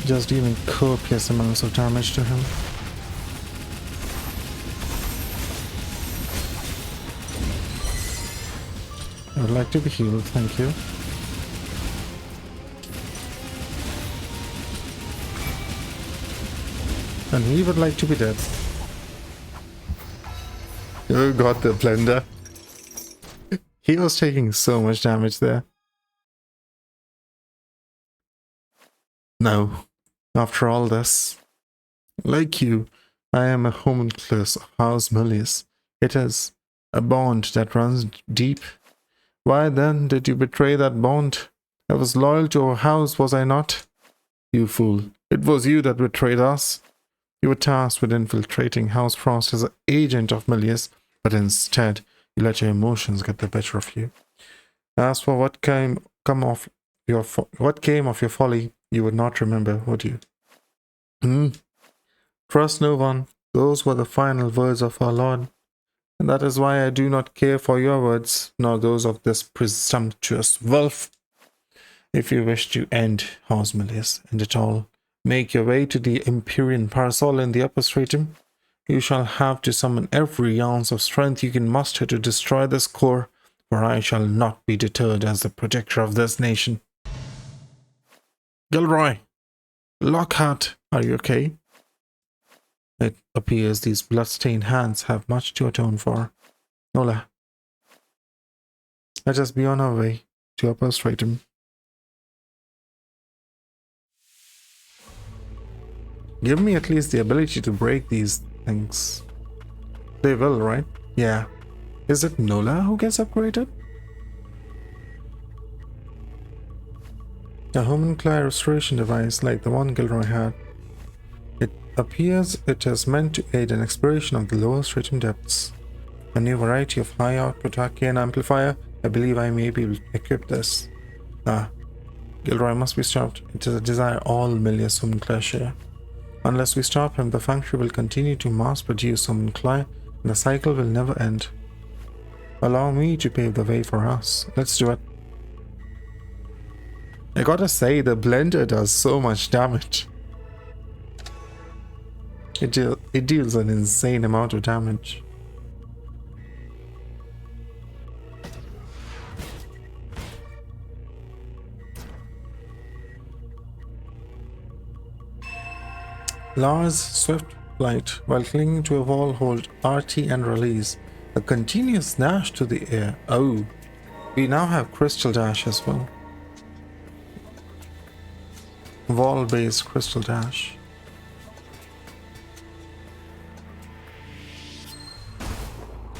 Just dealing copious amounts of damage to him. I would like to be healed, thank you. And he would like to be dead. Oh god, the blender. He was taking so much damage there. No, after all this, like you, I am a homunculus of House Milius. It is a bond that runs deep. Why then did you betray that bond? I was loyal to our house, was I not? You fool, it was you that betrayed us. You were tasked with infiltrating House Frost as an agent of Milius, but instead, you let your emotions get the better of you. As for what came of your folly, you would not remember, would you? Trust no one. Those were the final words of our Lord. And that is why I do not care for your words, nor those of this presumptuous wolf. If you wish to end House Milius and it all, make your way to the Empyrean Parasol in the upper stratum. You shall have to summon every ounce of strength you can muster to destroy this core, for I shall not be deterred as the protector of this nation. Gilroy! Lockhart, are you okay? It appears these blood-stained hands have much to atone for. Nola, let us be on our way to upper stratum. Give me at least the ability to break these things. They will, right? Yeah. Is it Nola who gets upgraded? A homuncular restoration device like the one Gilroy had. It appears it is meant to aid in exploration of the lower stratum depths. A new variety of high output arcane amplifier. I believe I may be able to equip this. Gilroy must be stopped. It is a desire all Milius homunculi share. Unless we stop him, the factory will continue to mass produce homunculi, and the cycle will never end. Allow me to pave the way for us. Let's do it. I gotta say, the blender does so much damage. It deals an insane amount of damage. Lars, swift Light. While clinging to a wall, hold RT and release. A continuous dash to the air. Oh, we now have crystal dash as well. Wall-based crystal dash.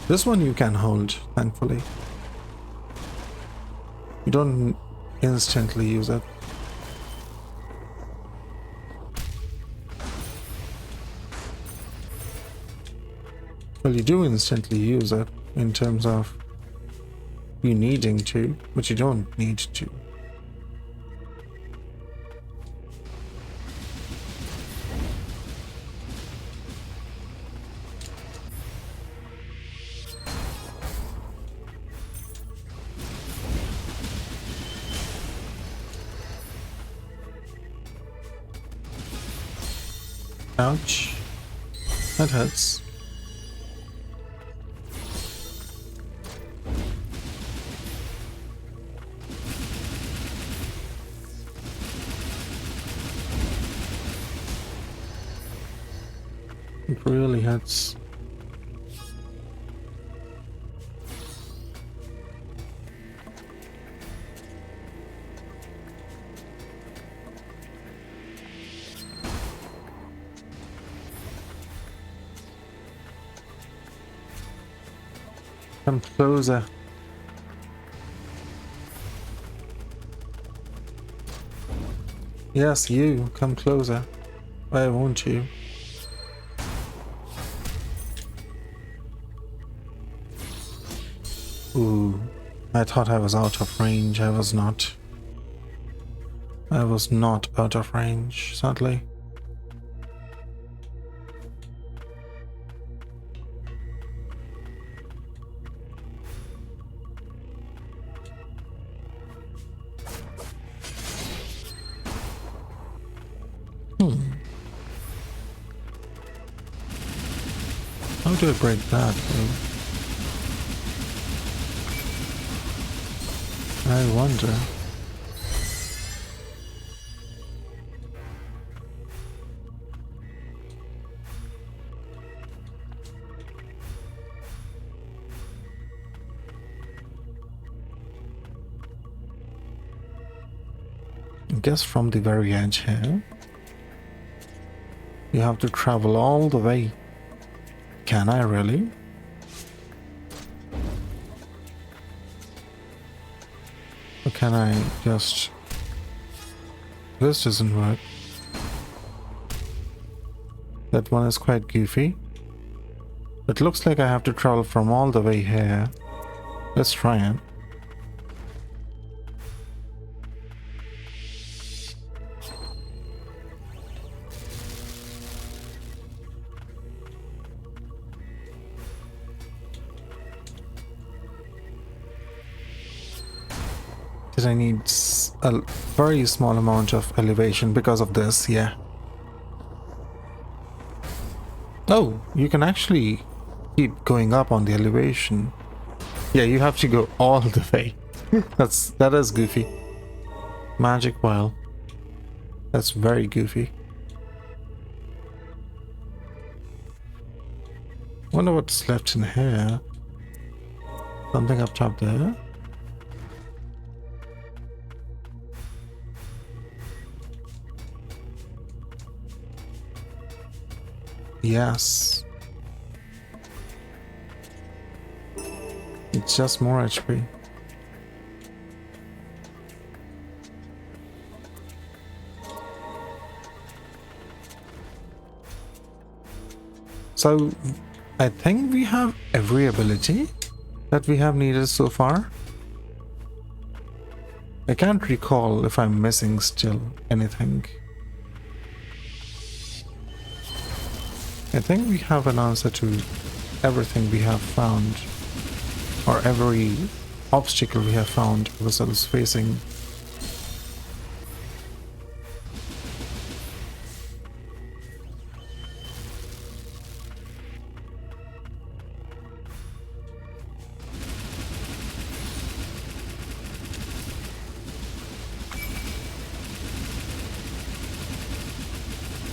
This one you can hold, thankfully. You don't instantly use it. Well, you do instantly use it in terms of you needing to, but you don't need to. Ouch. That hurts. It really hurts. Come closer. Yes, you. Come closer. Why won't you? Ooh. I thought I was out of range. I was not. I was not out of range, sadly. How do I break that, though? I wonder. I guess from the very edge here, you have to travel all the way. Can I really? Or can I just... This doesn't work. That one is quite goofy. It looks like I have to travel from all the way here. Let's try it. I need a very small amount of elevation because of this, yeah. Oh, you can actually keep going up on the elevation. Yeah, you have to go all the way. That is goofy. Magic well. That's very goofy. Wonder what's left in here. Something up top there. Yes. It's just more HP. So, I think we have every ability that we have needed so far. I can't recall if I'm missing still anything. I think we have an answer to everything we have found, or every obstacle we have found ourselves facing.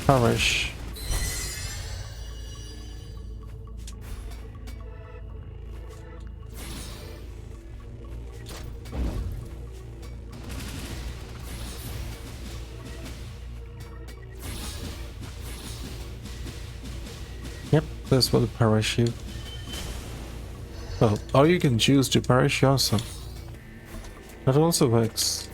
Perish. This will perish you. Well, or you can choose to perish yourself. That also works.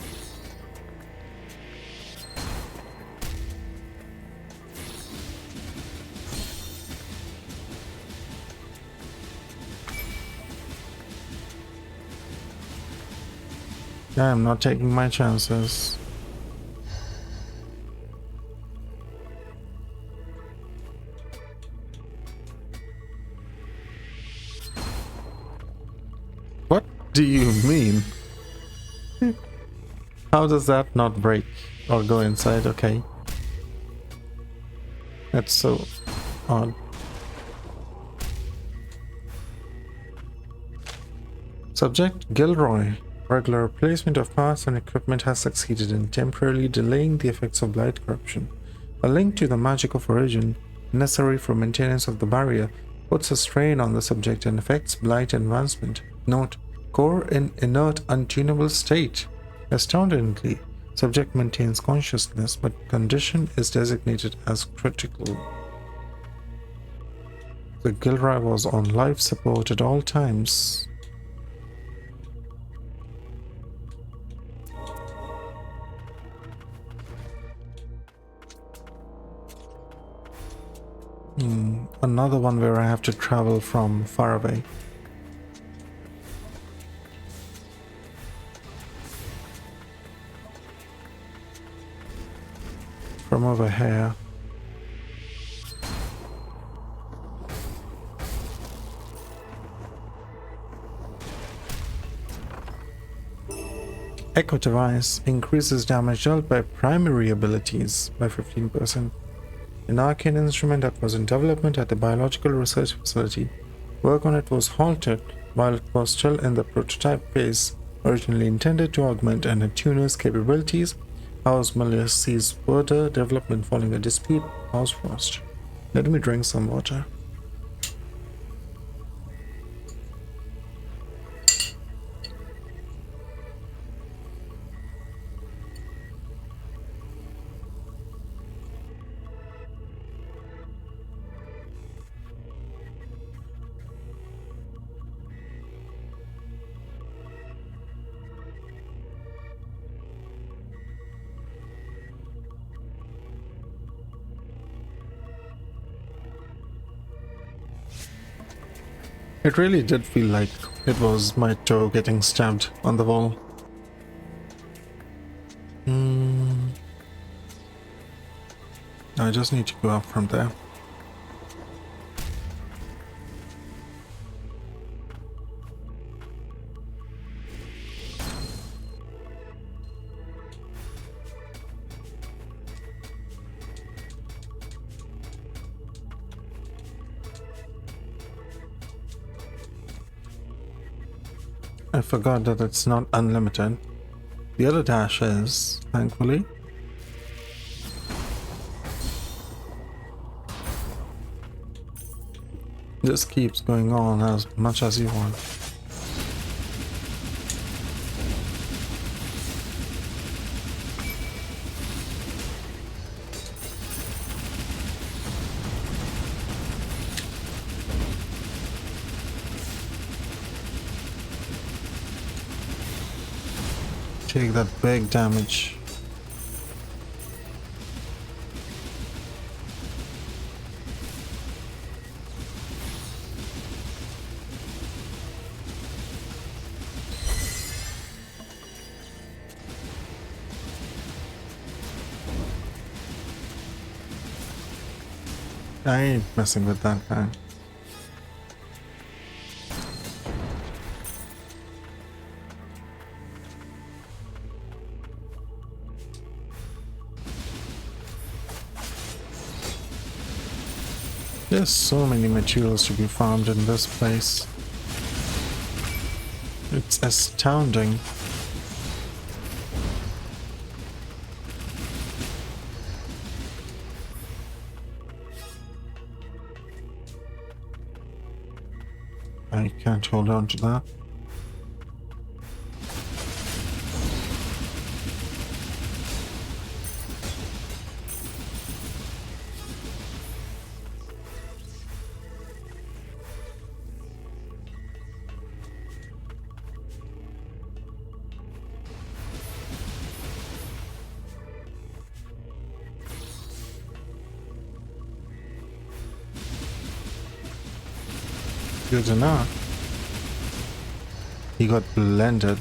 Yeah, I'm not taking my chances. What do you mean? How does that not break or go inside? Okay. That's so odd. Subject Gilroy. Regular replacement of parts and equipment has succeeded in temporarily delaying the effects of blight corruption. A link to the magic of origin, necessary for maintenance of the barrier, puts a strain on the subject and affects blight advancement. Note: core in inert, untunable state. Astoundingly, subject maintains consciousness, but condition is designated as critical. The Gilroy was on life support at all times. Another one where I have to travel from far away. From over here. Echo device increases damage dealt by primary abilities by 15%. An arcane instrument that was in development at the biological research facility. Work on it was halted while it was still in the prototype phase. Originally intended to augment an attuner's capabilities, House Malus sees further development following a dispute with House Frost. Let me drink some water. It really did feel like it was my toe getting stabbed on the wall. I just need to go up from there. I forgot that it's not unlimited. The other dash is, thankfully. This keeps going on as much as you want. Take that big damage. I ain't messing with that guy. There's so many materials to be found in this place. It's astounding. I can't hold on to that. Good enough. He got blended.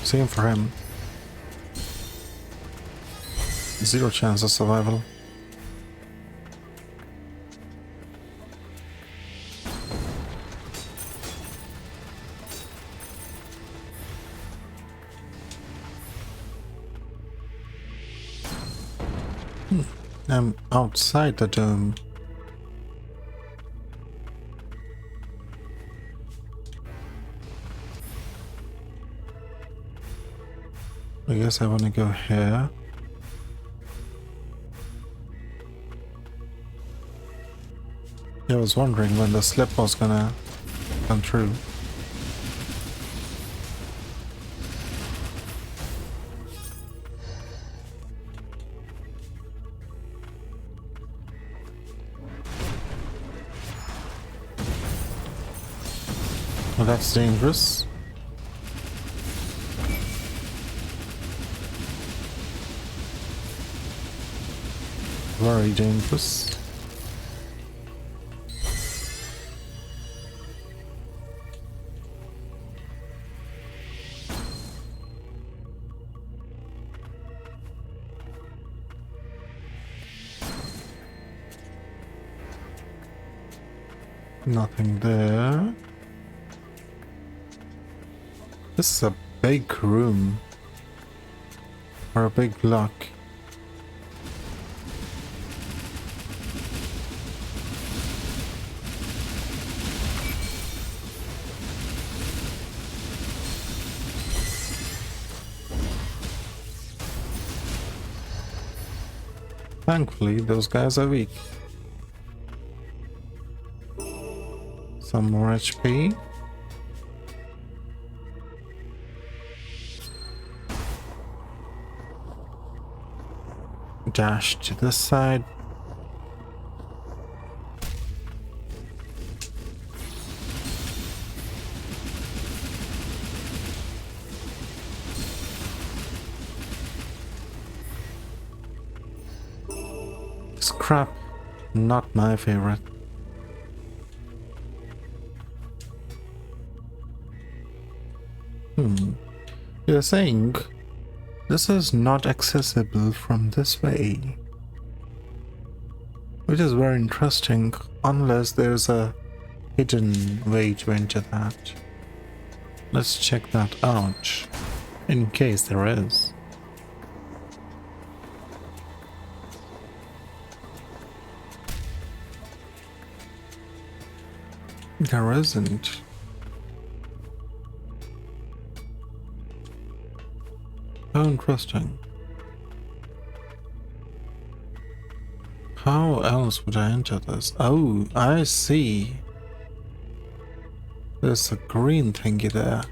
Same for him. Zero chance of survival. I'm outside the dome. I guess I want to go here. Yeah, I was wondering when the slip was gonna come through. Well, that's dangerous. Very dangerous. Nothing there. This is a big room. Or a big block. Thankfully, those guys are weak. Some more HP. Dash to this side. Scrap, not my favorite. You're saying this is not accessible from this way, which is very interesting, unless there's a hidden way to enter that. Let's check that out, in case there is. There isn't. How interesting. How else would I enter this? Oh, I see. There's a green thingy there.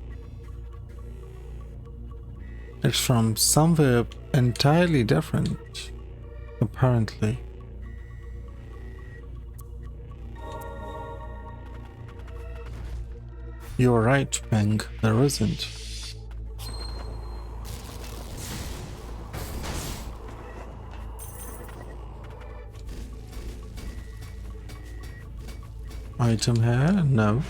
It's from somewhere entirely different, apparently. You're right, Peng, there isn't. Item here? No.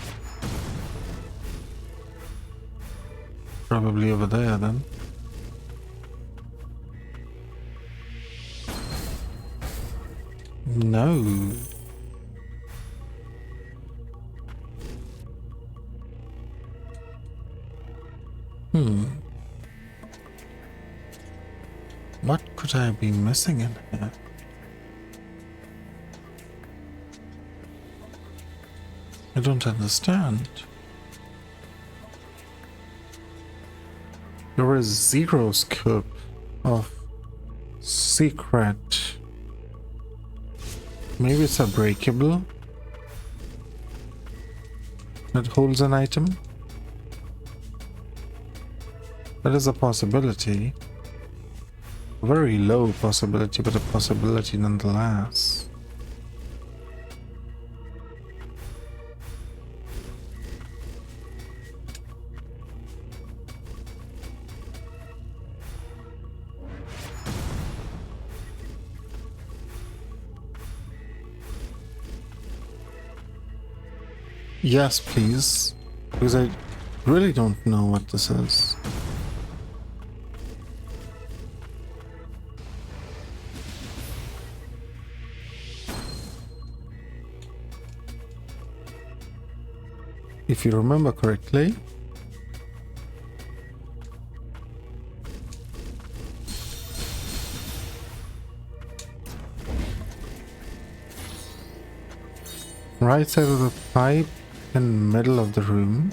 Probably over there then. No. What could I be missing in here? I don't understand. There is zero scope of secret. Maybe it's a breakable that holds an item. That is a possibility. Very low possibility, but a possibility nonetheless. Yes, please. Because I really don't know what this is. If you remember correctly, right side of the pipe in middle of the room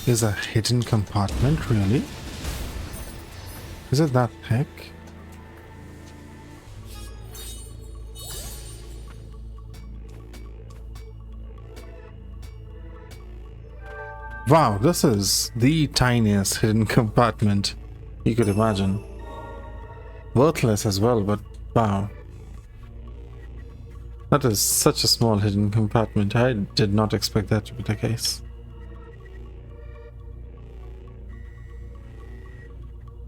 is a hidden compartment, really? Is it that thick? Wow, this is the tiniest hidden compartment you could imagine. Worthless as well, but wow. That is such a small hidden compartment. I did not expect that to be the case.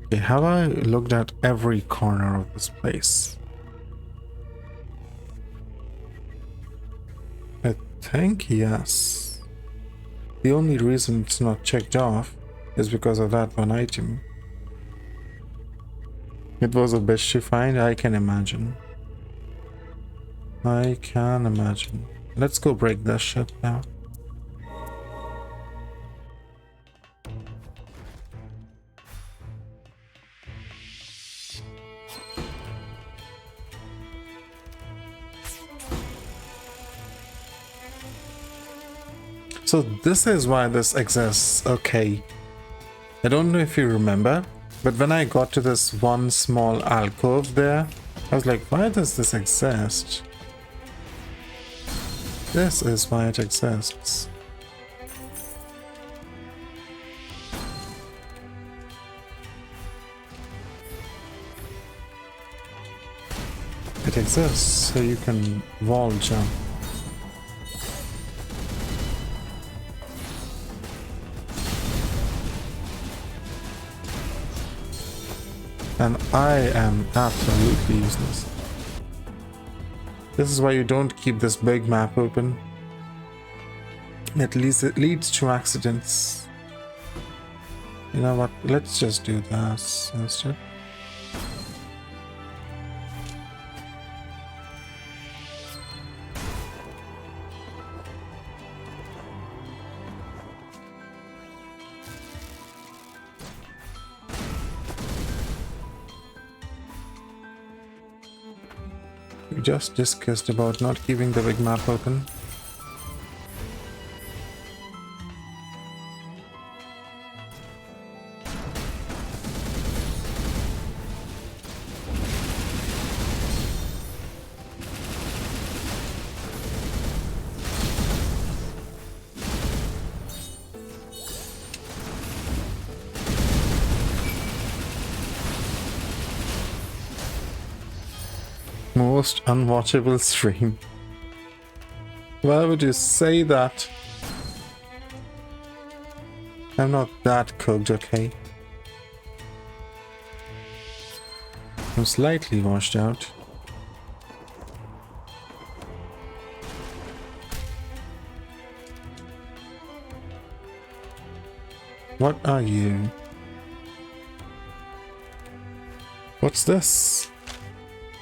Okay, have I looked at every corner of this place? I think yes. The only reason it's not checked off is because of that one item. It was a bitch to find, I can imagine. I can imagine. Let's go break this shit now. So this is why this exists. Okay. I don't know if you remember, but when I got to this one small alcove there, I was like, why does this exist? This is why it exists. It exists so you can wall jump. And I am absolutely useless. This is why you don't keep this big map open. At least it leads to accidents. You know what? Let's just do this instead. We just discussed about not keeping the big map open. Most unwatchable stream. Why would you say that? I'm not that cooked, okay? I'm slightly washed out. What are you? What's this?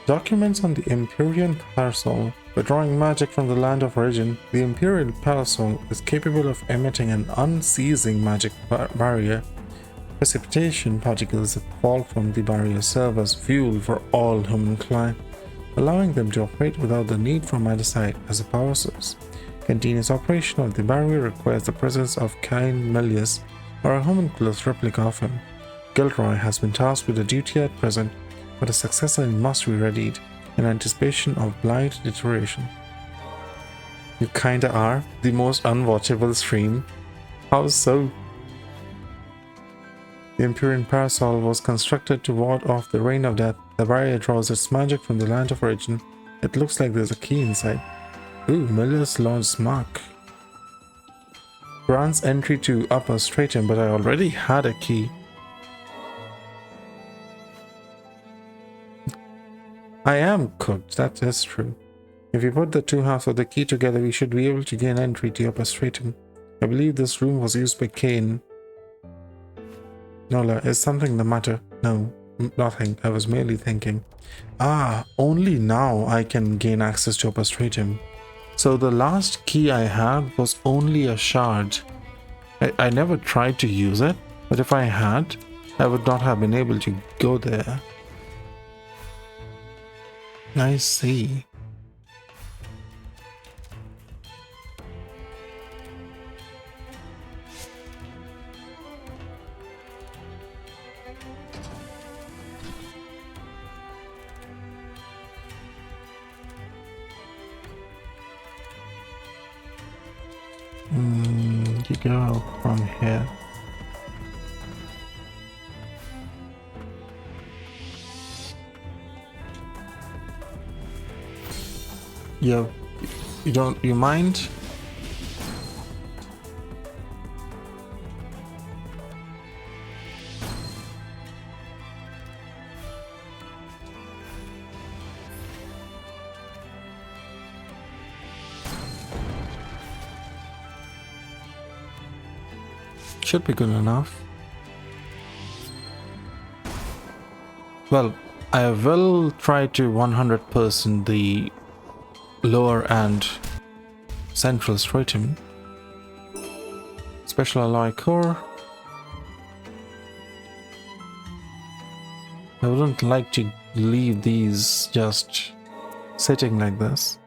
Documents on the Empyrean Parasol. By drawing magic from the land of origin, the Empyrean Parasol is capable of emitting an unceasing magic barrier. Precipitation particles that fall from the barrier serve as fuel for all homunculi, allowing them to operate without the need for magicite as a power source. Continuous operation of the barrier requires the presence of Cain Melius, or a homunculus replica of him. Gilroy has been tasked with the duty at present, but a successor must be readied in anticipation of blind deterioration. You kinda are the most unwatchable stream. How so? The Empyrean Parasol was constructed to ward off the Rain of Death. The barrier draws its magic from the land of origin. It looks like there's a key inside. Ooh, Miller's Lord's Mark. Grants entry to Upper Stratum, but I already had a key. I am cooked, that is true. If we put the two halves of the key together, we should be able to gain entry to upper stratum. I believe this room was used by Cain. Nola, is something the matter? No, nothing. I was merely thinking. Ah, only now I can gain access to upper stratum. So the last key I had was only a shard. I never tried to use it, but if I had, I would not have been able to go there. I see. You go from here. You mind? Should be good enough. Well, I will try to 100% the lower and central stratum. Special alloy core. I wouldn't like to leave these just sitting like this.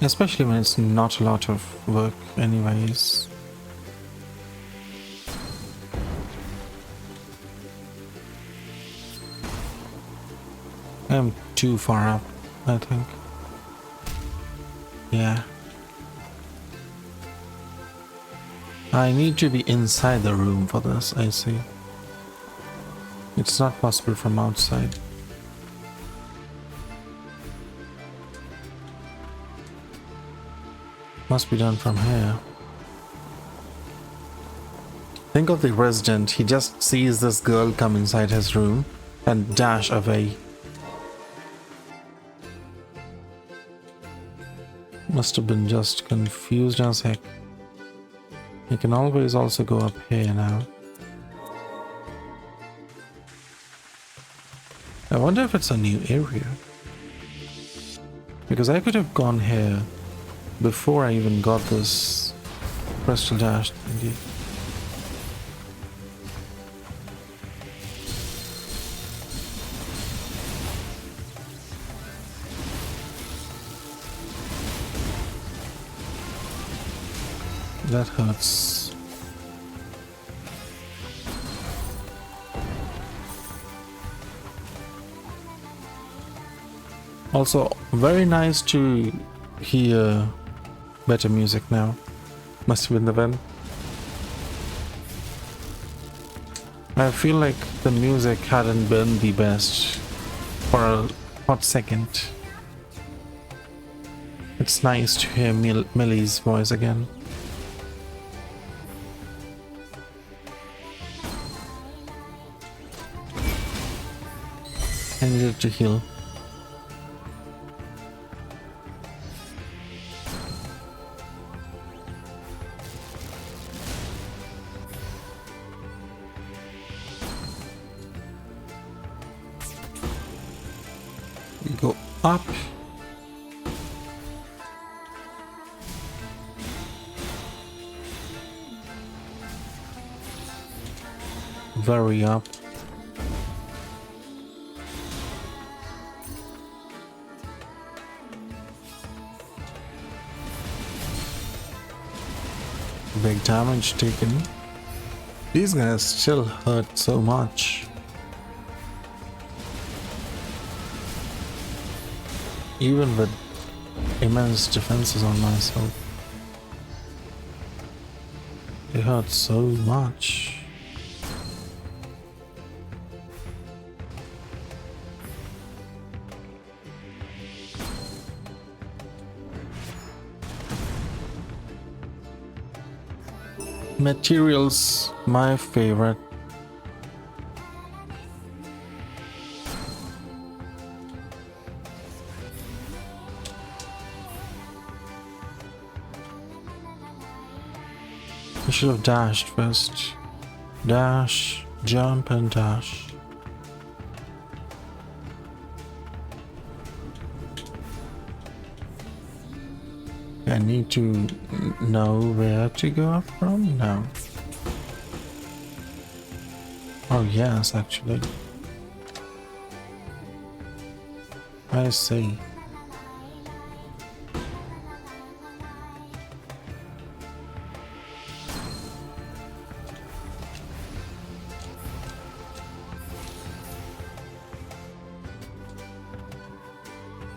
Especially when it's not a lot of work anyways. I'm too far up, I think. Yeah. I need to be inside the room for this, I see. It's not possible from outside. Must be done from here. Think of the resident, he just sees this girl come inside his room and dash away. Must have been just confused as heck. You can always also go up here now. I wonder if it's a new area. Because I could have gone here before I even got this crystal dash thingy. That hurts. Also, very nice to hear better music now. Must have been the vent. I feel like the music hadn't been the best for a hot second. It's nice to hear Millie's voice again. I needed to heal. We go up. Very up. Big damage taken. These guys still hurt so much. Even with immense defenses on myself. It hurts so much. Materials, my favorite. I should have dashed first. Dash, jump, and dash. I need to know where to go up from now. Oh yes, actually. I see.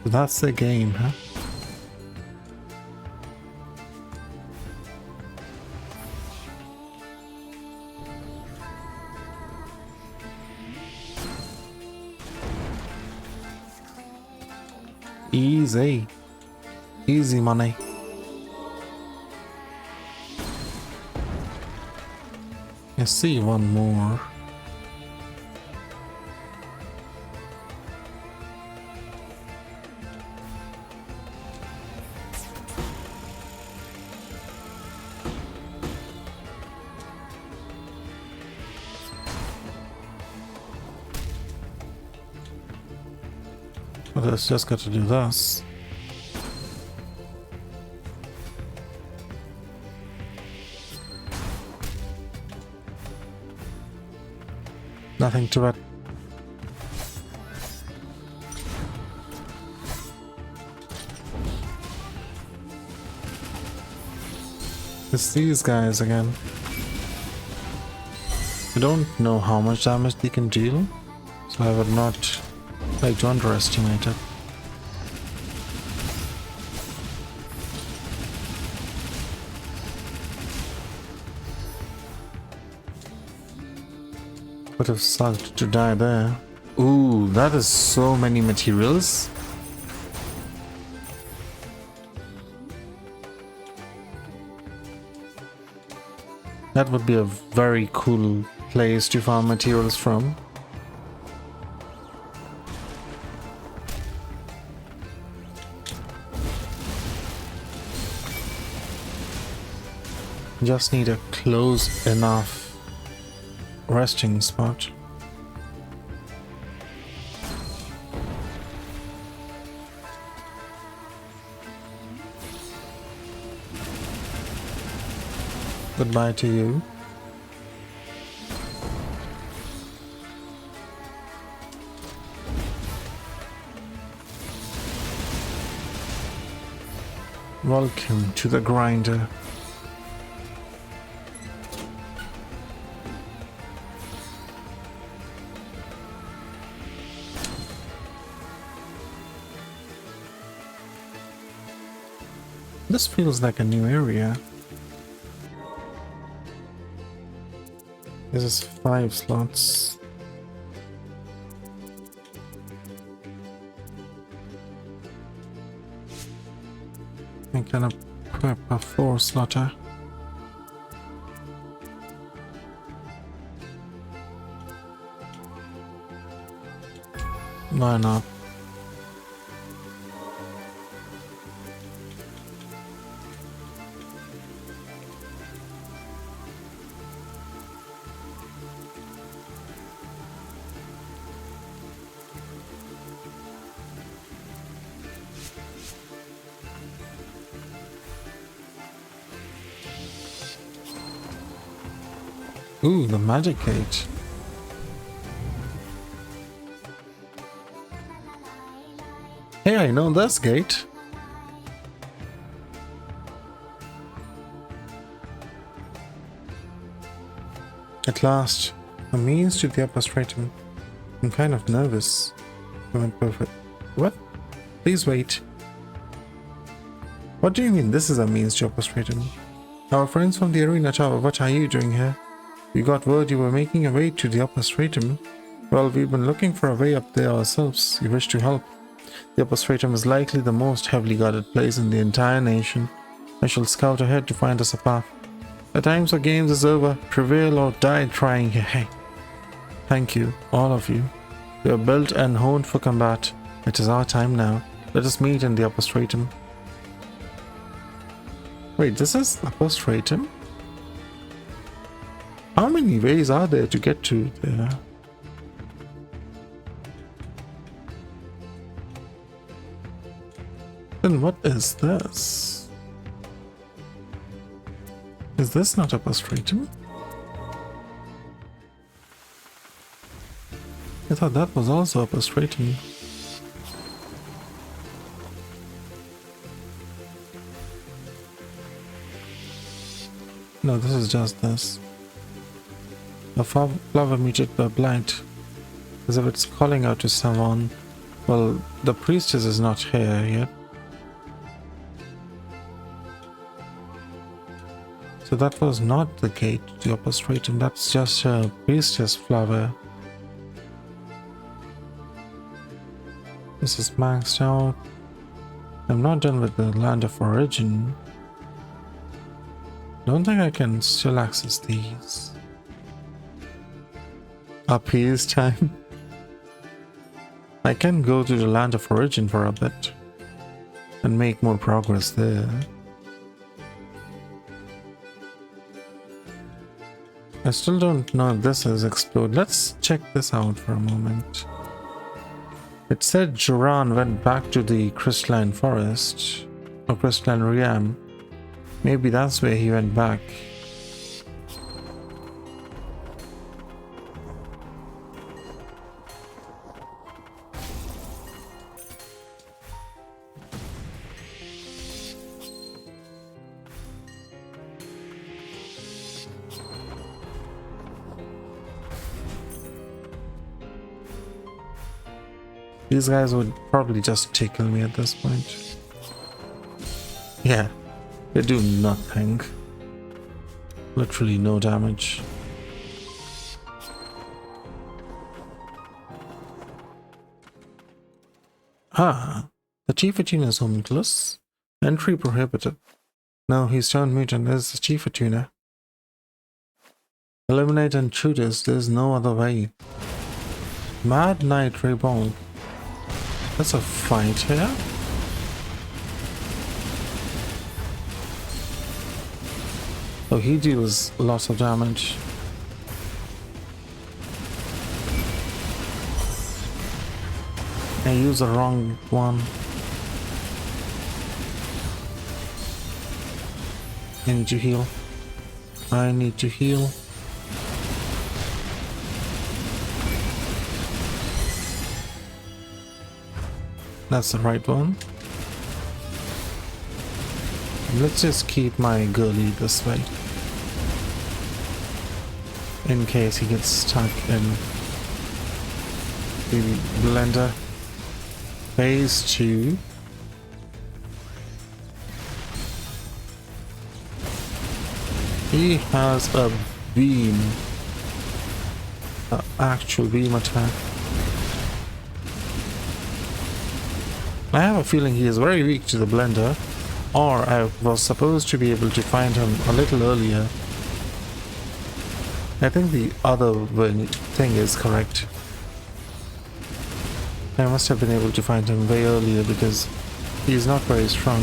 That's the game, huh? Easy. Easy money. I see one more. But it's just got to do this. Nothing to it. It's these guys again. I don't know how much damage they can deal, so I would not like to underestimate it. Would have sucked to die there. Ooh, that is so many materials. That would be a very cool place to farm materials from. Just need a close enough resting spot. Goodbye to you. Welcome to the grinder. This feels like a new area. This is 5 slots. I can prep a 4 slotter. Why not? Ooh, the magic gate. Hey, I know this gate. At last, a means to the upper stratum. I'm kind of nervous. I went perfect. What? Please wait. What do you mean this is a means to upper stratum? Our friends from the arena tower, what are you doing here? We got word you were making a way to the upper stratum. Well, we've been looking for a way up there ourselves. You wish to help. The upper stratum is likely the most heavily guarded place in the entire nation. I shall scout ahead to find us a path. The time for games is over. Prevail or die trying. Hey. Thank you, all of you. We are built and honed for combat. It is our time now. Let us meet in the upper stratum. Wait, this is upper stratum? How many ways are there to get to there? Then what is this? Is this not a frustrating? I thought that was also a frustrating. No, this is just this. A flower muted by blind, as if it's calling out to someone. Well, the priestess is not here yet. So that was not the gate to Upper Stratum, that's just a priestess flower. This is maxed out. I'm not done with the land of origin. Don't think I can still access these. Appease time. I can go to the land of origin for a bit and make more progress there. I still don't know if this is explored. Let's check this out for a moment. It said Joran went back to the crystalline forest or crystalline realm. Maybe that's where he went back. These guys would probably just tickle me at this point. Yeah, they do nothing. Literally no damage. Ah, the Chief Attuna is homunculus. Entry prohibited. No, he's turned mutant as the Chief Attuna. Eliminate intruders, there's no other way. Mad Knight Reborn. That's a fight here. Oh, he deals lots of damage. I used the wrong one. I need to heal. I need to heal. That's the right one. Let's just keep my girly this way. In case he gets stuck in the blender. Phase 2. He has a beam. An actual beam attack. I have a feeling he is very weak to the blender, or I was supposed to be able to find him a little earlier. I think the other thing is correct. I must have been able to find him way earlier because he is not very strong.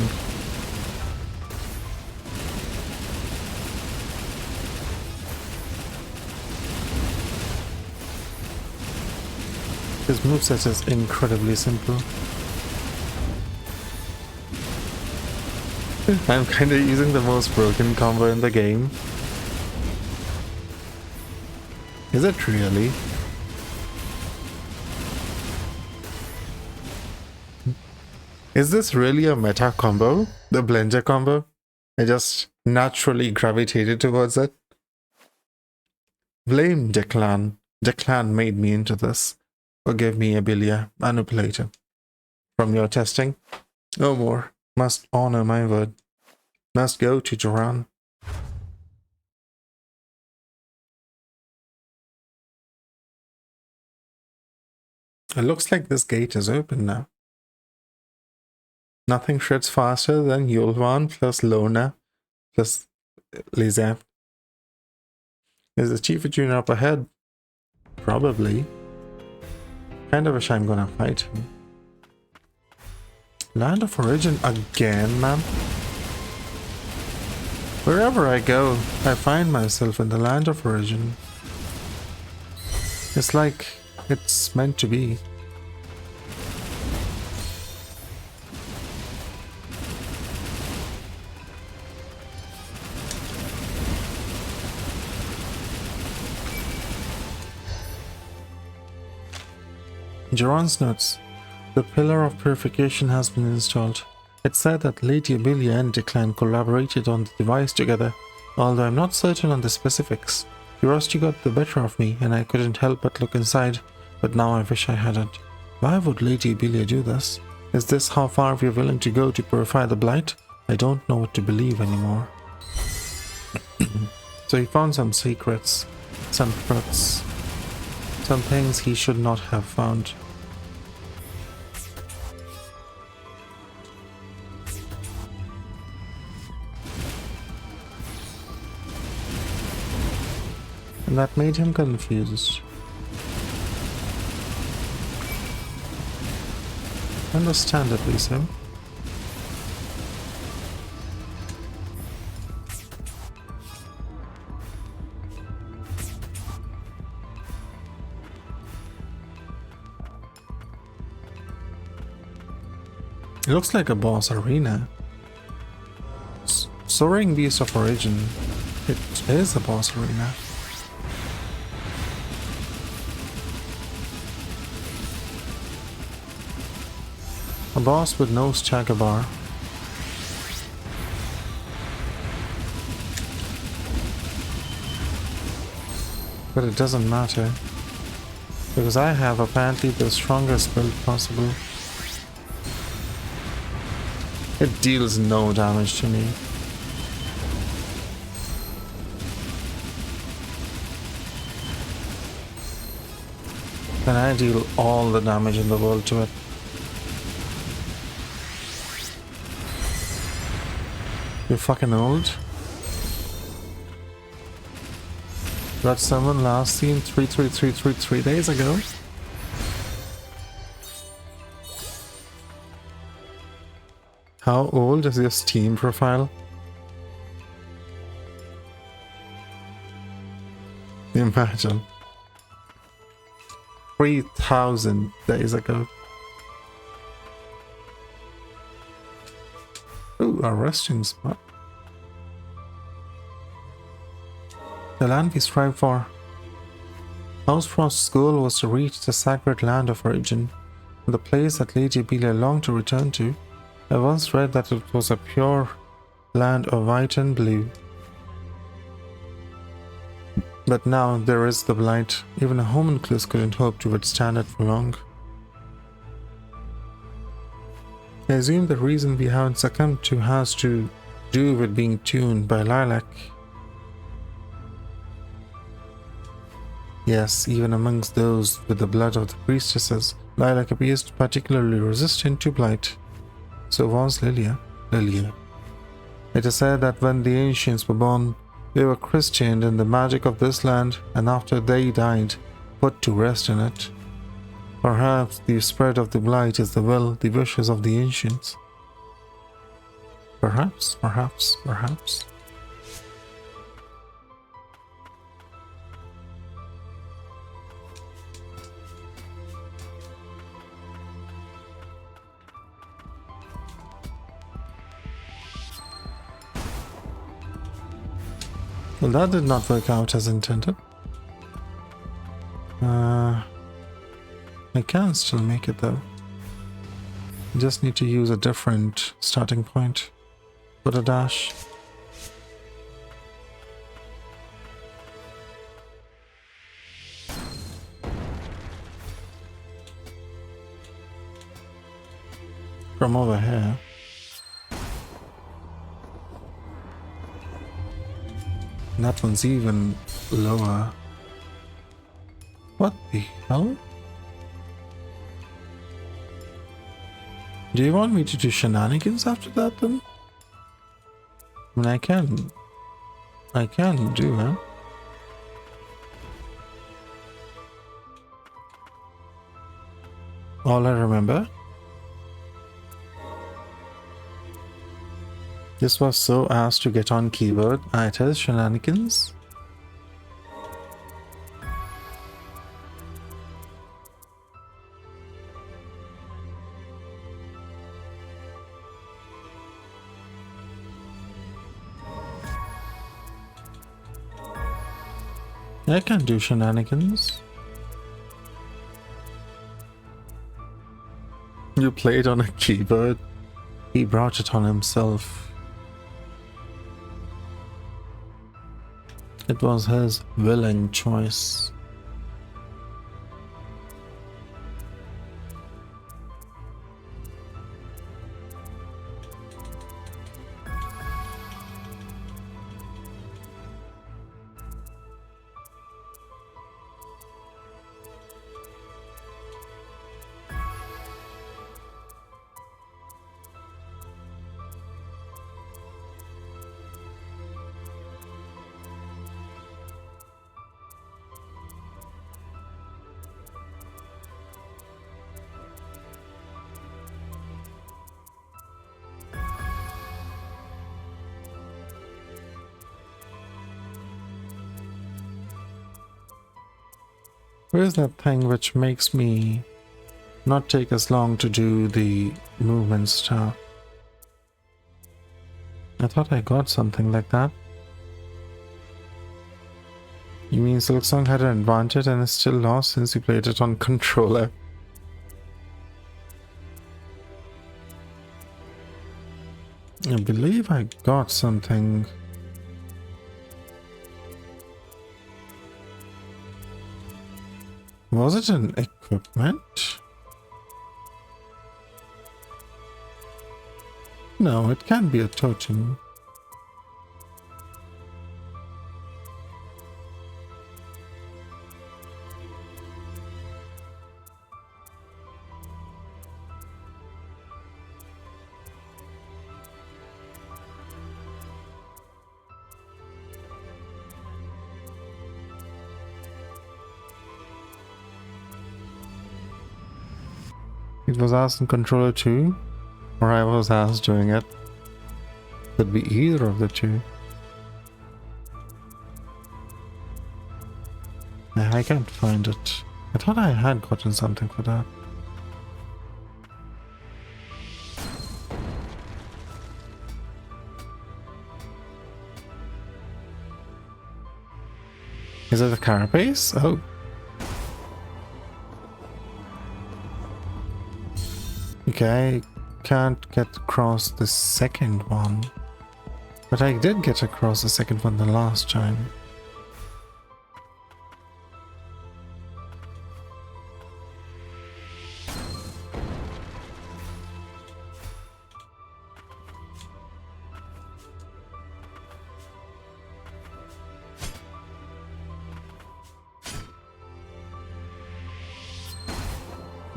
His moveset is incredibly simple. I'm kinda using the most broken combo in the game. Is it really? Is this really a meta combo? The blender combo? I just naturally gravitated towards it. Blame Declan. Declan made me into this. Forgive me, Abilia, manipulator. From your testing, no more. Must honor my word. Must go to Joran. It looks like this gate is open now. Nothing shreds faster than Yulvan plus Lona plus Lizap. Is the Chief Attuna up ahead? Probably. Kinda wish I'm gonna fight him. Land of Origin again, man? Wherever I go, I find myself in the land of origin. It's like it's meant to be. Geron's notes. The Pillar of Purification has been installed. It's said that Lady Amelia and Declan collaborated on the device together, although I'm not certain on the specifics. Curiosity got the better of me, and I couldn't help but look inside, but now I wish I hadn't. Why would Lady Amelia do this? Is this how far we're willing to go to purify the blight? I don't know what to believe anymore. So he found some secrets, some truths, some things he should not have found. And that made him confused. Understandably so. It looks like a boss arena. Soaring Beast of Origin. It is a boss arena. A boss with no stagger bar. But it doesn't matter, because I have apparently the strongest build possible. It deals no damage to me. And I deal all the damage in the world to it. You're fucking old. That someone last seen 3 days ago. How old is your Steam profile? Imagine. 3,000 days ago. Ooh, a resting spot. The land we strive for. Housefrost's goal was to reach the sacred land of origin, the place that Lady Amelia longed to return to. I once read that it was a pure land of white and blue. But now there is the blight. Even a homunculus couldn't hope to withstand it for long. I assume the reason we haven't succumbed to has to do with being tuned by Lilac. Yes, even amongst those with the blood of the priestesses, Lilac appears particularly resistant to blight. So was Lilia. It is said that when the ancients were born, they were christened in the magic of this land, and after they died, put to rest in it. Perhaps the spread of the blight is the will, the wishes of the ancients. Perhaps. Well, that did not work out as intended. I can still make it though. I just need to use a different starting point. Put a dash. From over here. And that one's even lower. What the hell? Do you want me to do shenanigans after that then? I mean, I can do it. All I remember This was so as to get on keyboard. It is shenanigans. I can do shenanigans. You played on a keyboard. He brought it on himself. It was his willing choice. Where's that thing which makes me not take as long to do the movement stuff? I thought I got something like that. You mean Silksong had an advantage and is still lost since you played it on controller? I believe I got something. Was it an equipment? No, it can't be a totem. It was asked in controller too, or I was asked doing it. Could be either of the two. I can't find it. I thought I had gotten something for that. Is it a carapace? Oh. Okay, I can't get across the second one. But I did get across the second one the last time.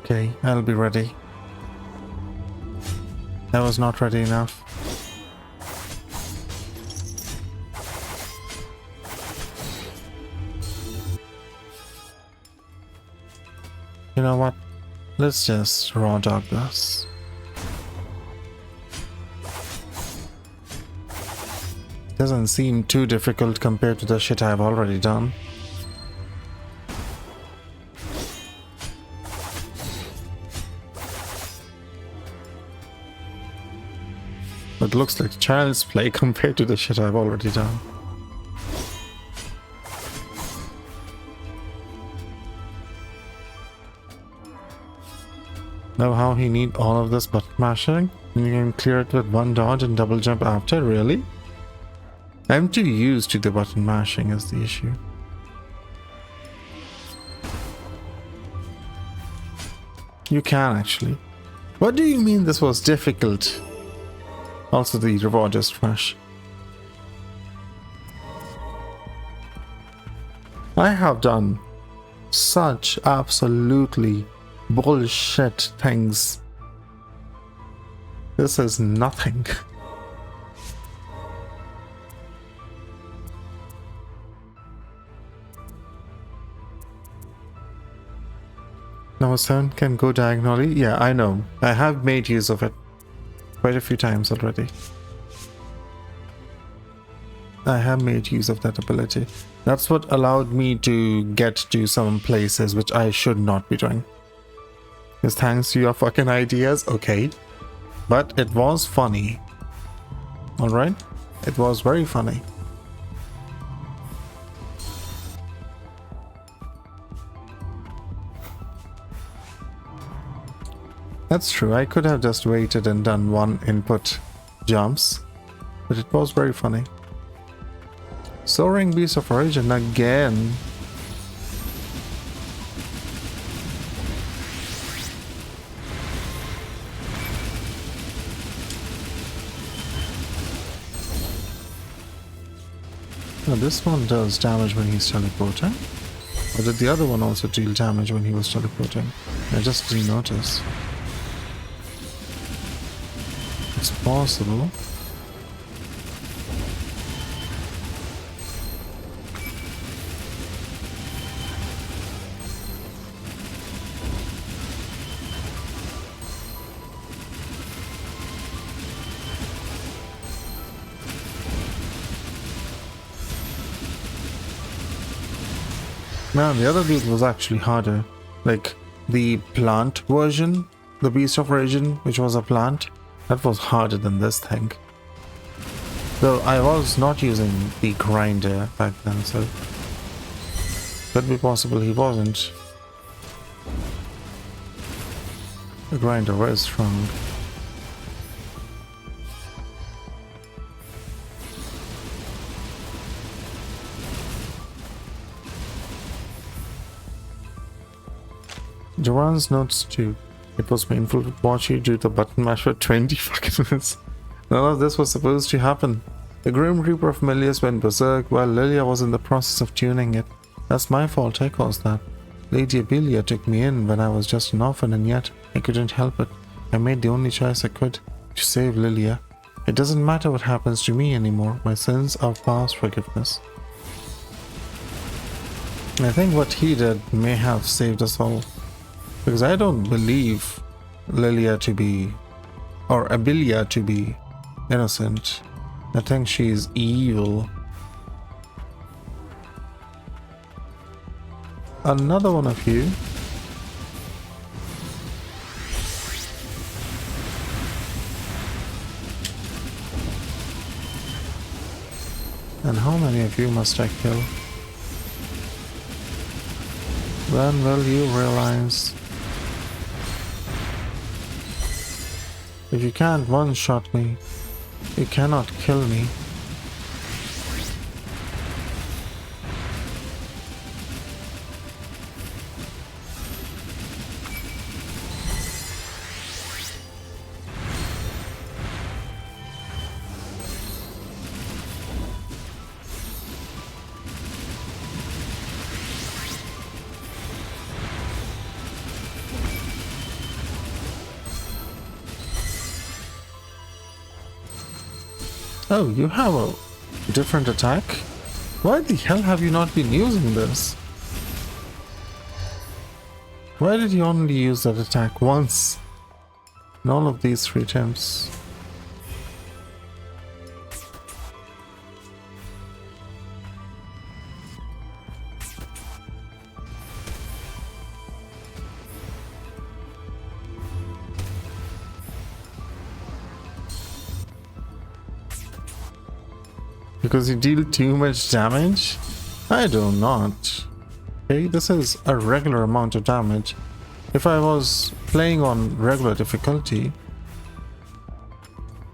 Okay, I'll be ready. That was not ready enough. You know what? Let's just raw dog this. Doesn't seem too difficult compared to the shit I've already done. It looks like child's play compared to the shit I've already done. Know how he need all of this button mashing? And you can clear it with one dodge and double jump after? Really? I'm too used to the button mashing is the issue. You can actually. What do you mean this was difficult? Also the reward is trash. I have done such absolutely bullshit things. This is nothing. Number 7 can go diagonally. Yeah, I know. I have made use of it quite a few times already. I have made use of that ability. That's what allowed me to get to some places which I should not be doing. Because thanks to your fucking ideas, okay. But it was funny. Alright? It was very funny. That's true, I could have just waited and done one input jumps. But it was very funny. Soaring Beast of Origin again. Now this one does damage when he's teleporting. Or did the other one also deal damage when he was teleporting? I just didn't notice. It's possible. Man, the other dude was actually harder. Like, the plant version, the Beast of Origin, which was a plant, that was harder than this thing. Though I was not using the grinder back then, so could be possible he wasn't. The grinder was strong. Joanne's notes too. It was painful to watch you do the button mash for 20 fucking minutes. None of this was supposed to happen. The Grim Reaper of Milius went berserk while Lilia was in the process of tuning it. That's my fault, I caused that. Lady Abelia took me in when I was just an orphan, and yet I couldn't help it. I made the only choice I could, to save Lilia. It doesn't matter what happens to me anymore. My sins are past forgiveness. I think what he did may have saved us all. Because I don't believe Lilia to be, or Abelia to be, innocent. I think she's evil. Another one of you. And how many of you must I kill? When will you realize? If you can't one-shot me, you cannot kill me. Oh, you have a different attack? Why the hell have you not been using this? Why did you only use that attack once in all of these 3 attempts? Because you deal too much damage? I do not. Okay, this is a regular amount of damage. If I was playing on regular difficulty,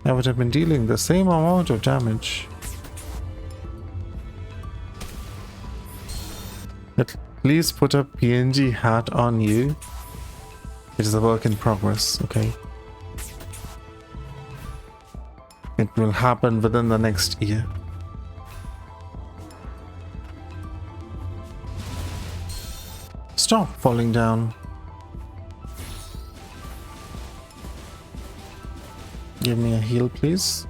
I would have been dealing the same amount of damage. At least put a PNG hat on you. It is a work in progress, okay? It will happen within the next year. Stop falling down. Give me a heal, please.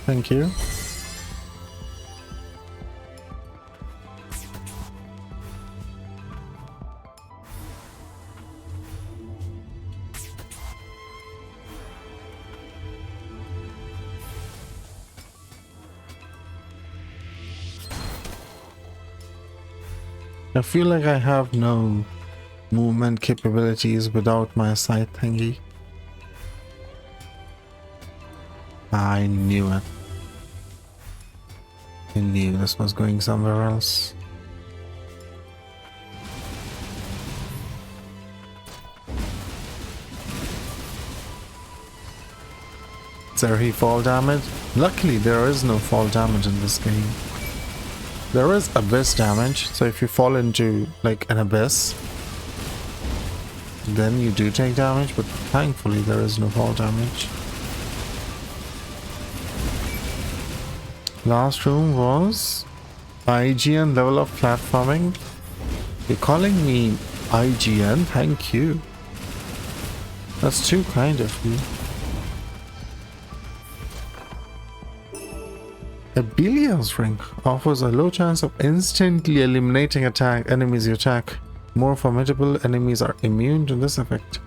Thank you. I feel like I have no movement capabilities without my sight thingy. I knew it. I knew this was going somewhere else. Is there any fall damage? Luckily there is no fall damage in this game. There is abyss damage, so if you fall into like an abyss, then you do take damage, but thankfully there is no fall damage. Last room was IGN level of platforming. You're calling me IGN? Thank you. That's too kind of you. Abelia's ring offers a low chance of instantly eliminating enemies you attack. More formidable enemies are immune to this effect.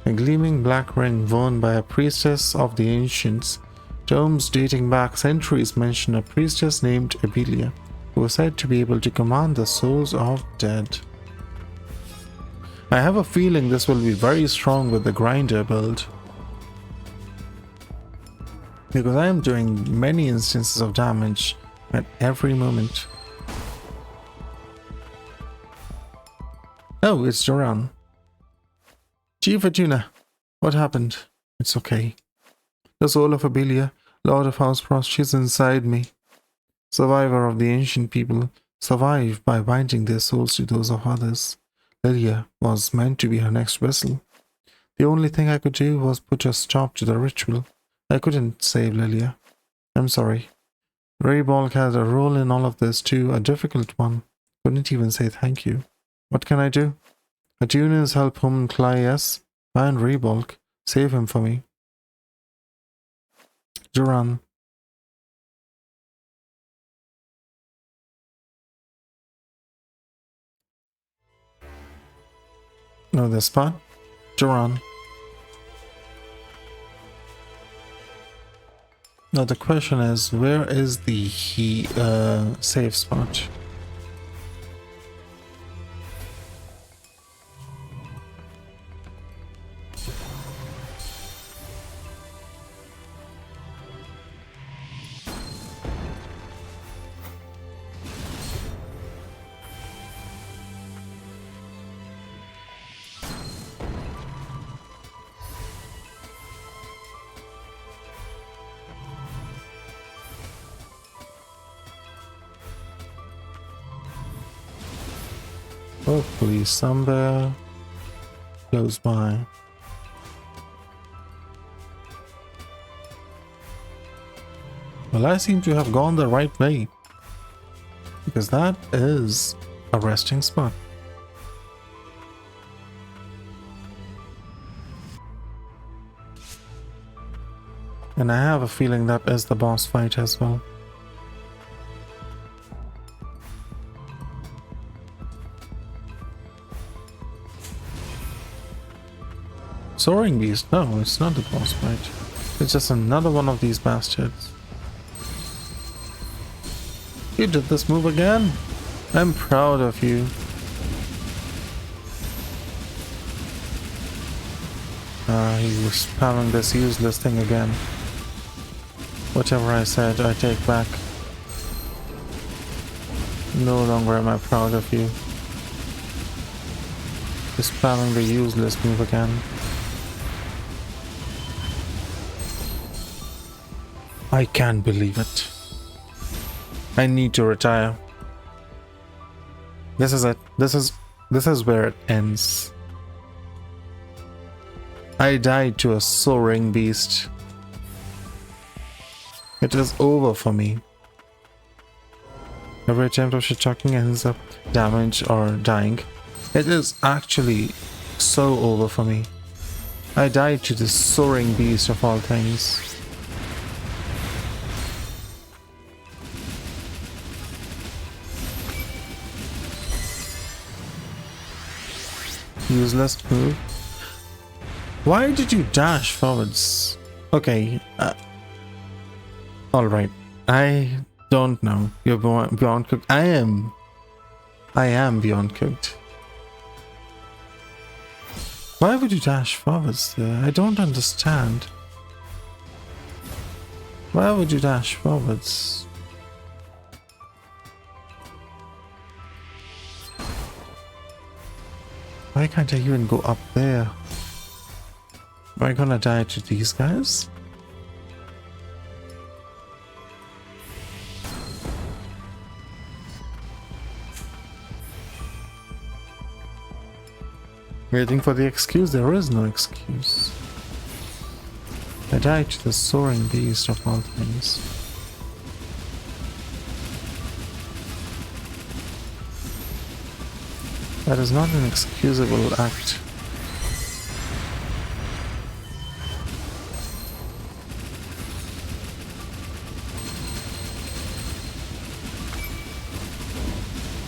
A gleaming black ring worn by a priestess of the ancients. Tomes dating back centuries mention a priestess named Abelia, who was said to be able to command the souls of dead. I have a feeling this will be very strong with the grinder build, because I am doing many instances of damage at every moment. Oh, it's Duran. Chief Fortuna, what happened? It's okay. The soul of Abelia, Lord of House Frost, she's inside me. Survivor of the ancient people, survived by binding their souls to those of others. Lilia was meant to be her next vessel. The only thing I could do was put a stop to the ritual. I couldn't save Lilia. I'm sorry. Raybolg had a role in all of this too, a difficult one. Couldn't even say thank you. What can I do? Attunas help him Claes. Find Raybolg. Save him for me. Duran. Know this spot? Duran. Now the question is, where is the safe spot? Hopefully somewhere close by. Well, I seem to have gone the right way, because that is a resting spot. And I have a feeling that is the boss fight as well. Soaring Beast? No, it's not the boss fight. It's just another one of these bastards. You did this move again? I'm proud of you. He was spamming this useless thing again. Whatever I said, I take back. No longer am I proud of you. He's spamming the useless move again. I can't believe it. I need to retire. This is it. This is where it ends. I died to a soaring beast. It is over for me. Every attempt of shit-talking ends up damaged or dying. It is actually so over for me. I died to this soaring beast of all things. Useless move. Why did you dash forwards? Okay. Alright. I don't know. You're beyond cook. I am I am beyond cooked. Why would you dash forwards there? I don't understand. Why would you dash forwards? Why can't I even go up there? Am I gonna die to these guys? Waiting for the excuse? There is no excuse. I died to the soaring beast of all things. That is not an excusable act.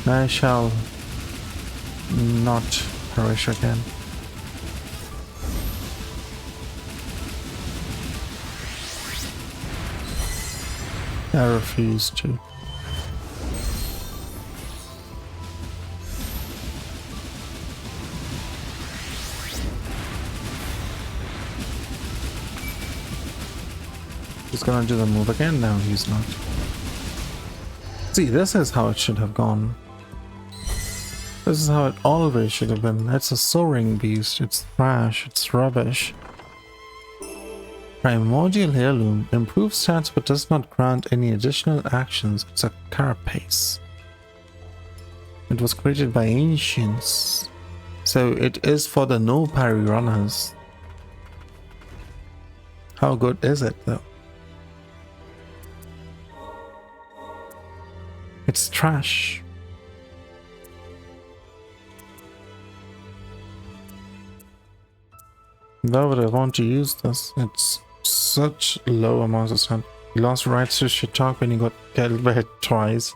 I shall not perish again. I refuse to. He's gonna do the move again? No, he's not. See, this is how it should have gone. This is how it always should have been. It's a soaring beast. It's trash. It's rubbish. Primordial heirloom. Improves stats but does not grant any additional actions. It's a carapace. It was created by ancients. So it is for the no parry runners. How good is it though? It's trash. Why would I want to use this? It's such low amounts of stun. You lost rights to shit talk when you got killed by it twice.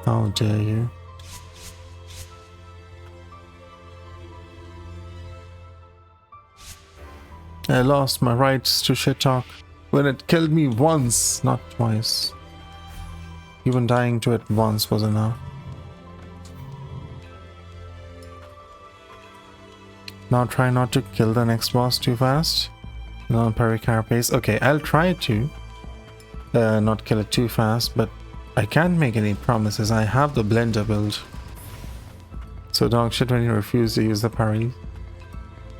How dare you? I lost my rights to shit talk when it killed me once, not twice. Even dying to it once was enough. Now try not to kill the next boss too fast. No parry carapace. Okay, I'll try to not kill it too fast, but I can't make any promises. I have the blender build. So dog shit when he refused to use the parry.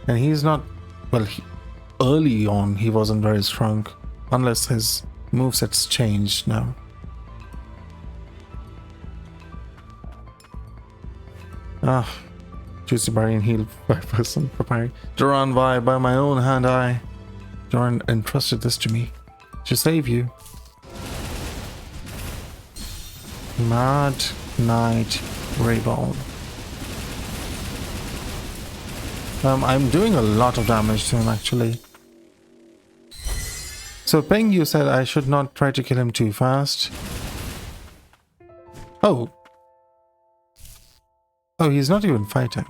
And he's not, well, early on he wasn't very strong. Unless his moveset's changed now. Ah. Juicy Berry and heal 5% for parry. Duran by my own hand Duran entrusted this to me. To save you. Mad Knight Rayball. I'm doing a lot of damage to him actually. So Peng, you said I should not try to kill him too fast. Oh. Oh, he's not even fighting.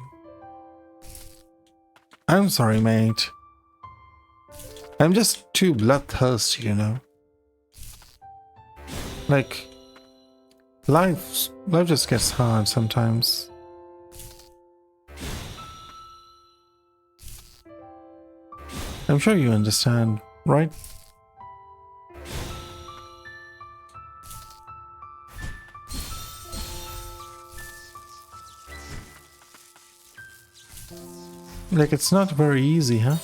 I'm sorry, mate. I'm just too bloodthirsty, you know. Like, life just gets hard sometimes. I'm sure you understand, right? Like, it's not very easy, huh?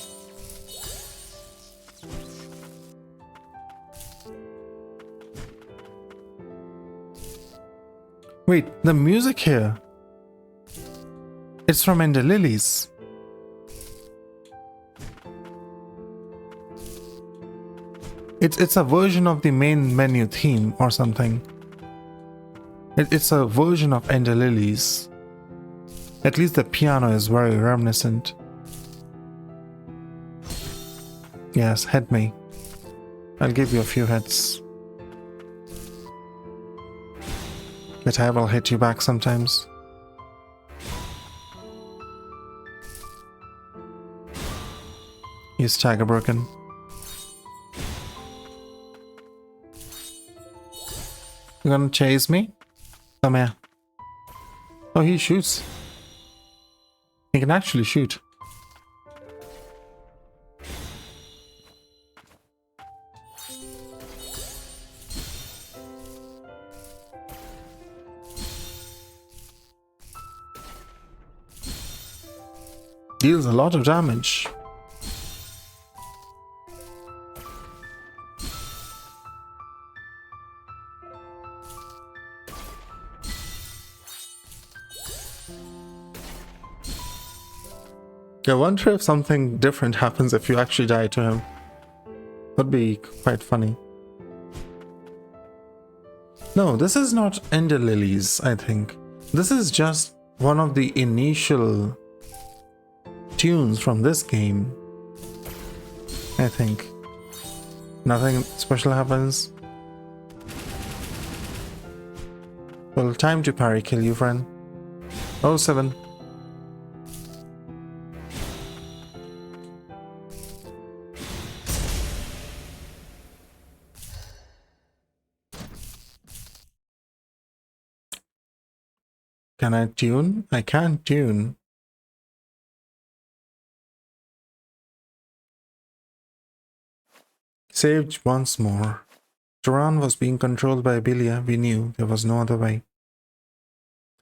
Wait, the music here. It's from Ender Lilies. It's a version of the main menu theme or something. It's a version of Ender Lilies. At least the piano is very reminiscent. Yes, hit me. I'll give you a few hits. But I will hit you back sometimes. You stagger broken. You gonna chase me? Come here. Oh, he shoots. He can actually shoot. Deals a lot of damage. I wonder if something different happens if you actually die to him. Would be quite funny. No, this is not Ender Lilies, I think. This is just one of the initial tunes from this game. I think. Nothing special happens. Well, time to parry kill you, friend. Oh, 7. Can I tune? I can't tune. Saved once more. Duran was being controlled by Abelia. We knew there was no other way.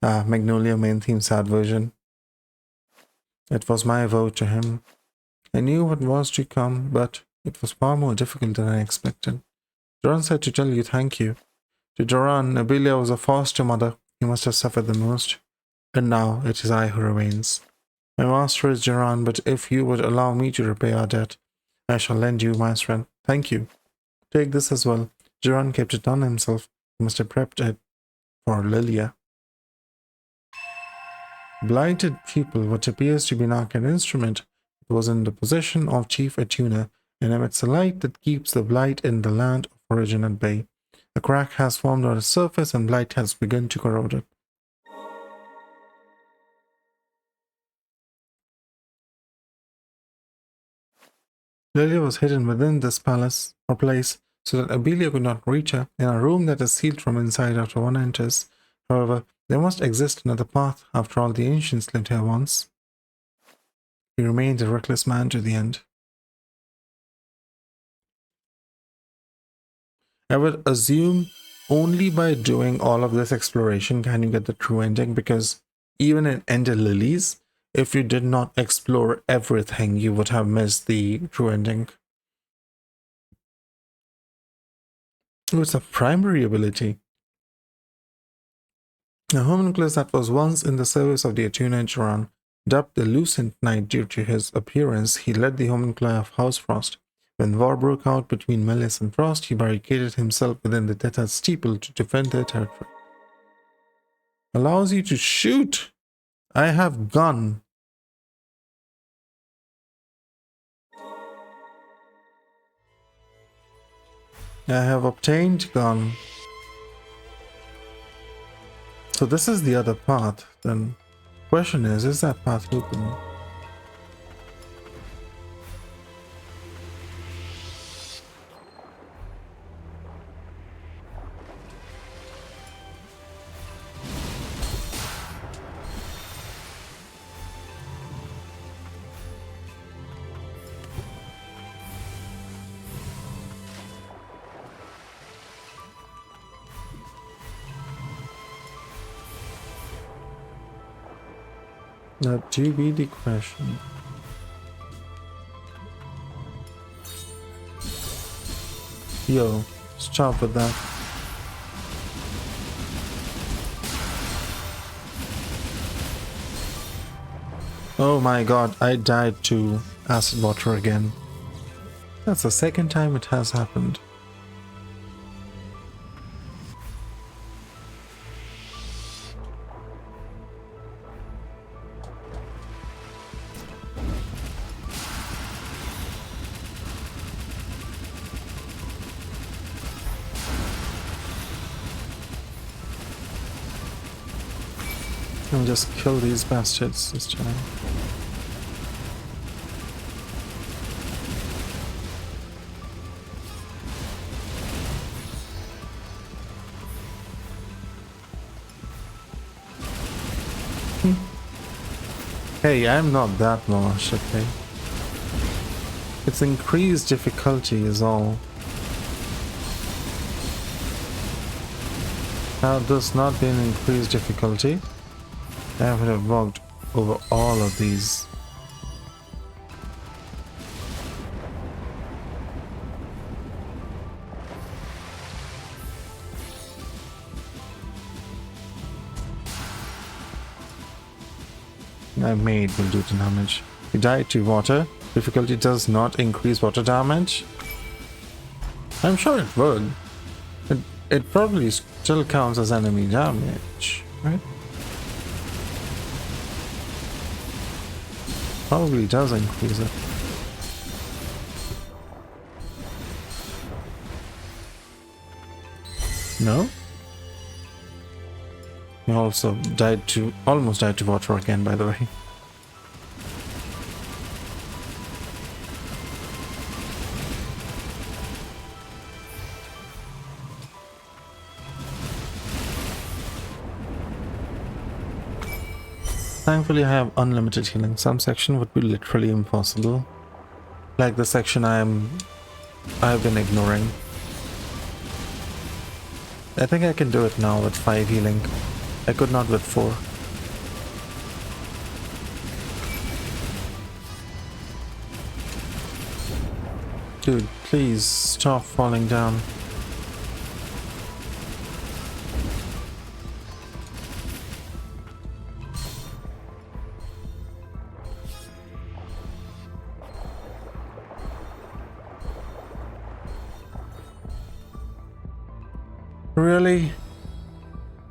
Magnolia main theme sad version. It was my vote to him. I knew what was to come, but it was far more difficult than I expected. Duran said to tell you thank you. To Duran, Abelia was a foster mother. He must have suffered the most. And now it is I who remains. My master is Duran, but if you would allow me to repay our debt, I shall lend you my strength. Thank you. Take this as well. Duran kept it on himself. He must have prepped it for Lilia. Blighted pupil, what appears to be an arcane instrument, it was in the possession of Chief Attuner, and emits a light that keeps the blight in the land of origin at bay. A crack has formed on its surface, and blight has begun to corrode it. Lilia was hidden within this palace or place, so that Abelia could not reach her, in a room that is sealed from inside after one enters. However, there must exist another path. After all, the ancients lived here once. He remained a reckless man to the end. I would assume only by doing all of this exploration can you get the true ending, because even in Ender Lilies, if you did not explore everything, you would have missed the true ending. Oh, it's a primary ability. A homunculus that was once in the service of the Attuner Duran, dubbed the Lucent Knight due to his appearance, he led the homunculi of House Frost. When war broke out between Melis and Frost, he barricaded himself within the Tetad steeple to defend their territory. Allows you to shoot! I have gun. I have obtained gun. So this is the other path. Then question is that path open? That do be the question. Yo, stop with that. Oh my god, I died to acid water again. That's the second time it has happened. I'll just kill these bastards this time. Hey, I'm not that much, okay? It's increased difficulty is all. Had this not been increased difficulty, I would have walked over all of these. My maid will do the damage. You die to water. Difficulty does not increase water damage. I'm sure it would. It probably still counts as enemy damage, right? Probably does increase it. No? You also almost died to water again, by the way. Thankfully, I have unlimited healing. Some section would be literally impossible. Like the section I've been ignoring. I think I can do it now with 5 healing. I could not with 4. Dude, please stop falling down. Really?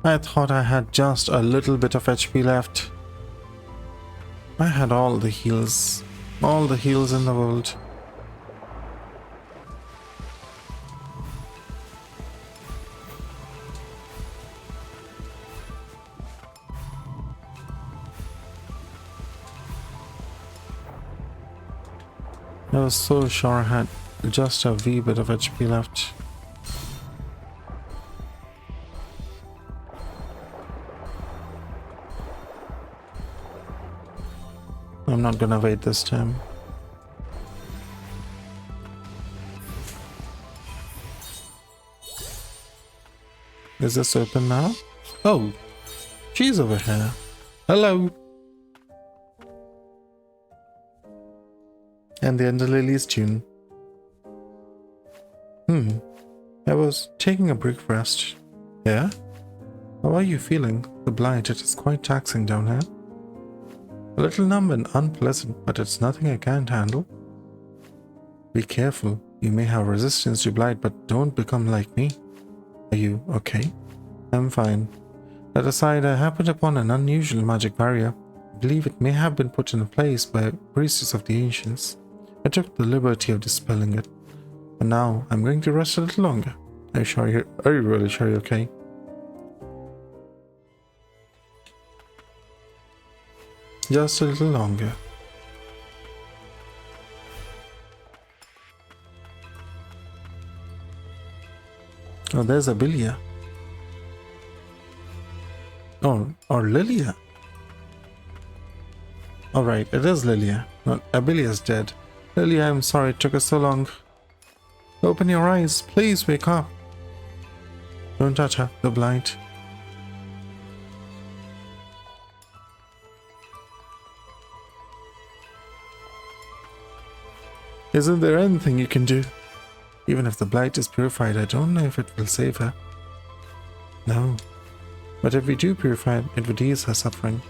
I thought I had just a little bit of HP left. I had all the heals in the world. I was so sure I had just a wee bit of HP left. I'm not gonna wait this time. Is this open now? Oh, she's over here. Hello. And the Underlily's tune. I was taking a brief rest. Yeah? How are you feeling? The blight, it is quite taxing down here. A little numb and unpleasant, but it's nothing I can't handle. Be careful. You may have resistance to blight, but don't become like me. Are you okay? I'm fine. That aside, I happened upon an unusual magic barrier. I believe it may have been put in place by a priestess of the ancients. I took the liberty of dispelling it. And now, I'm going to rest a little longer. Are you really sure you're okay? Just a little longer. Oh, there's Abilia. Or Lilia. Alright, it is Lilia. No, Abilia's dead. Lilia, I'm sorry it took us so long. Open your eyes. Please wake up. Don't touch her. The blight. Isn't there anything you can do? Even if the blight is purified, I don't know if it will save her. No. But if we do purify it, it would ease her suffering.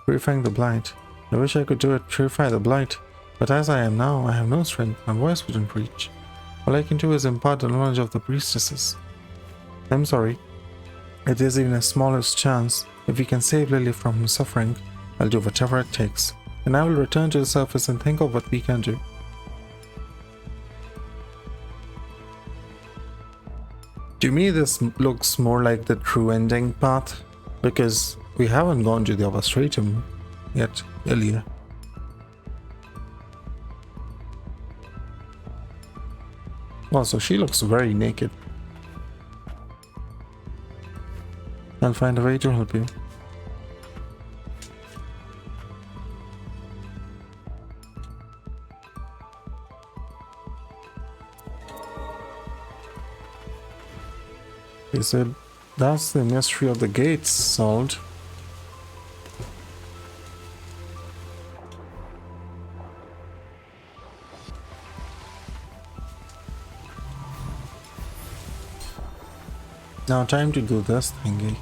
Purifying the blight. I wish I could do it, purify the blight. But as I am now, I have no strength. My voice wouldn't reach. All I can do is impart the knowledge of the priestesses. I'm sorry. If there's even a smallest chance, if we can save Lily from her suffering, I'll do whatever it takes. And I will return to the surface and think of what we can do. To me, this looks more like the true ending path, because we haven't gone to the Ovastratum yet, earlier. Also, she looks very naked. I'll find a way to help you. He said, that's the mystery of the gates solved. Now time to do this thingy.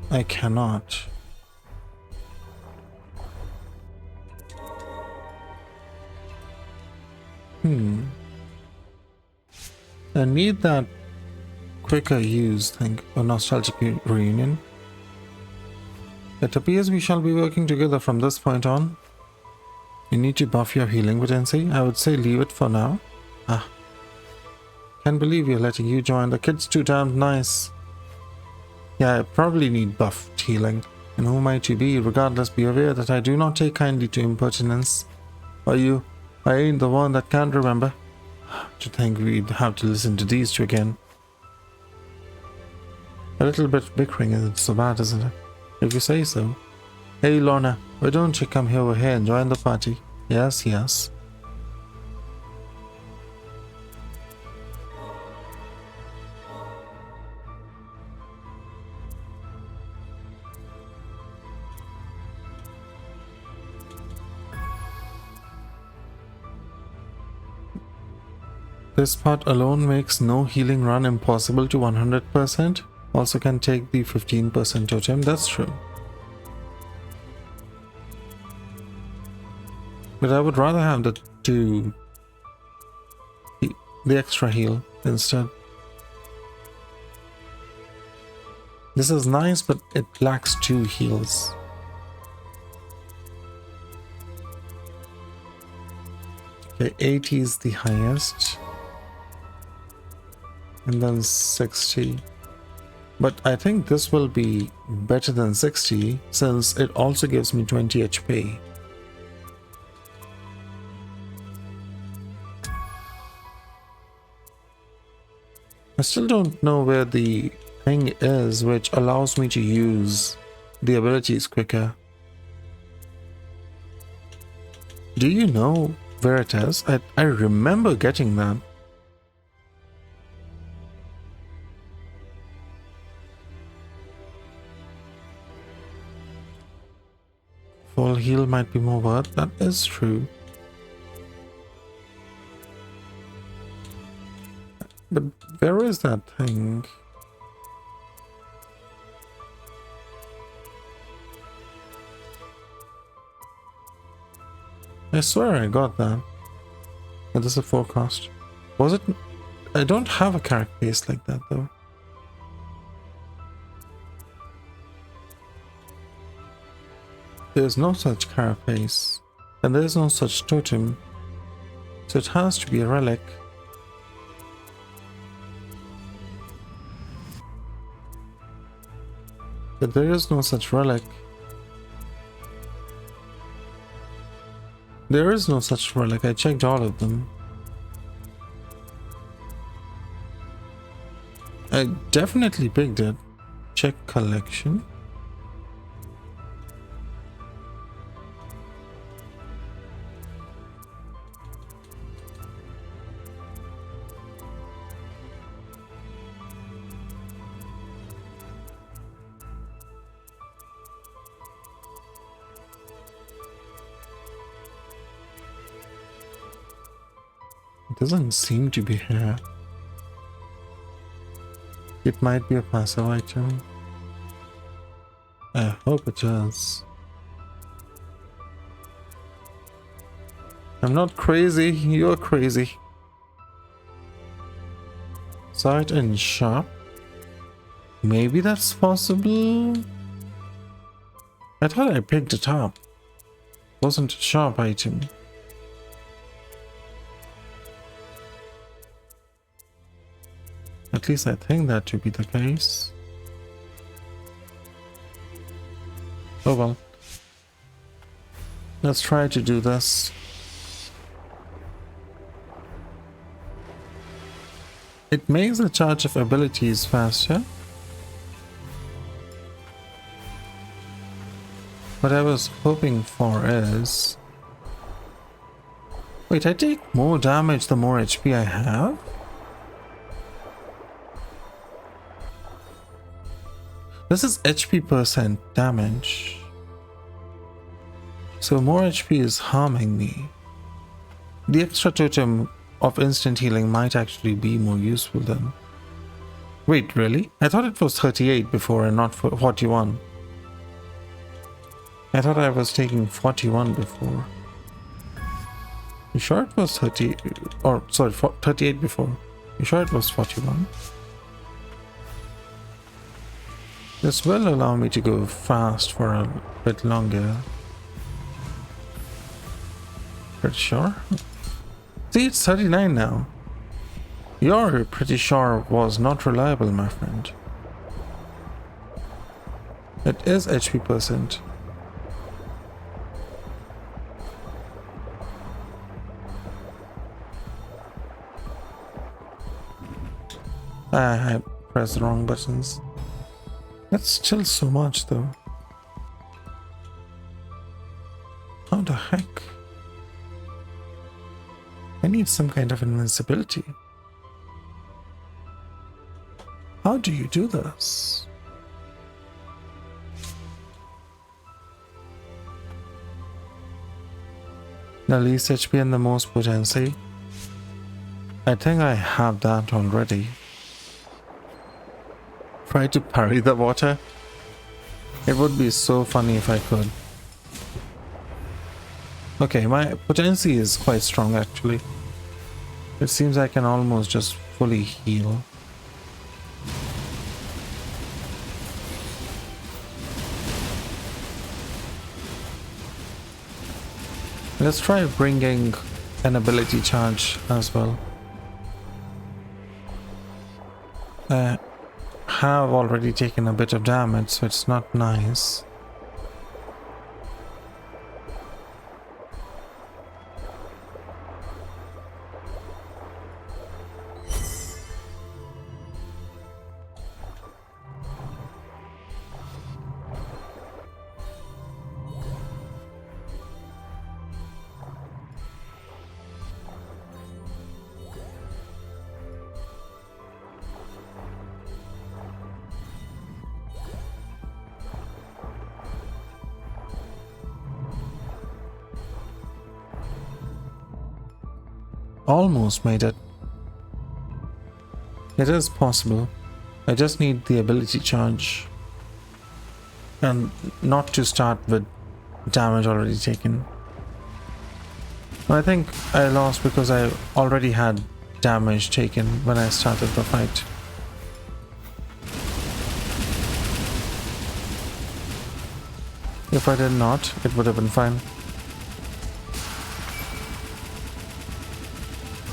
I cannot. I need that quicker use thing for nostalgic reunion. It appears we shall be working together from this point on. You need to buff your healing potency. I would say leave it for now. Ah. Can't believe we're letting you join. The kid's too damn nice. Yeah, I probably need buffed healing. And who might you be? Regardless, be aware that I do not take kindly to impertinence. Are you? I ain't the one that can't remember. To think we'd have to listen to these two again. A little bit bickering isn't so bad, isn't it? If you say so. Hey Lorna, why don't you come over here and join the party? Yes, yes. This part alone makes no healing run impossible to 100%. Also can take the 15% totem, that's true. But I would rather have the extra heal instead. This is nice, but it lacks 2 heals. Okay, 80 is the highest. And then 60. But I think this will be better than 60 since it also gives me 20 HP. I still don't know where the thing is which allows me to use the abilities quicker. Do you know where it is? I remember getting that. Full heal might be more worth. That is true. But where is that thing? I swear I got that. But this is a forecast. Was it? I don't have a carapace like that though. There's no such carapace. And there's no such totem. So it has to be a relic. But there is no such relic. There is no such relic. I checked all of them. I definitely picked it. Check collection. It doesn't seem to be here. It might be a passive item. I hope it is. I'm not crazy, you're crazy. Sight and sharp. Maybe that's possible. I thought I picked it up. Wasn't a sharp item. At least I think that to be the case. Oh well. Let's try to do this. It makes the charge of abilities faster. What I was hoping for is... Wait, I take more damage the more HP I have? This is HP percent damage. So more HP is harming me. The extra totem of instant healing might actually be more useful then. Wait, really? I thought it was 38 before and not 41. I thought I was taking 41 before. You sure it was 30? Or, sorry, 38 before. You sure it was 41? This will allow me to go fast for a bit longer. Pretty sure. See, it's 39 now. You're pretty sure was not reliable, my friend. It is HP percent. I pressed the wrong buttons. That's still so much though. How the heck? I need some kind of invincibility. How do you do this? The least HP and the most potency. I think I have that already. Try to parry the water. It would be so funny if I could. Okay, my potency is quite strong actually. It seems I can almost just fully heal. Let's try bringing an ability charge as well. I have already taken a bit of damage, so it's not nice. Almost made it. It is possible. I just need the ability charge. And not to start with damage already taken. I think I lost because I already had damage taken when I started the fight. If I did not, it would have been fine.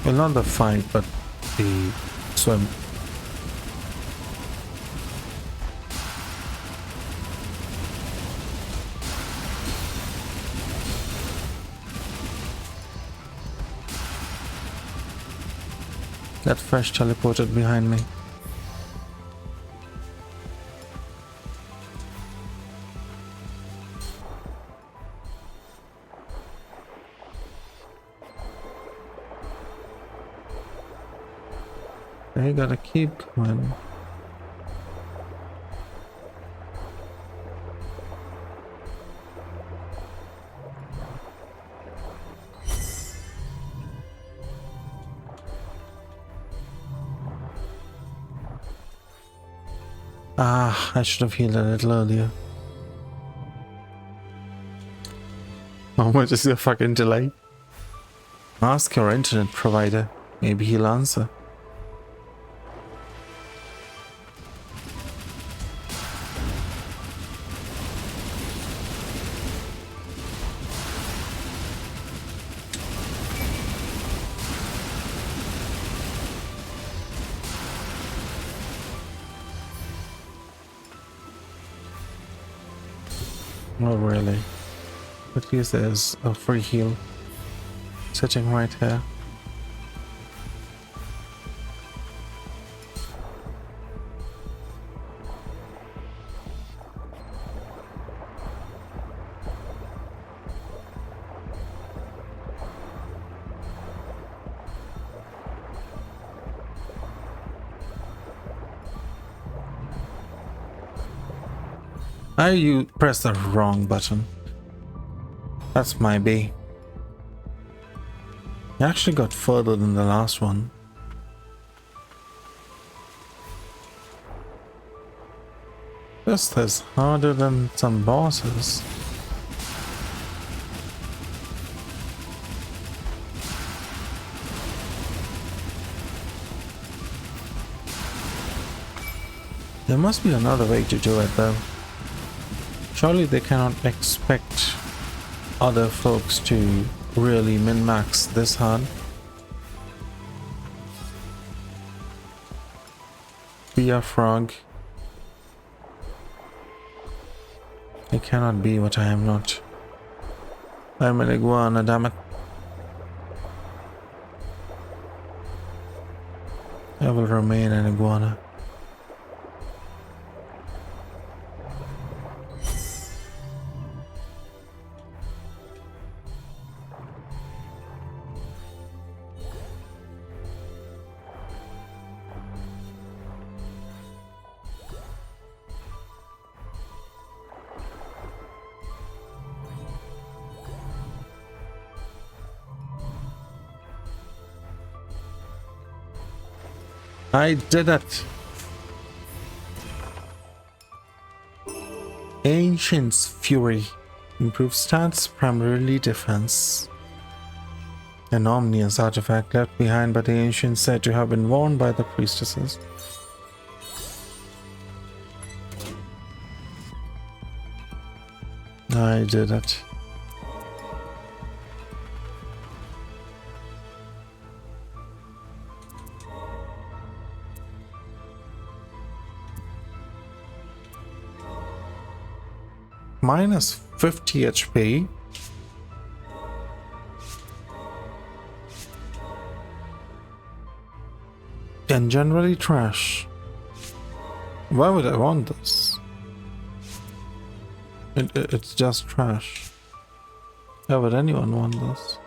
Well, not the fight, but the swim. That fresh teleported behind me. I gotta keep going. Ah, I should have healed a little earlier. How much is your fucking delay? Ask your internet provider. Maybe he'll answer. Oh really? At least there's a free heal sitting right here. You pressed the wrong button. That's my B. You actually got further than the last one. This is harder than some bosses. There must be another way to do it though. Surely they cannot expect other folks to really min-max this hard. Be a frog. I cannot be what I am not. I'm an iguana, damn it. I will remain an iguana. I did it! Ancient's Fury. Improves stats, primarily defense. An ominous artifact left behind by the ancients said to have been worn by the priestesses. I did it. Minus 50 HP. And generally trash. Why would I want this? It's just trash. Why would anyone want this?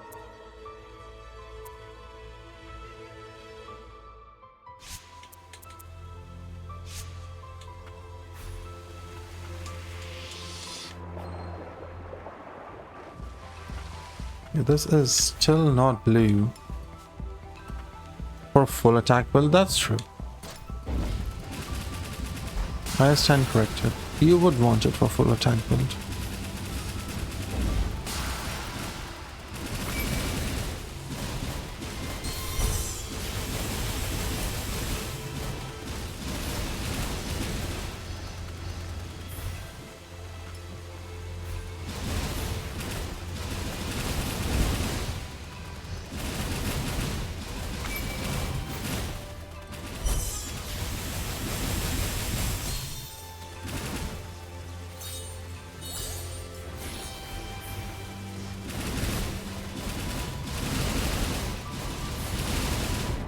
This is still not blue. For full attack build, that's true. I stand corrected. You would want it for full attack build.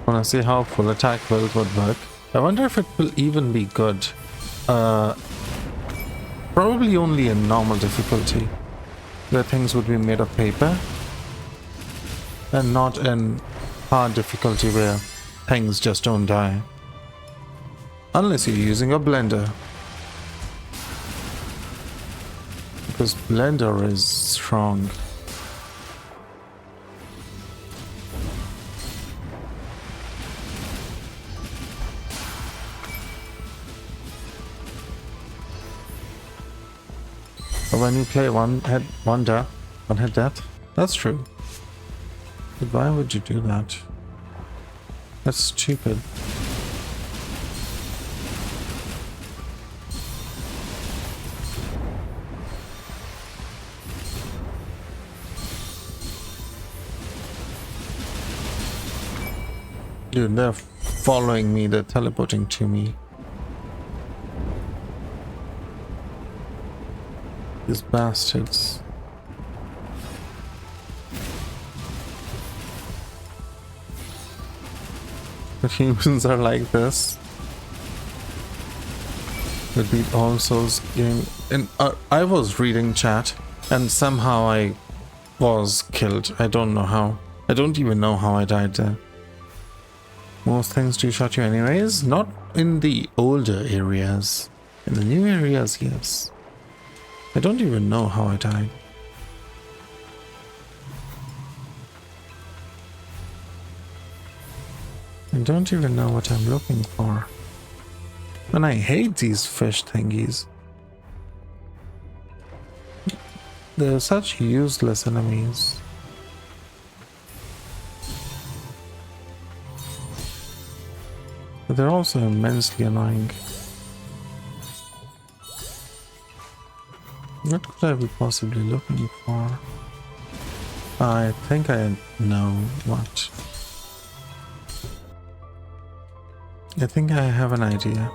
Want to see how full attack build would work. I wonder if it will even be good. Probably only in normal difficulty, where things would be made of paper, and not in hard difficulty where things just don't die. Unless you're using a blender. Because blender is strong. When you play one hit death, that's true. But why would you do that? That's stupid. Dude, they're following me, they're teleporting to me. These bastards. The humans are like this. It beat all Souls game. And I was reading chat and somehow I was killed. I don't know how. I don't even know how I died there. Most things do shot you anyways. Not in the older areas. In the new areas, yes. I don't even know how I died. I don't even know what I'm looking for. And I hate these fish thingies. They're such useless enemies. But they're also immensely annoying. What could I be possibly looking for? I think I know what. I think I have an idea.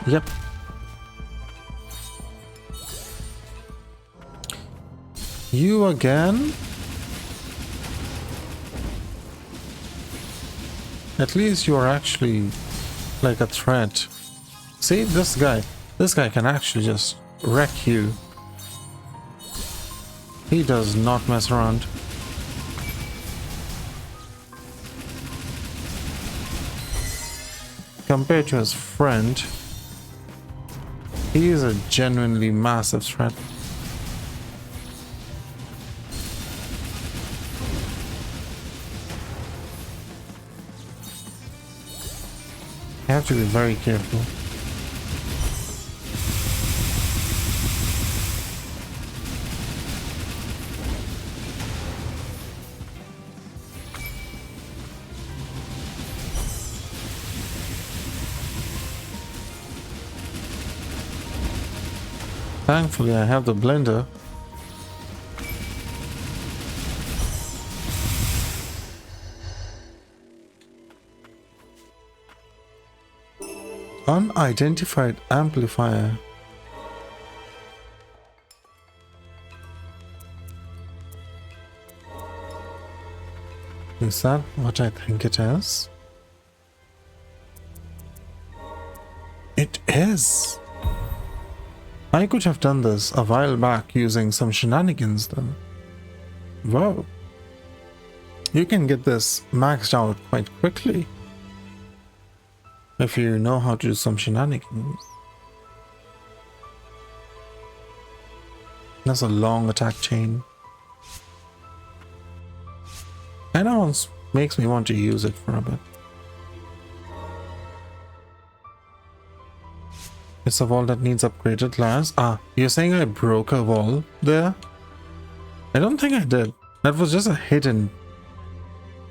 Yep. You again? At least you are actually like a threat. See, this guy can actually just wreck you. He does not mess around. Compared to his friend, he is a genuinely massive threat. You have to be very careful. Thankfully, I have the blender. Unidentified amplifier. Is that what I think it is? It is! I could have done this a while back using some shenanigans then. Wow. You can get this maxed out quite quickly if you know how to do some shenanigans. That's a long attack chain. And that makes me want to use it for a bit. It's a wall that needs upgraded glass. Ah, you're saying I broke a wall there? I don't think I did. That was just a hidden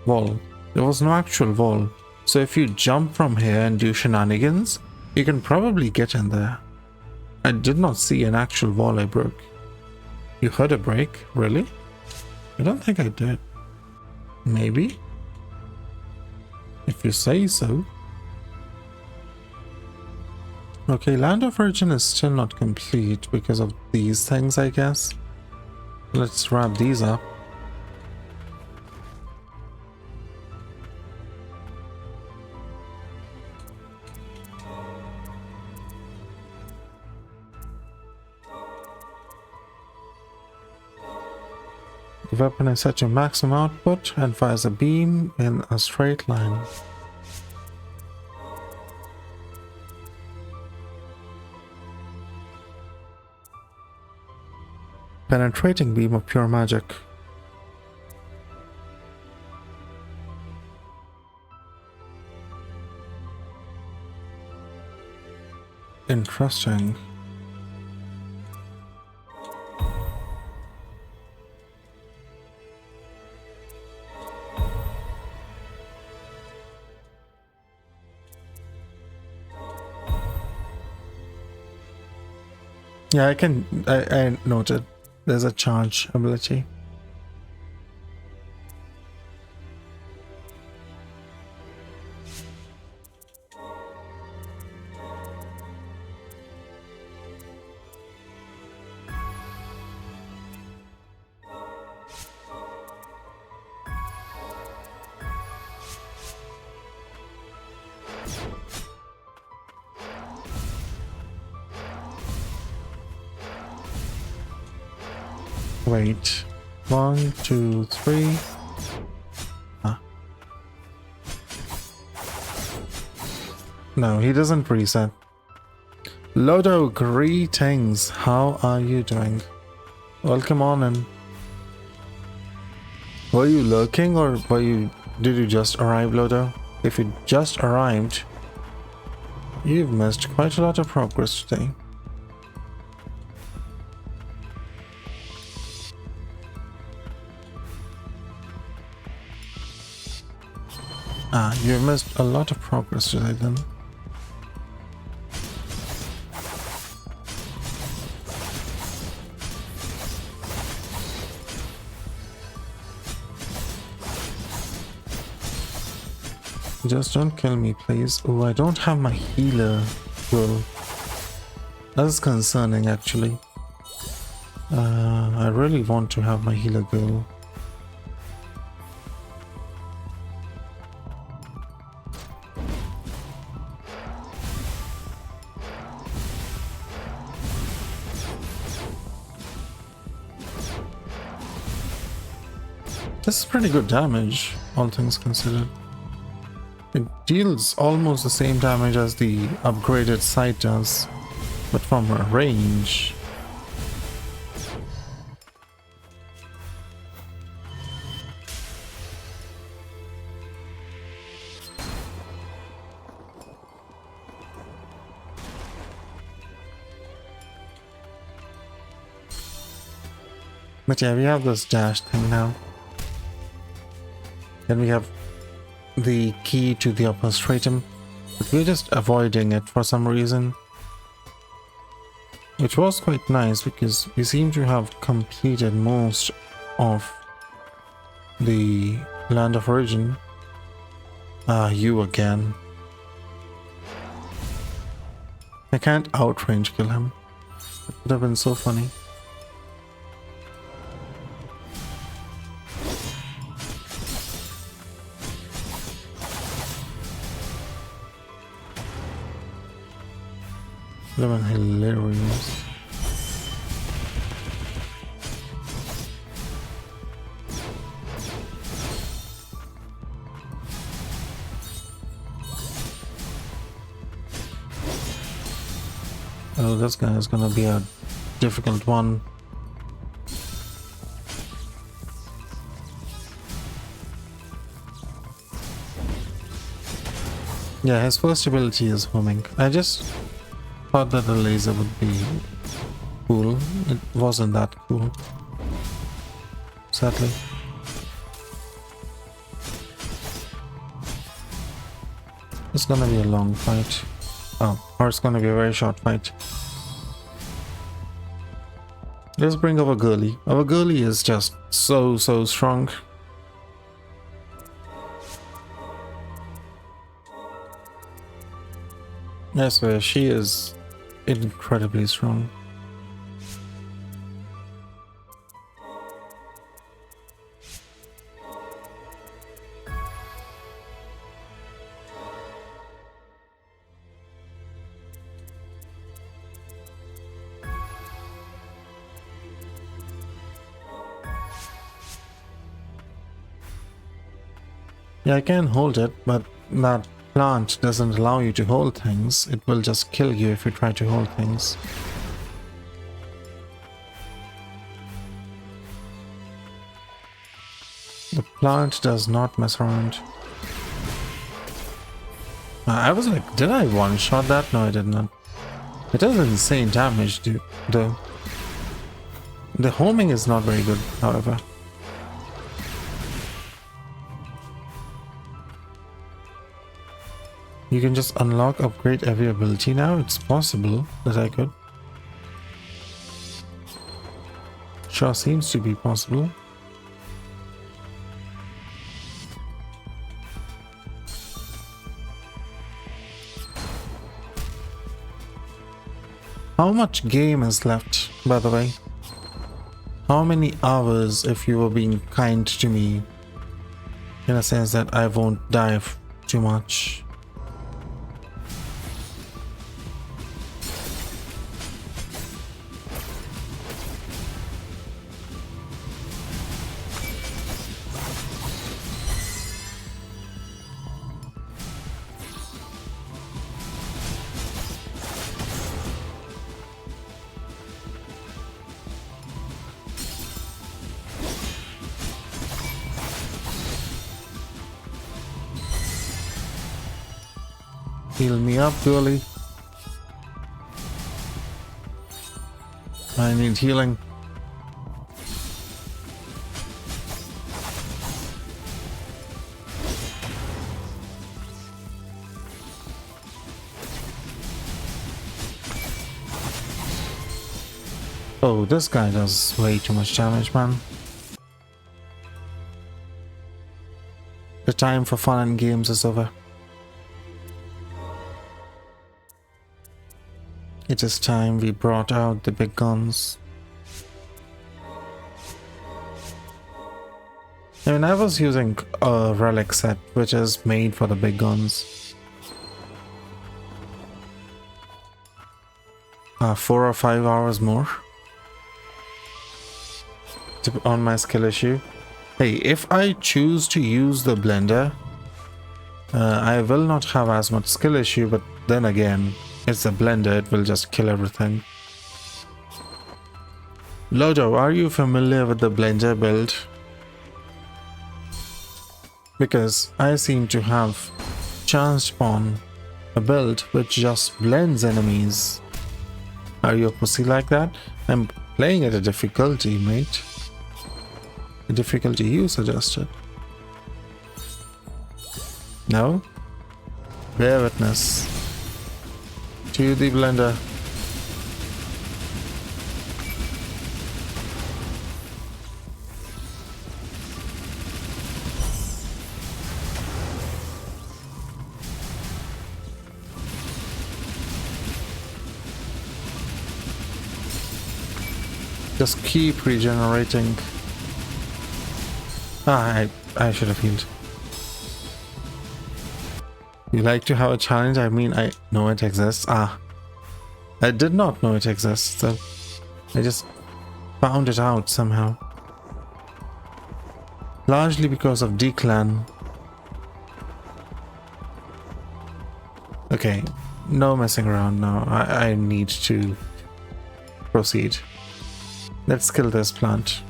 wall. There was no actual wall. So if you jump from here and do shenanigans, you can probably get in there. I did not see an actual wall I broke. You heard a break? Really? I don't think I did. Maybe? If you say so. Okay, Land of Origin is still not complete because of these things, I guess. Let's wrap these up. The weapon is set to maximum output and fires a beam in a straight line. Penetrating beam of pure magic. Interesting. Yeah, I noted. There's a charge ability. Wait. 1, 2, 3. Ah. No, he doesn't reset. Lodo, greetings. How are you doing? Welcome on in. Were you lurking or did you just arrive, Lodo? If you just arrived, you've missed quite a lot of progress today. Ah, you've missed a lot of progress today then. Just don't kill me, please. Oh, I don't have my healer girl. That's concerning, actually. I really want to have my healer girl. This is pretty good damage, all things considered. It deals almost the same damage as the upgraded sight does, but from a range. But yeah, we have this dash thing now. Then we have the key to the upper stratum, but we're just avoiding it for some reason. Which was quite nice because we seem to have completed most of the land of origin. Ah, you again. I can't outrange kill him. It would have been so funny. That was hilarious. Oh, this guy is gonna be a difficult one. Yeah, his first ability is homing. I just thought that the laser would be cool. It wasn't that cool, sadly. It's gonna be a long fight. Oh, or it's gonna be a very short fight. Let's bring our girly. Our girly is just so strong. I swear, she is incredibly strong. Yeah, I can hold it, but that plant doesn't allow you to hold things. It will just kill you if you try to hold things. The plant does not mess around. I was like, did I one-shot that? No, I did not. It does insane damage, though. The homing is not very good, however. You can just unlock, upgrade every ability now. It's possible that I could. Sure seems to be possible. How much game is left, by the way? How many hours if you were being kind to me? In a sense that I won't die too much. Heal me up, girly. I need healing. Oh, this guy does way too much damage, man. The time for fun and games is over. It is time we brought out the big guns. I mean, I was using a relic set which is made for the big guns. 4 or 5 hours more on my skill issue. Hey, if I choose to use the blender, I will not have as much skill issue, but then again, it's a blender, it will just kill everything. Lodo, are you familiar with the blender build? Because I seem to have chanced upon a build which just blends enemies. Are you a pussy like that? I'm playing at a difficulty, mate. The difficulty you suggested. No? Bear witness to the blender. Just keep regenerating. I should have healed. You like to have a challenge? I mean, I know it exists. I did not know it exists, so I just found it out somehow. Largely because of D-Clan. Okay, no messing around now. I need to proceed. Let's kill this plant.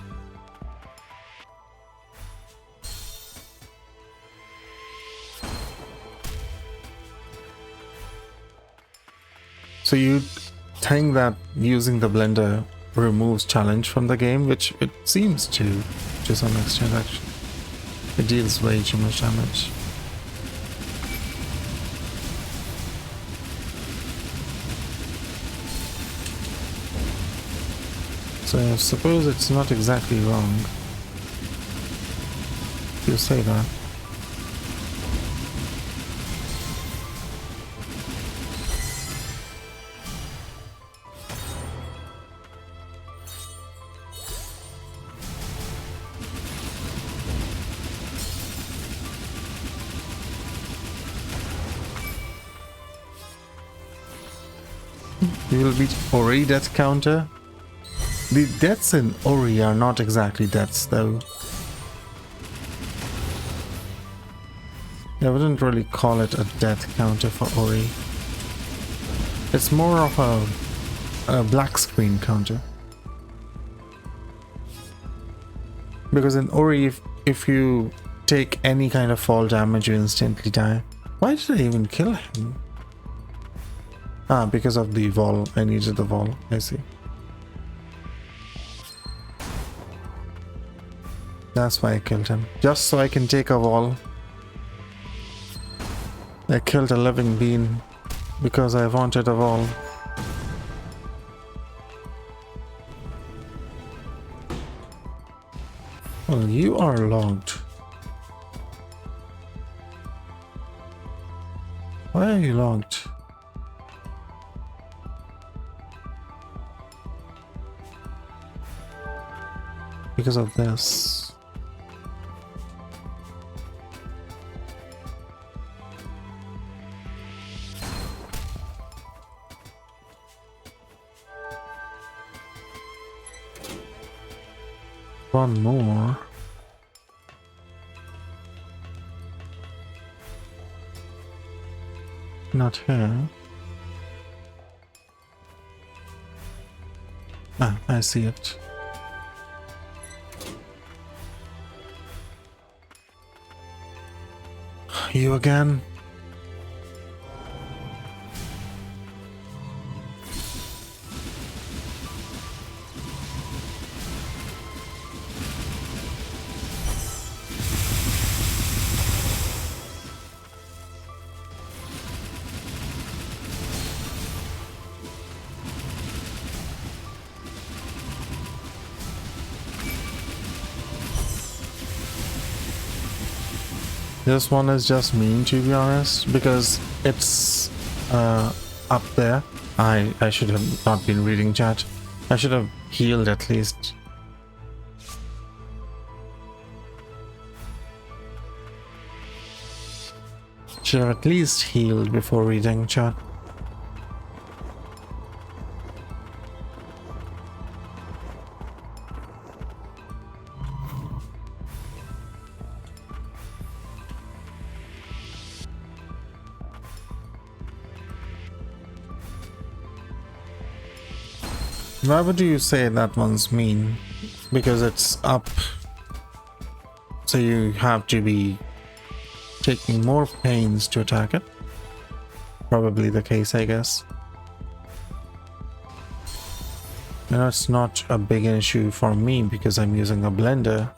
So you think that using the blender removes challenge from the game, which it seems to some extent actually. It deals way too much damage. So I suppose it's not exactly wrong if you say that. You will beat Ori death counter. The deaths in Ori are not exactly deaths though. I wouldn't really call it a death counter for Ori. It's more of a black screen counter. Because in Ori, if you take any kind of fall damage, you instantly die. Why did I even kill him? Ah, because of the wall. I needed the wall. I see. That's why I killed him. Just so I can take a wall. I killed a living being because I wanted a wall. Well, you are logged. Why are you logged? Because of this. One more. Not here. Ah, I see it. You again? This one is just mean, to be honest, because it's up there. I should have not been reading chat. I should have healed at least. Should have at least healed before reading chat. Why would you say that one's mean? Because it's up, so you have to be taking more pains to attack it. Probably the case, I guess. You know, it's not a big issue for me because I'm using a blender.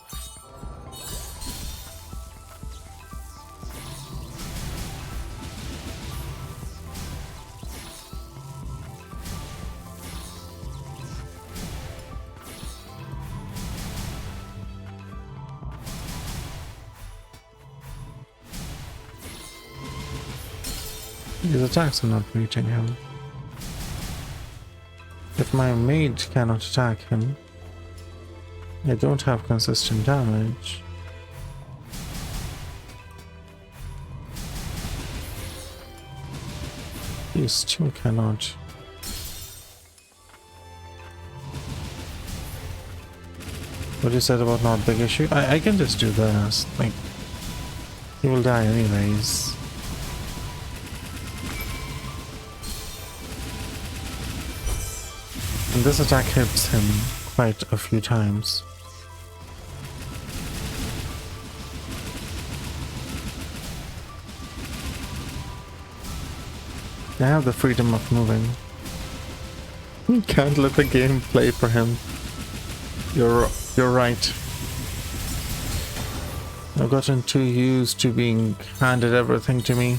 His attacks are not reaching him. If my mage cannot attack him, I don't have consistent damage. You still cannot. What you said about not big issue? I can just do this. Like, he will die anyways. And this attack hits him quite a few times. I have the freedom of moving. You can't let the game play for him. You're right. I've gotten too used to being handed everything to me.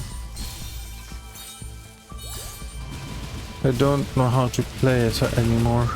I don't know how to play it anymore.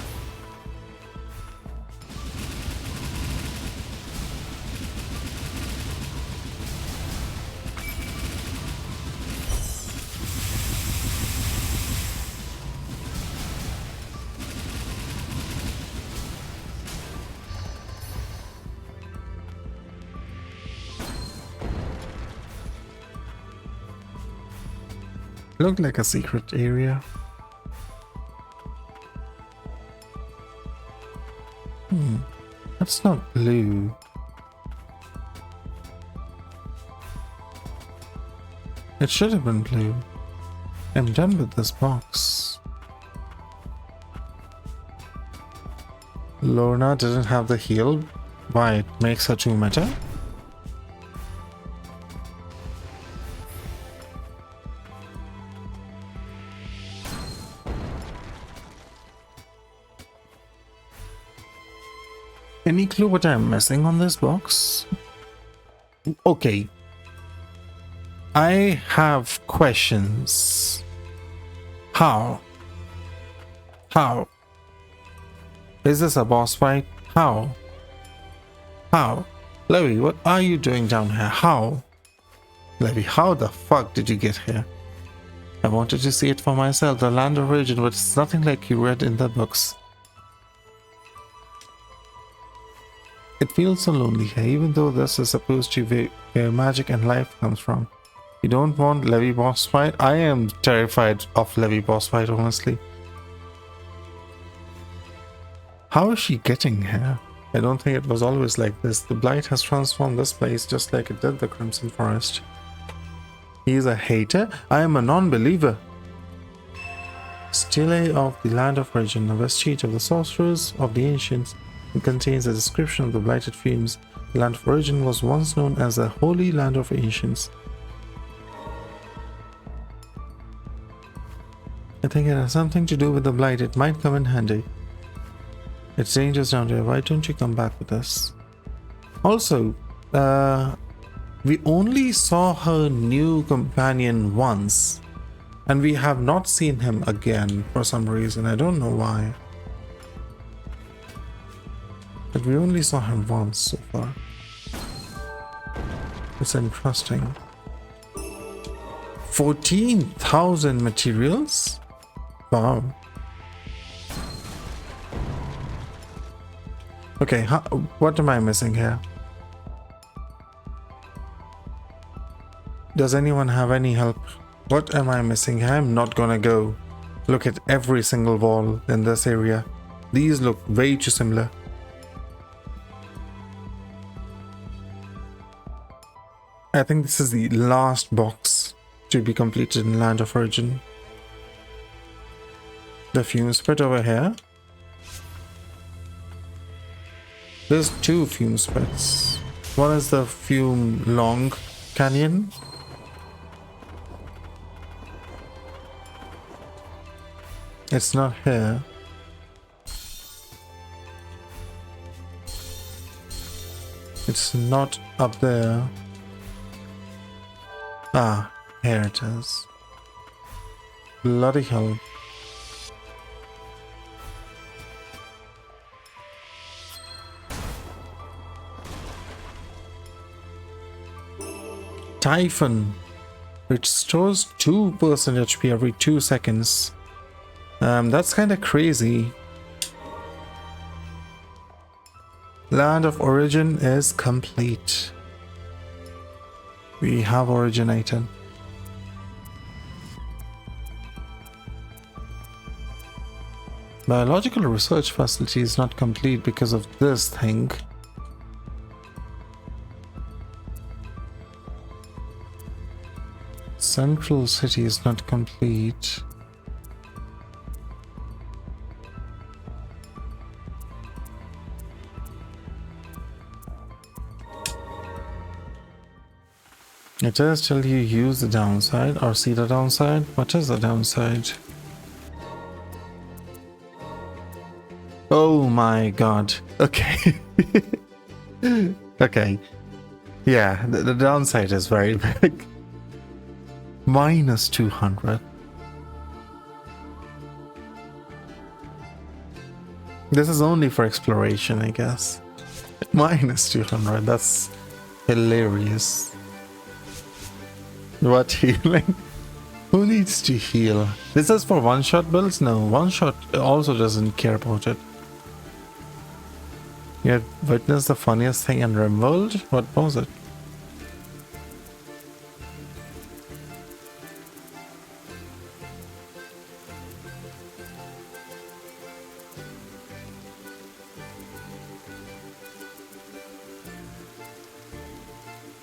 Looked like a secret area. That's not blue. It should have been blue. I'm done with this box. Lorna didn't have the heal. Why? It makes her too meta? Any clue what I'm missing on this box? Okay. I have questions. How? How? Is this a boss fight? How? How? Levi, what are you doing down here? How? Levi, how the fuck did you get here? I wanted to see it for myself, the land of origin, but it's nothing like you read in the books. It feels so lonely here, even though this is supposed to be where magic and life comes from. You don't want Levi boss fight? I am terrified of Levi boss fight, honestly. How is she getting here? I don't think it was always like this. The blight has transformed this place just like it did the Crimson Forest. He is a hater? I am a non-believer. Stele of the Land of Origin, a vestige of the sorcerers of the ancients. It contains a description of the blighted fields. The Land of Origin was once known as the Holy Land of Ancients. I think it has something to do with the blight. It might come in handy. It's dangerous down there. Why don't you come back with us? Also, we only saw her new companion once, and we have not seen him again for some reason. I don't know why. But we only saw him once so far. It's interesting. 14,000 materials? Wow. Okay, what am I missing here? Does anyone have any help? What am I missing here? I'm not gonna go look at every single wall in this area. These look way too similar. I think this is the last box to be completed in Land of Origin. The fume spit over here. There's two fume spits. One is the fume long canyon. It's not here. It's not up there. Ah, here it is. Bloody hell. Typhon. It stores 2% HP every 2 seconds. That's kind of crazy. Land of Origin is complete. We have originated. Biological research facility is not complete because of this thing. Central city is not complete. It does tell you use the downside or see the downside. What is the downside? Oh my god. Okay. Okay. Yeah, the downside is very big. Minus 200. This is only for exploration, I guess. Minus 200. That's hilarious. What healing? Who needs to heal? This is for one-shot builds? No, one-shot also doesn't care about it. You had witnessed the funniest thing in RimWorld? What was it?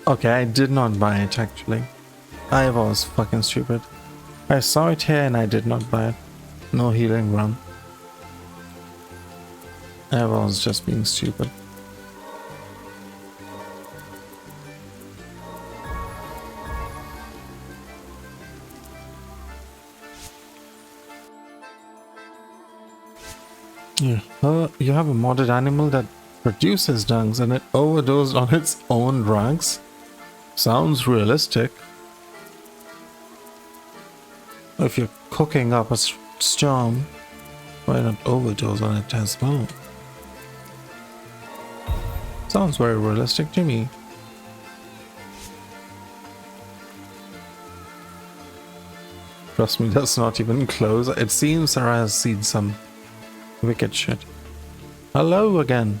Okay, I did not buy it actually. I was fucking stupid. I saw it here and I did not buy it. No healing run. I was just being stupid. Yeah. You have a modded animal that produces drugs and it overdosed on its own drugs? Sounds realistic. If you're cooking up a storm, why not overdose on it as well? Sounds very realistic to me. Trust me, that's not even close. It seems Sarah has seen some wicked shit. Hello again.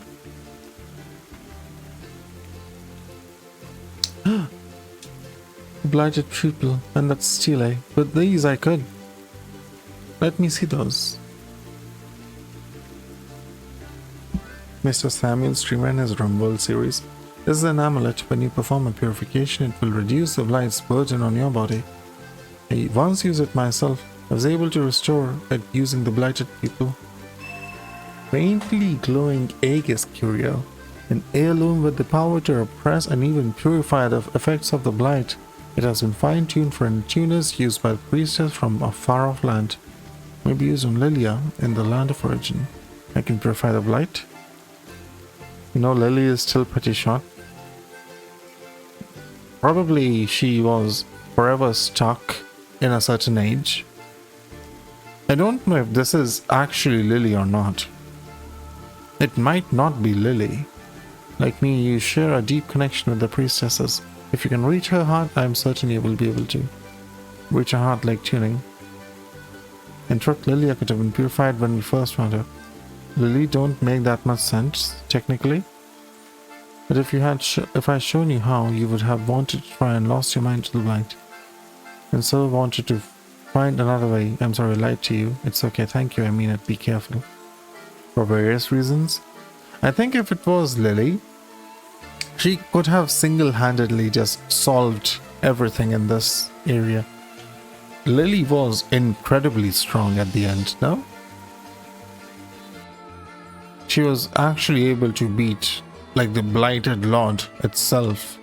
Blighted people, and that's stele. With these I could. Let me see those. Mr. Samuel, streamer in his RimWorld series. This is an amulet. When you perform a purification, it will reduce the blight's burden on your body. I once used it myself. I was able to restore it using the blighted people. Faintly glowing egg is curio. An heirloom with the power to repress and even purify the effects of the blight. It has been fine-tuned for a tuners used by the priestess from a far-off land. Maybe used on Lilia in the Land of Origin. I can purify the blight. You know, Lily is still pretty short. Probably she was forever stuck in a certain age. I don't know if this is actually Lily or not. It might not be Lily. Like me, you share a deep connection with the priestesses. If you can reach her heart, I am certain you will be able to. Reach her heart like tuning. In truth, Lilia could have been purified when we first found her. Lily don't make that much sense, technically. But if you had, if I shown you how, you would have wanted to try and lost your mind to the blind. And so wanted to find another way. I'm sorry, I lied to you. It's okay, thank you, I mean it, be careful. For various reasons. I think if it was Lily, she could have single-handedly just solved everything in this area. Lily was incredibly strong at the end, no? She was actually able to beat, like, the Blighted Lord itself.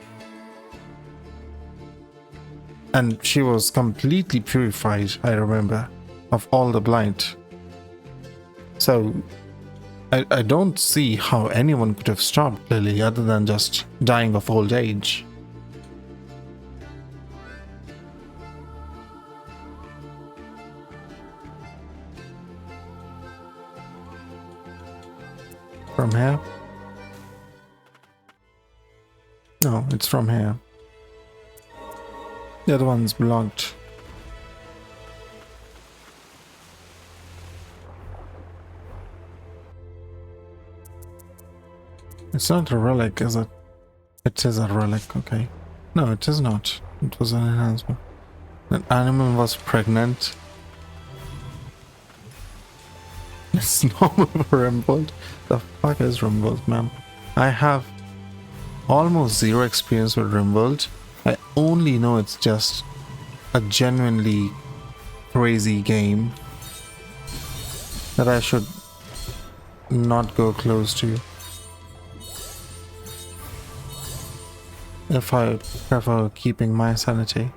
And she was completely purified, I remember, of all the blight. So, I don't see how anyone could have stopped Lily other than just dying of old age. From here? No, it's from here. The other one's blocked. It's not a relic, is it? It is a relic, okay. No, it is not. It was an enhancement. That animal was pregnant. It's normal for Rimbold. The fuck is Rimbold, man? I have almost zero experience with Rimbold. I only know it's just a genuinely crazy game that I should not go close to. If I prefer keeping my sanity.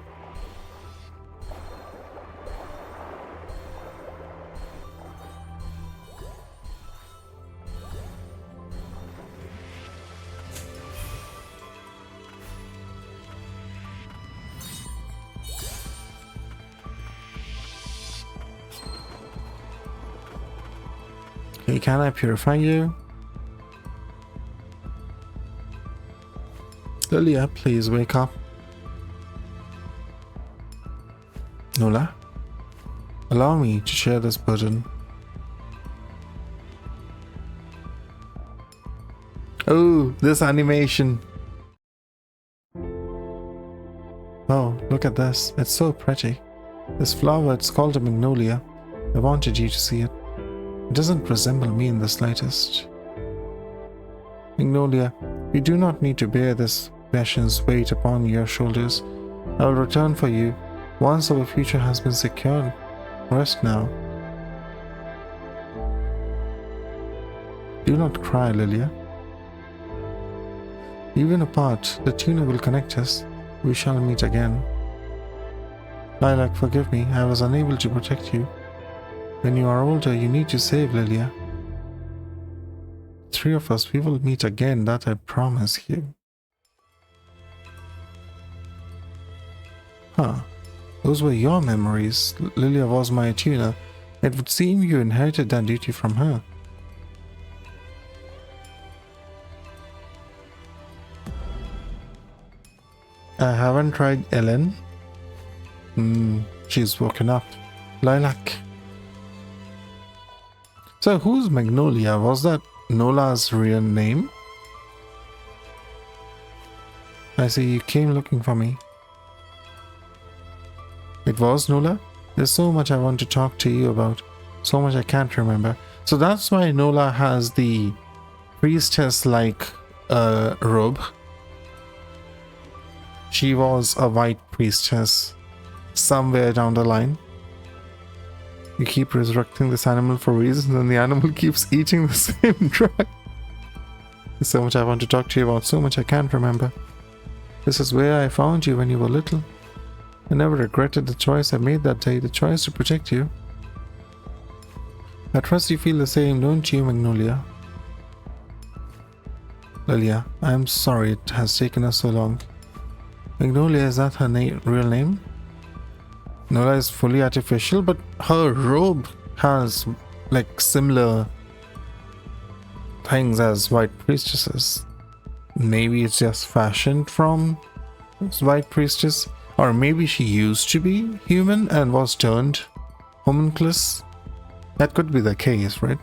Okay, can I purify you? Lilia, please wake up. Nola, allow me to share this burden. Oh, this animation. Oh, look at this. It's so pretty. This flower, it's called a Magnolia. I wanted you to see it. It doesn't resemble me in the slightest. Magnolia, you do not need to bear this passion's weight upon your shoulders. I will return for you once our future has been secured. Rest now. Do not cry, Lilia. Even apart, the tuner will connect us. We shall meet again. Lilac, forgive me. I was unable to protect you. When you are older, you need to save Lilia. Three of us, we will meet again, that I promise you. Huh. Those were your memories. Lilia was my tuner. It would seem you inherited that duty from her. I haven't tried Ellen. She's woken up. Lilac. So who's Magnolia? Was that Nola's real name? I see you came looking for me. It was Nola? There's so much I want to talk to you about. So much I can't remember. So that's why Nola has the priestess-like robe. She was a white priestess somewhere down the line. You keep resurrecting this animal for reasons and the animal keeps eating the same drug. There's so much I want to talk to you about, so much I can't remember. This is where I found you when you were little. I never regretted the choice I made that day, the choice to protect you. I trust you feel the same, don't you, Magnolia? Lilia, I am sorry it has taken us so long. Magnolia, is that her real name? Nola is fully artificial, but her robe has like similar things as white priestesses. maybe it's just fashioned from White Priestess, or maybe she used to be human and was turned homunculus. That could be the case, right?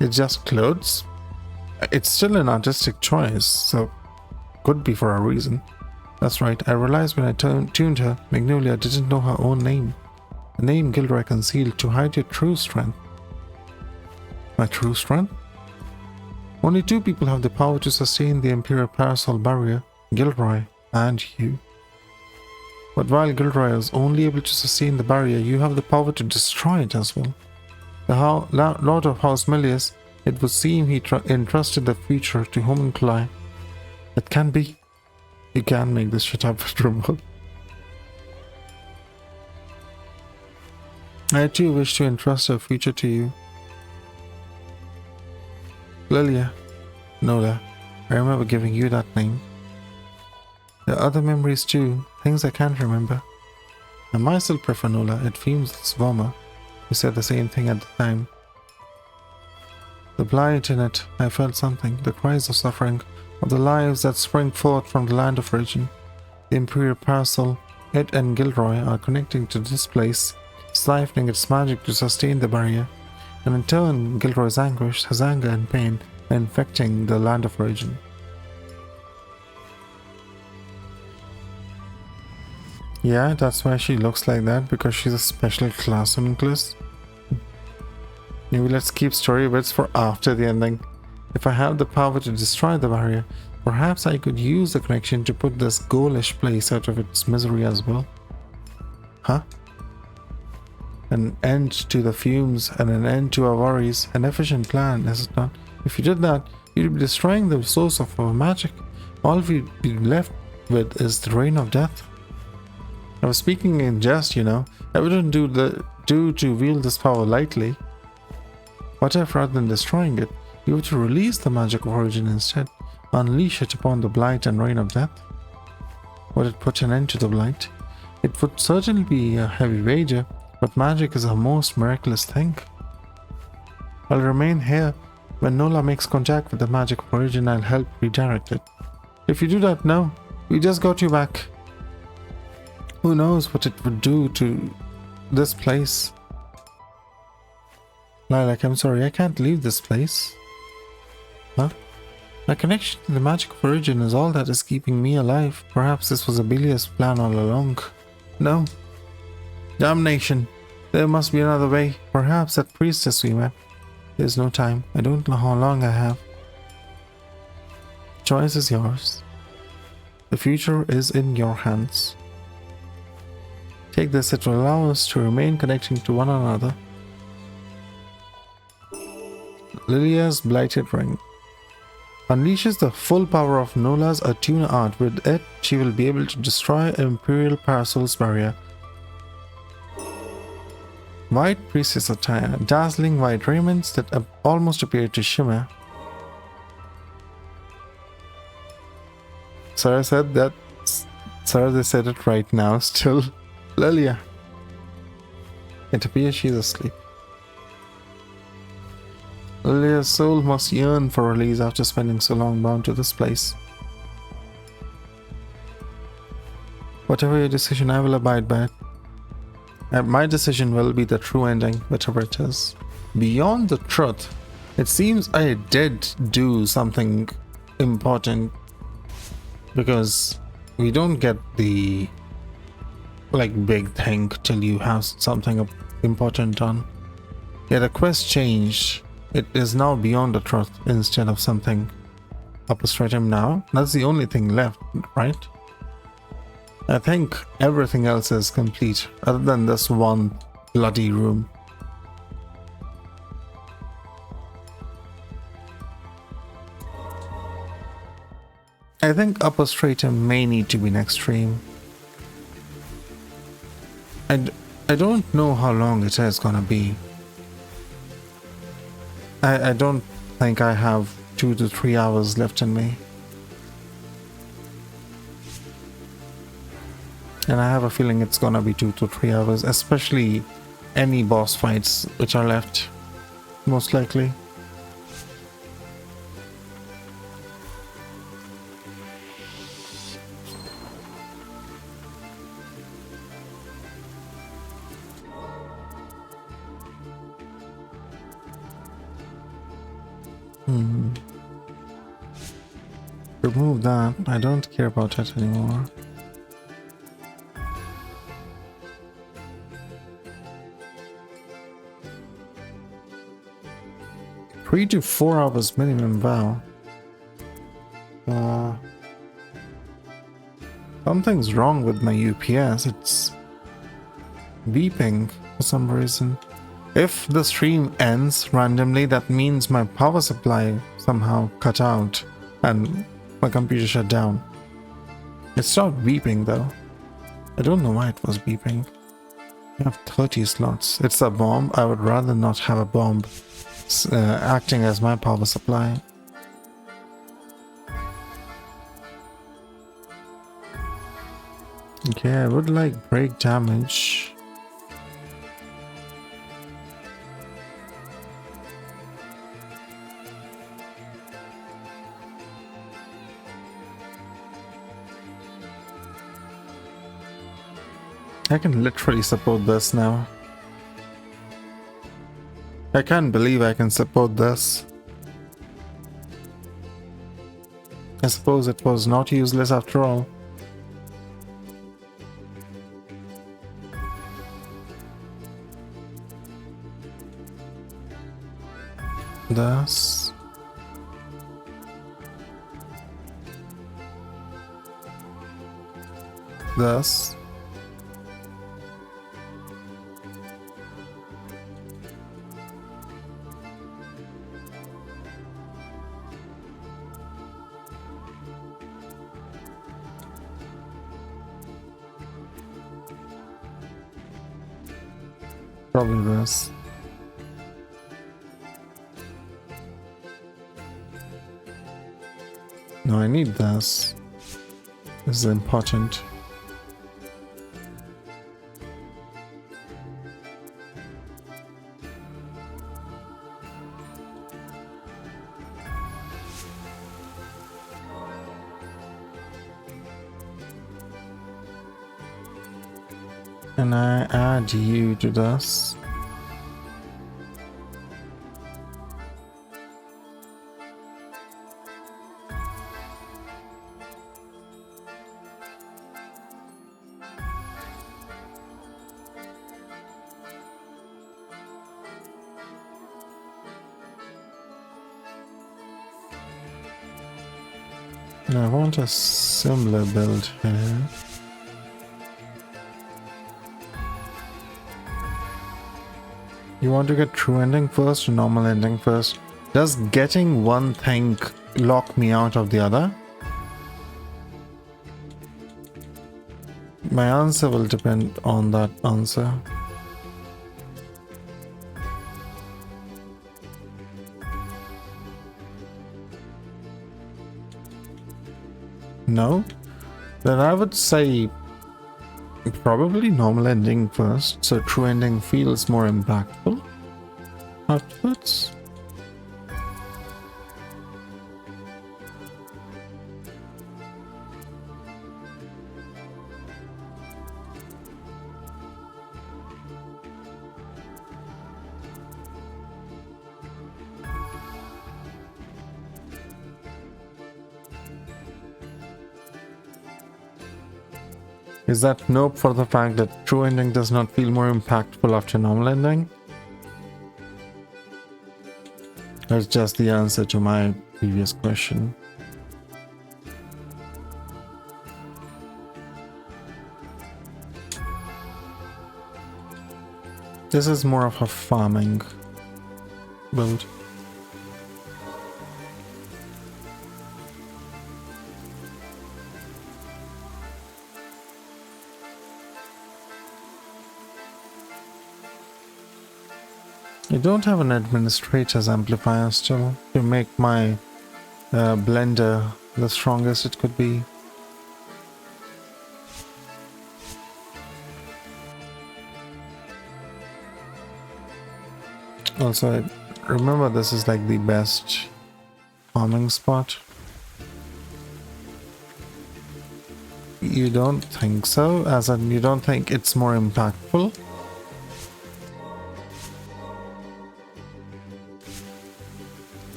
It's just clothes. It's still an artistic choice, so could be for a reason. That's right, I realized when I tuned her, Magnolia didn't know her own name. The name Gilroy concealed to hide your true strength. My true strength? Only two people have the power to sustain the Imperial Parasol barrier, Gilroy and you. But while Gilroy is only able to sustain the barrier, you have the power to destroy it as well. The Lord of House Milius, it would seem he entrusted the future to homunculi. It can be. You can make this shit up with remote. I too wish to entrust our future to you. Lilia, Nola, I remember giving you that name. There are other memories too, things I can't remember. I myself prefer Nola, it seems it's warmer. You said the same thing at the time. The blight in it, I felt something, the cries of suffering, of the lives that spring forth from the land of origin. The Imperial Parasol, it and Gilroy are connecting to this place, siphoning its magic to sustain the barrier, and in turn Gilroy's anguish, his anger and pain are infecting the land of origin. Yeah, that's why she looks like that, because she's a special class homunculus. Maybe let's keep story bits for after the ending. If I have the power to destroy the barrier, perhaps I could use the connection to put this ghoulish place out of its misery as well. Huh? An end to the fumes and an end to our worries. An efficient plan, is it not? If you did that, you'd be destroying the source of our magic. All we'd be left with is the reign of death. I was speaking in jest, you know. I wouldn't do to wield this power lightly. What if rather than destroying it, you were to release the magic of origin instead, unleash it upon the blight and reign of death? Would it put an end to the blight? It would certainly be a heavy wager, but magic is a most miraculous thing. I'll remain here. When Nola makes contact with the magic of origin, I'll help redirect it. If you do that now, we just got you back. Who knows what it would do to this place? Lilac, I'm sorry, I can't leave this place. Huh? My connection to the magic of origin is all that is keeping me alive. Perhaps this was Abelia's plan all along. No. Damnation. There must be another way. Perhaps that priestess we met. There's no time. I don't know how long I have. Choice is yours. The future is in your hands. Take this, it will allow us to remain connecting to one another. Lilia's Blighted Ring unleashes the full power of Nola's Attuna art. With it, she will be able to destroy Imperial Parasol's barrier. White Priestess attire, dazzling white raiments that almost appear to shimmer. Sarah said that. Sarah, they said it right now. Still, Lilia. It appears she's asleep. Lilia's soul must yearn for release after spending so long bound to this place. Whatever your decision, I will abide by it. My decision will be the true ending, whatever it is. Beyond the truth, it seems I did do something important, because we don't get the big thing till you have something important done. Yeah, the quest changed. It is now beyond the truth instead of something upstream now. That's the only thing left, right? I think everything else is complete other than this one bloody room. I think upper stratum may need to be next stream. And I don't know how long it is gonna be. I don't think I have 2 to 3 hours left in me. And I have a feeling it's gonna be 2 to 3 hours, especially any boss fights which are left, most likely. Remove that. I don't care about it anymore. Three to 4 hours minimum. Wow. Something's wrong with my UPS. It's beeping for some reason. If the stream ends randomly, that means my power supply somehow cut out and my computer shut down. It stopped beeping though. I don't know why it was beeping. I have 30 slots. It's a bomb. I would rather not have a bomb acting as my power supply. Okay, I would like break damage. I can literally support this now. I can't believe I can support this. I suppose it was not useless after all. This. This. Probably this. No, I need this. This is important. Can I add you to this? I want a similar build here. You want to get true ending first or normal ending first? Does getting one thing lock me out of the other? My answer will depend on that answer. No? Then I would say probably normal ending first, so true ending feels more impactful afterwards. Is that nope for the fact that true ending does not feel more impactful after normal ending? That's just the answer to my previous question. This is more of a farming build. I don't have an administrator's amplifier still to make my blender the strongest it could be. Also, I remember this is like the best farming spot. You don't think so? As in, you don't think it's more impactful?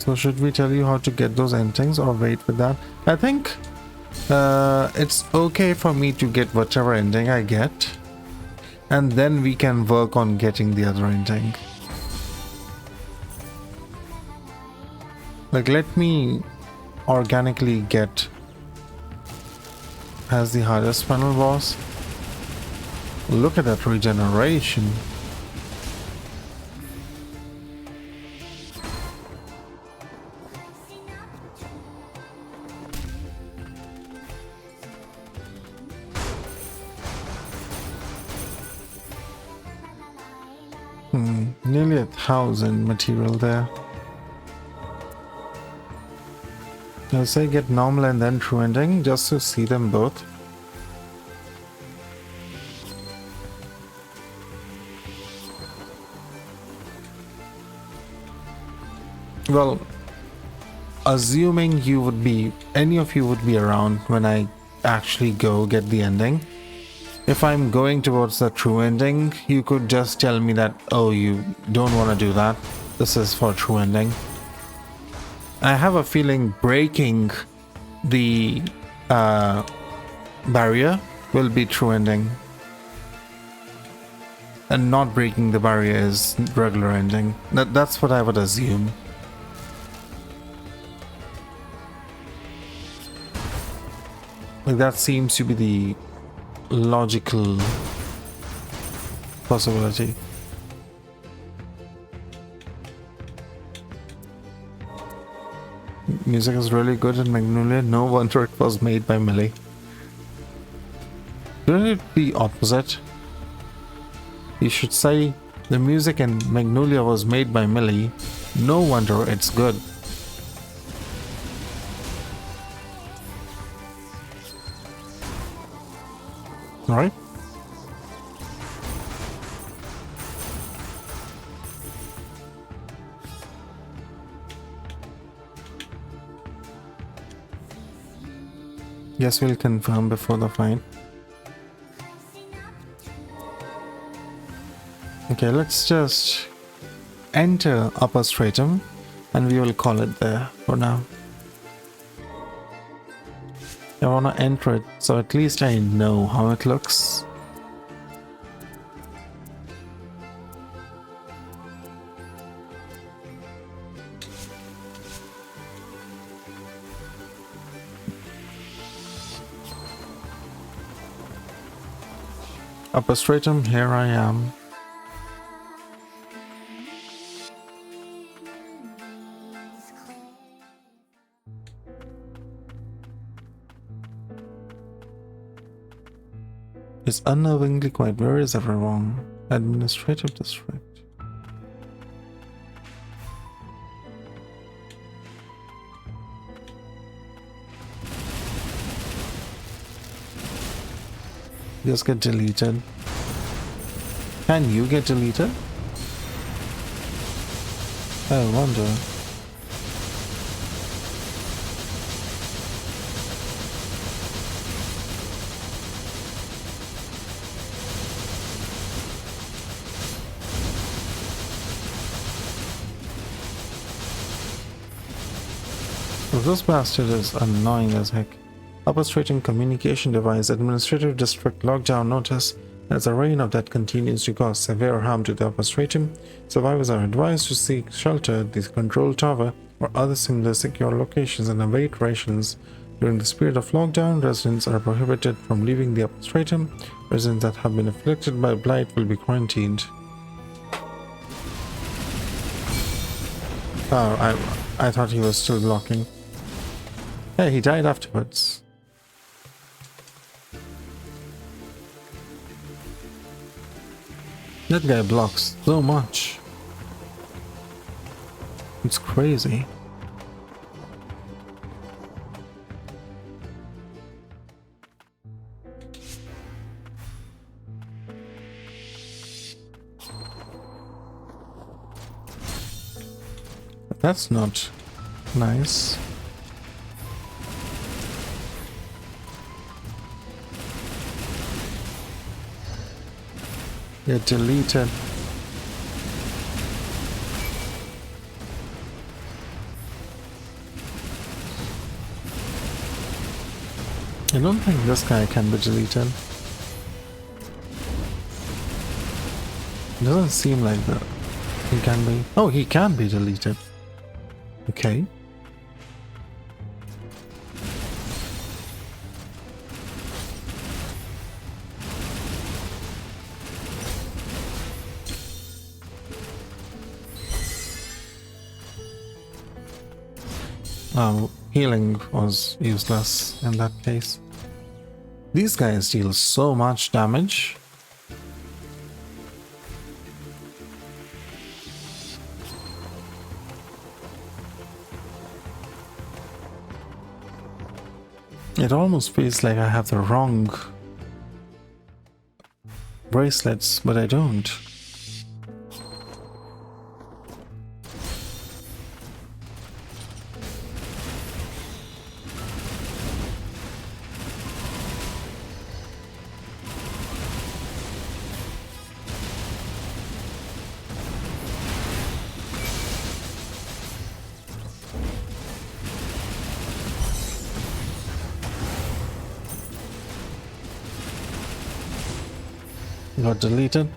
So should we tell you how to get those endings or wait with that? I think it's okay for me to get whatever ending I get, and then we can work on getting the other ending. Like, let me organically get as the hardest panel boss. Look at that regeneration. Nearly 1,000 material there. I'll say get normal and then true ending just to see them both. Well, assuming you would be, any of you would be around when I actually go get the ending. If I'm going towards the true ending, you could just tell me that, oh, you don't want to do that. This is for true ending. I have a feeling breaking the barrier will be true ending. And not breaking the barrier is regular ending. That's what I would assume. Like, that seems to be the logical possibility. Music is really good in Magnolia. No wonder it was made by Millie. Shouldn't it be opposite? You should say the music in Magnolia was made by Millie. No wonder it's good. Alright. Yes, we'll confirm before the fight. Okay, let's just enter upper stratum and we will call it there for now. I wanna enter it so at least I know how it looks. Upper stratum, here I am. It's unnervingly quiet. Where is everyone? Administrative district. Just get deleted. Can you get deleted? I wonder. This bastard is annoying as heck. Upper stratum communication device, administrative district lockdown notice. As the reign of that continues to cause severe harm to the upper stratum, survivors are advised to seek shelter at the control tower or other similar secure locations and await rations. During this period of lockdown, residents are prohibited from leaving the upper stratum. Residents that have been afflicted by blight will be quarantined. Oh, I thought he was still blocking. Hey, he died afterwards. That guy blocks so much. It's crazy. But that's not nice. Get deleted. I don't think this guy can be deleted. It doesn't seem like that. He can be. Oh, he can be deleted. Okay. Oh, healing was useless in that case. These guys deal so much damage. It almost feels like I have the wrong bracelets, but I don't. Got deleted.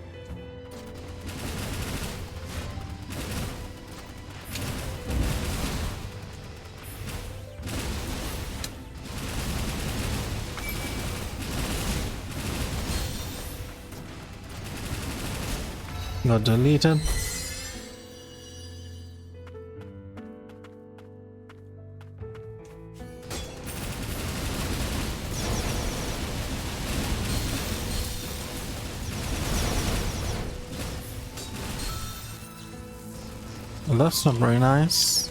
Got deleted. Well, that's not very nice.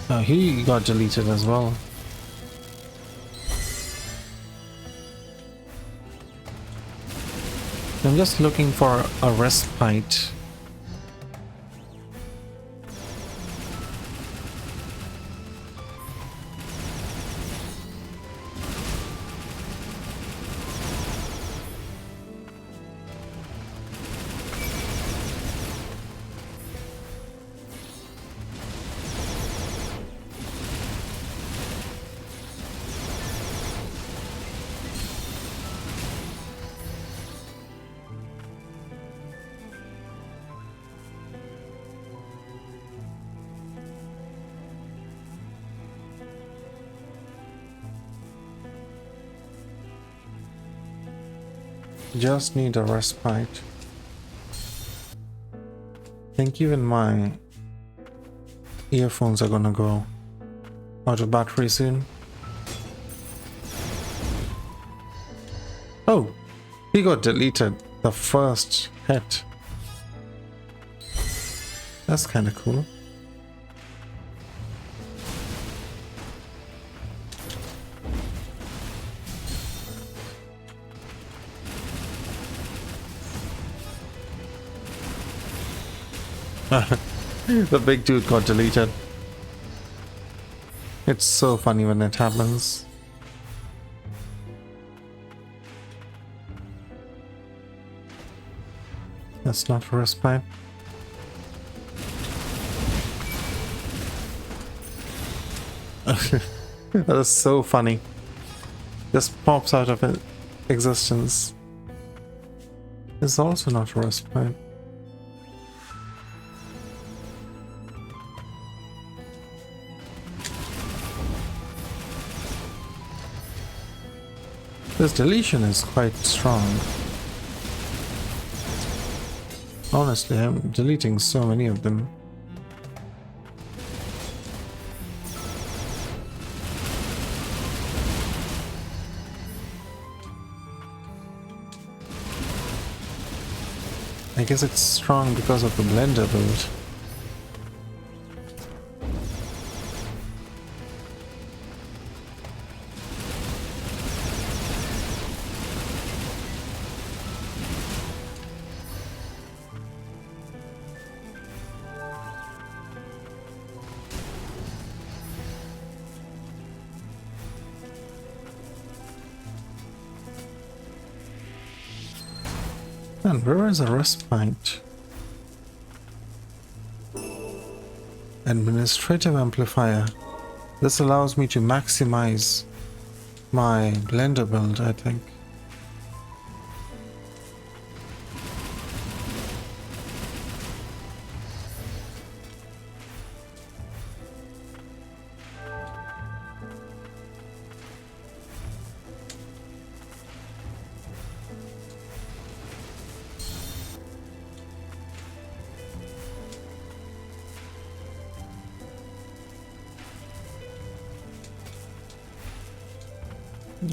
Oh, he got deleted as well. I'm just looking for a respite. Just need a respite. I think even my earphones are gonna go out of battery soon. Oh, he got deleted the first hit. That's kind of cool. The big dude got deleted. It's so funny when it happens. That's not a respite. That is so funny. Just pops out of existence. It's also not a respite. This deletion is quite strong. Honestly, I'm deleting so many of them. I guess it's strong because of the blender build. And where is a respite? Administrative amplifier. This allows me to maximize my blender build, I think.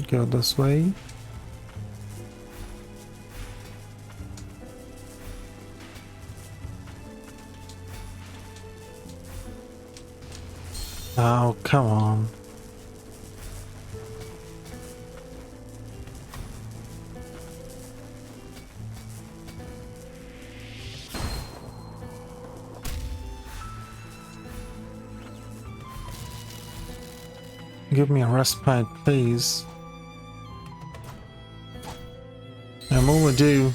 Go this way. Oh, come on. Give me a respite, please. I'm overdue.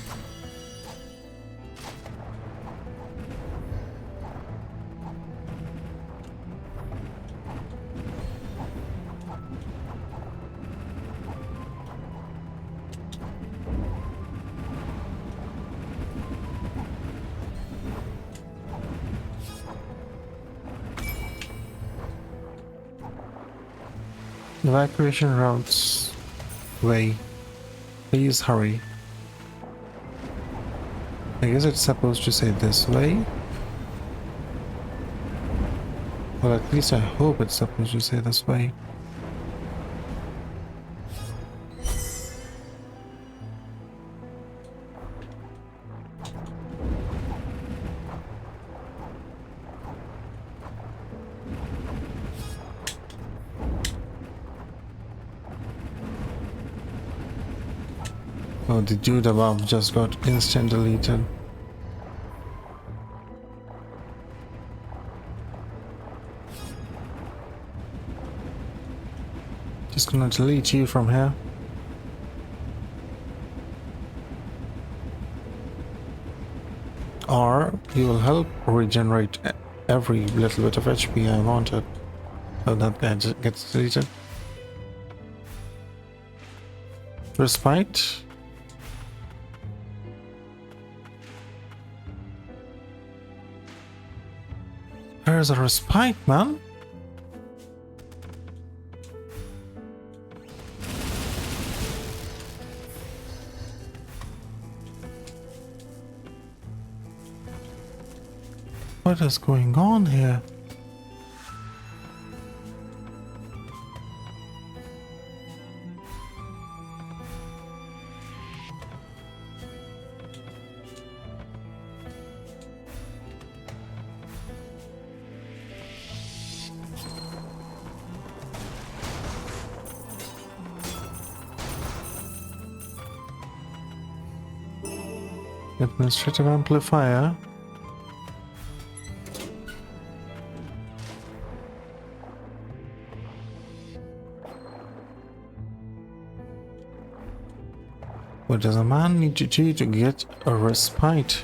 Evacuation routes way. Please hurry. I guess it's supposed to say this way. Well, at least I hope it's supposed to say this way. Oh, the dude above just got instant deleted. Just gonna delete you from here. Or you will help regenerate every little bit of HP I wanted. So that guy just gets deleted. Respite. There's a respite, man. What is going on here? Administrative amplifier. What does a man need to do to get a respite?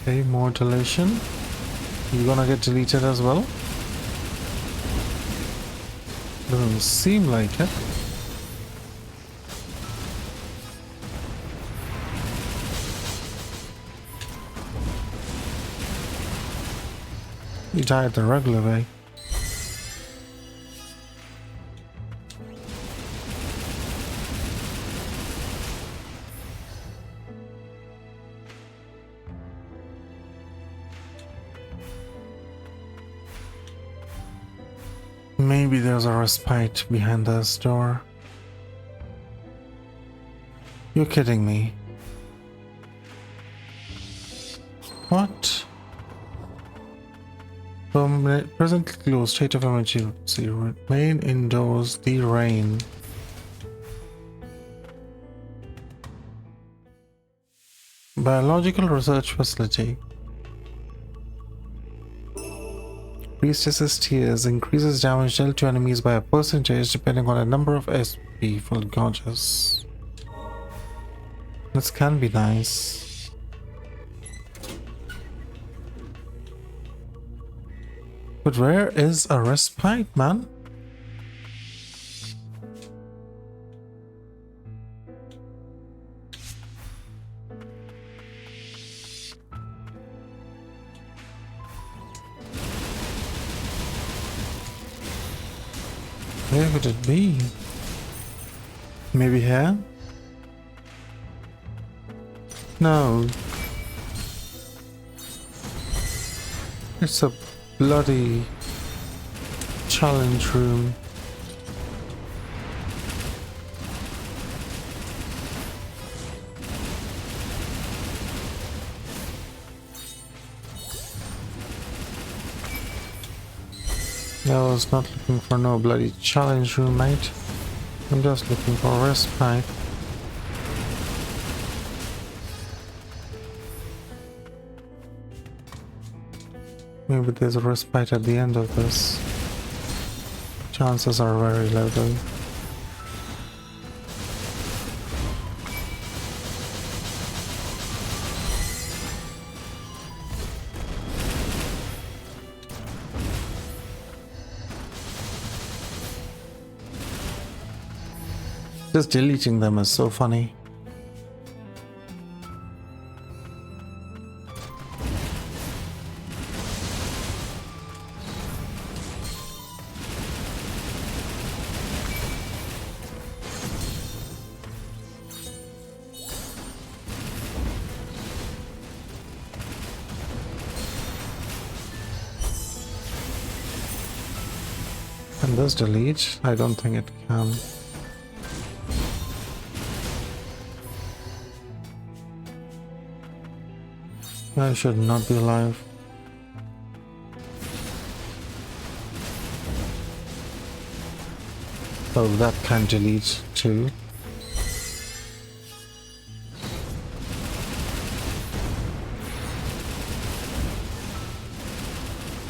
Okay, more deletion. You're gonna get deleted as well? Doesn't seem like it. You died the regular way. Maybe there's a respite behind this door. You're kidding me. What? Presently closed, state of emergency. Remain indoors, the rain. Biological research facility. Priestess's Tears increases damage dealt to enemies by a percentage depending on a number of SP. Full gorgeous. This can be nice. But where is a respite, man? Where could it be? Maybe here? No. It's a bloody challenge room. I was not looking for no bloody challenge room, mate. I'm just looking for a respite. Maybe there's a respite at the end of this. Chances are very low though. Just deleting them is so funny. Can this delete? I don't think it can. I should not be alive. Oh, that can delete too.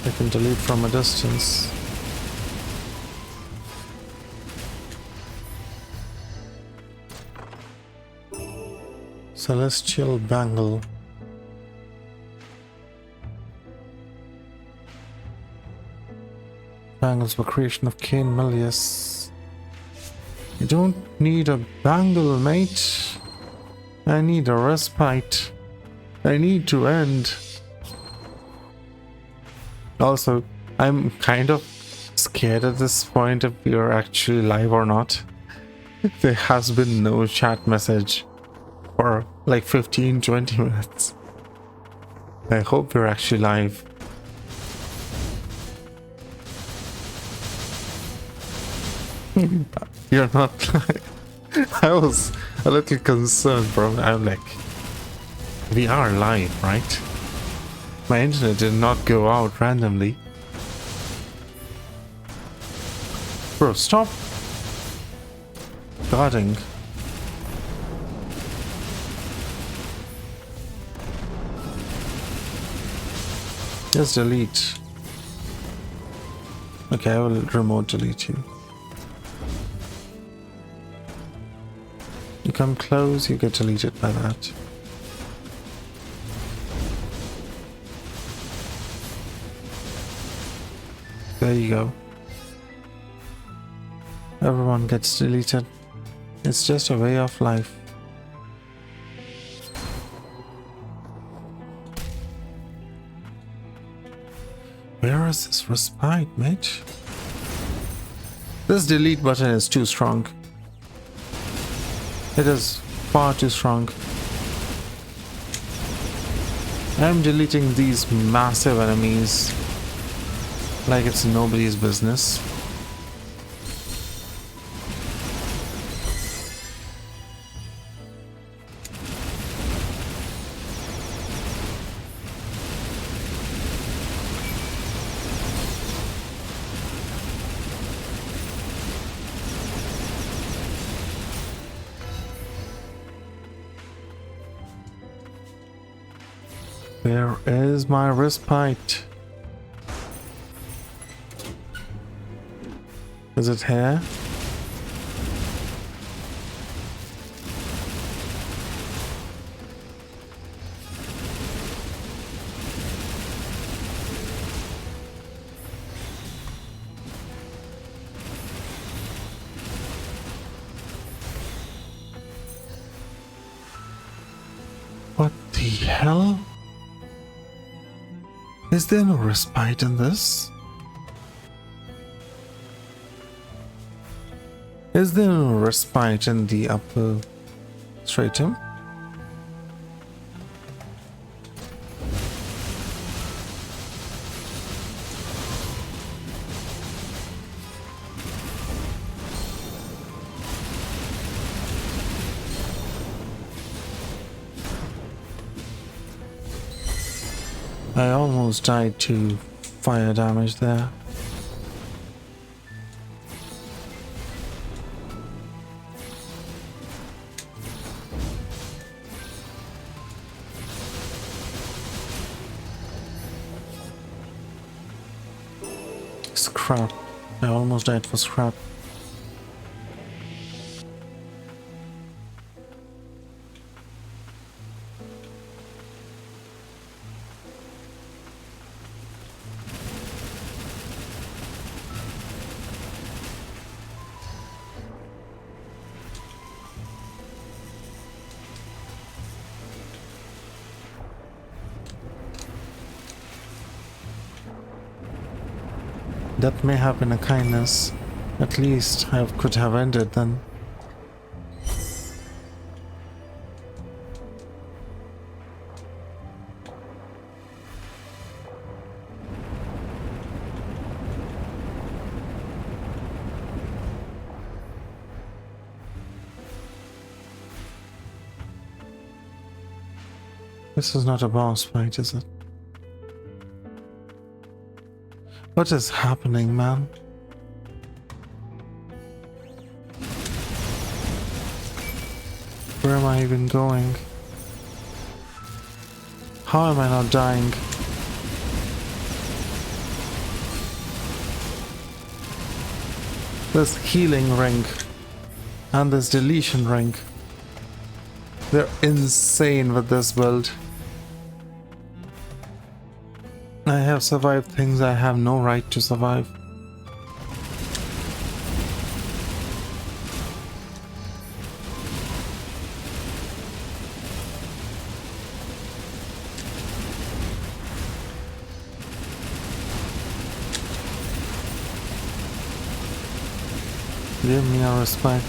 I can delete from a distance. Celestial Bangle. Bangles were creation of Cain Milius. You don't need a bangle, mate. I need a respite. I need to end. Also, I'm kind of scared at this point if we are actually live or not. There has been no chat message for like 15-20 minutes. I hope we're actually live. You're not live. I was a little concerned, bro. I'm like, we are live, right? My internet did not go out randomly. Bro, stop guarding. Just delete. Okay, I will remote delete you. You come close, you get deleted by that. There you go. Everyone gets deleted. It's just a way of life. Where is this respite, mate? This delete button is too strong. It is far too strong. I'm deleting these massive enemies like it's nobody's business. Where is my respite? Is it here? What the hell? Is there no respite in this? Is there no respite in the upper stratum? I almost died to fire damage there. Scrap. I almost died for scrap. That may have been a kindness. At least I could have ended then. This is not a boss fight, is it? What is happening, man? Where am I even going? How am I not dying? This healing ring and this deletion ring. They're insane with this build. I have survived things I have no right to survive. Give me a respite.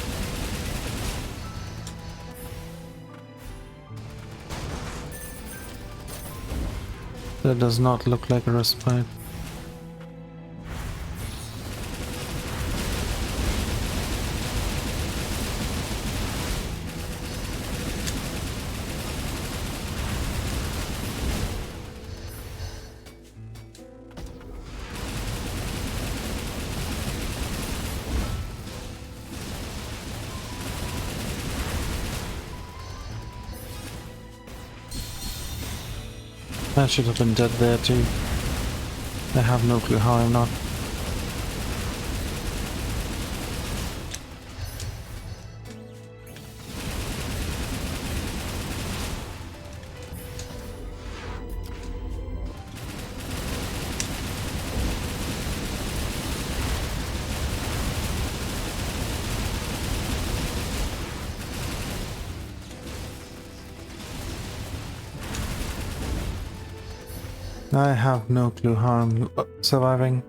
That does not look like a respite. I should have been dead there too. I have no clue how I'm not. I have no clue how I'm surviving.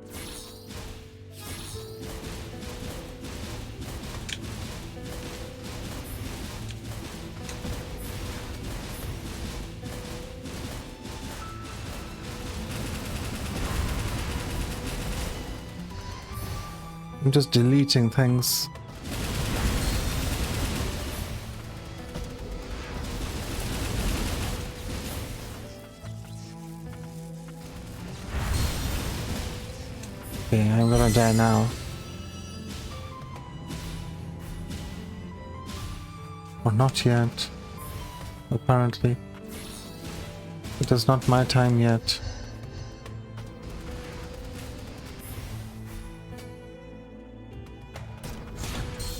I'm just deleting things. Okay, I'm gonna die now. Or not yet. Apparently. It is not my time yet.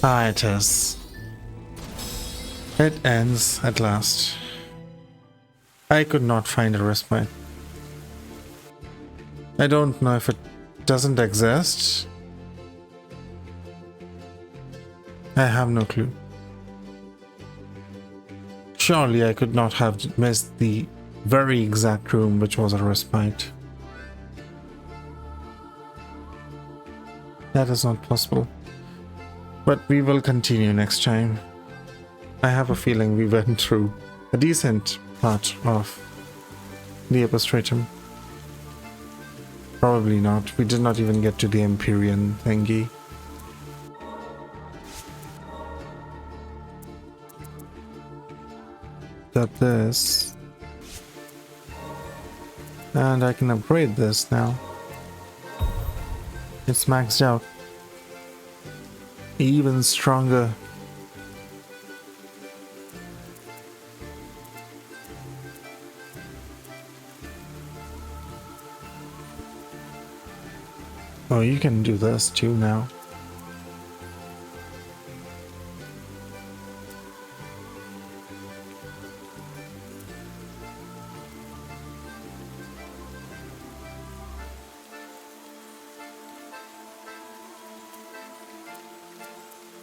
Ah, it is. It ends at last. I could not find a respite. I don't know if it doesn't exist. I have no clue. Surely I could not have missed the very exact room which was a respite. That is not possible. But we will continue next time. I have a feeling we went through a decent part of the epistratum. Probably not. We did not even get to the Empyrean thingy. Got this. And I can upgrade this now. It's maxed out. Even stronger. Oh, you can do this too now.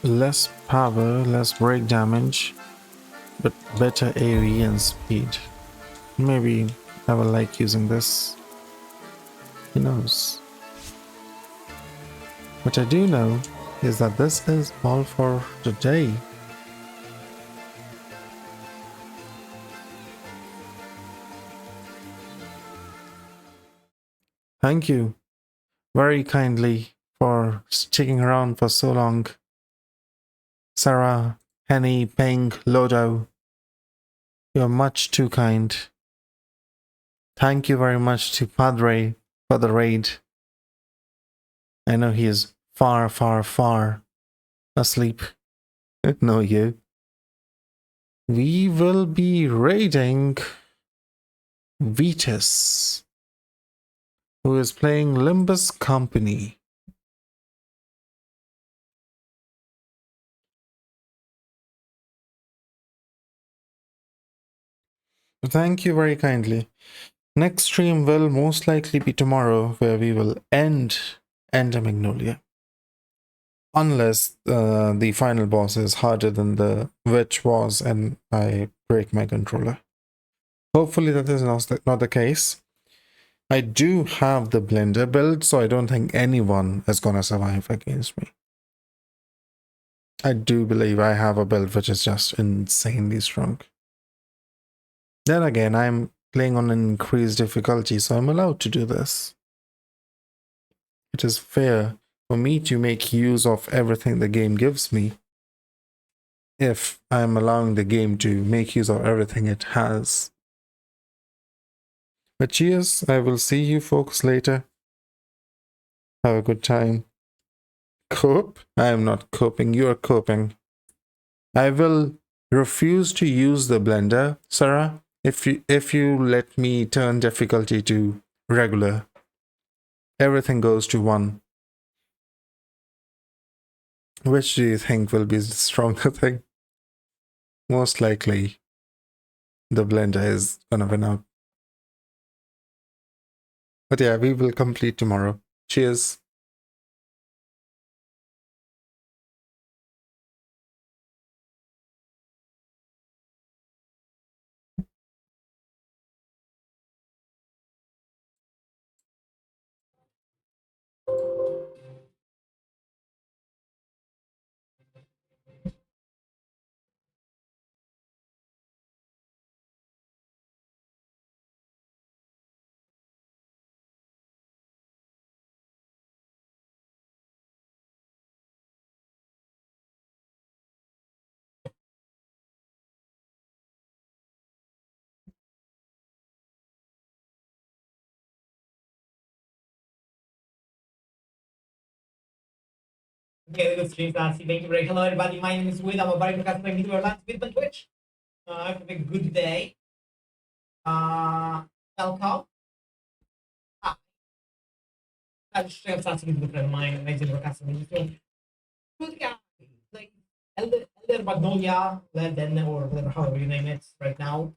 Less power, less break damage, but better AoE and speed. Maybe I will like using this. Who knows? What I do know is that this is all for today. Thank you very kindly for sticking around for so long. Sarah, Henny, Peng, Lodo, you're much too kind. Thank you very much to Padre for the raid. I know he is far, far, far asleep. No, you. We will be raiding Vetus, who is playing Limbus Company. Thank you very kindly. Next stream will most likely be tomorrow, where we will end Magnolia. Unless the final boss is harder than the witch was and I break my controller. Hopefully that is not the case. I do have the blender build, so I don't think anyone is gonna survive against me. I do believe I have a build which is just insanely strong. Then again, I'm playing on an increased difficulty, so I'm allowed to do this. It is fair for me to make use of everything the game gives me, if I'm allowing the game to make use of everything it has. But cheers, I will see you folks later. Have a good time. Cope? I am not coping, you are coping. I will refuse to use the blender, Sarah, if you let me turn difficulty to regular. Everything goes to 1. Which do you think will be the stronger thing? Most likely, the blender is gonna win out. But yeah, we will complete tomorrow. Cheers. Okay, let's stream that. Thank you very hello everybody. My name is Will. I'm a very broadcast by Meteor Live with on Twitch. Have a good day. Welcome. I'm just going to start with the mind. I did broadcast with you. Good guy. Like Elder Magnolia, then or whatever, however you name it right now.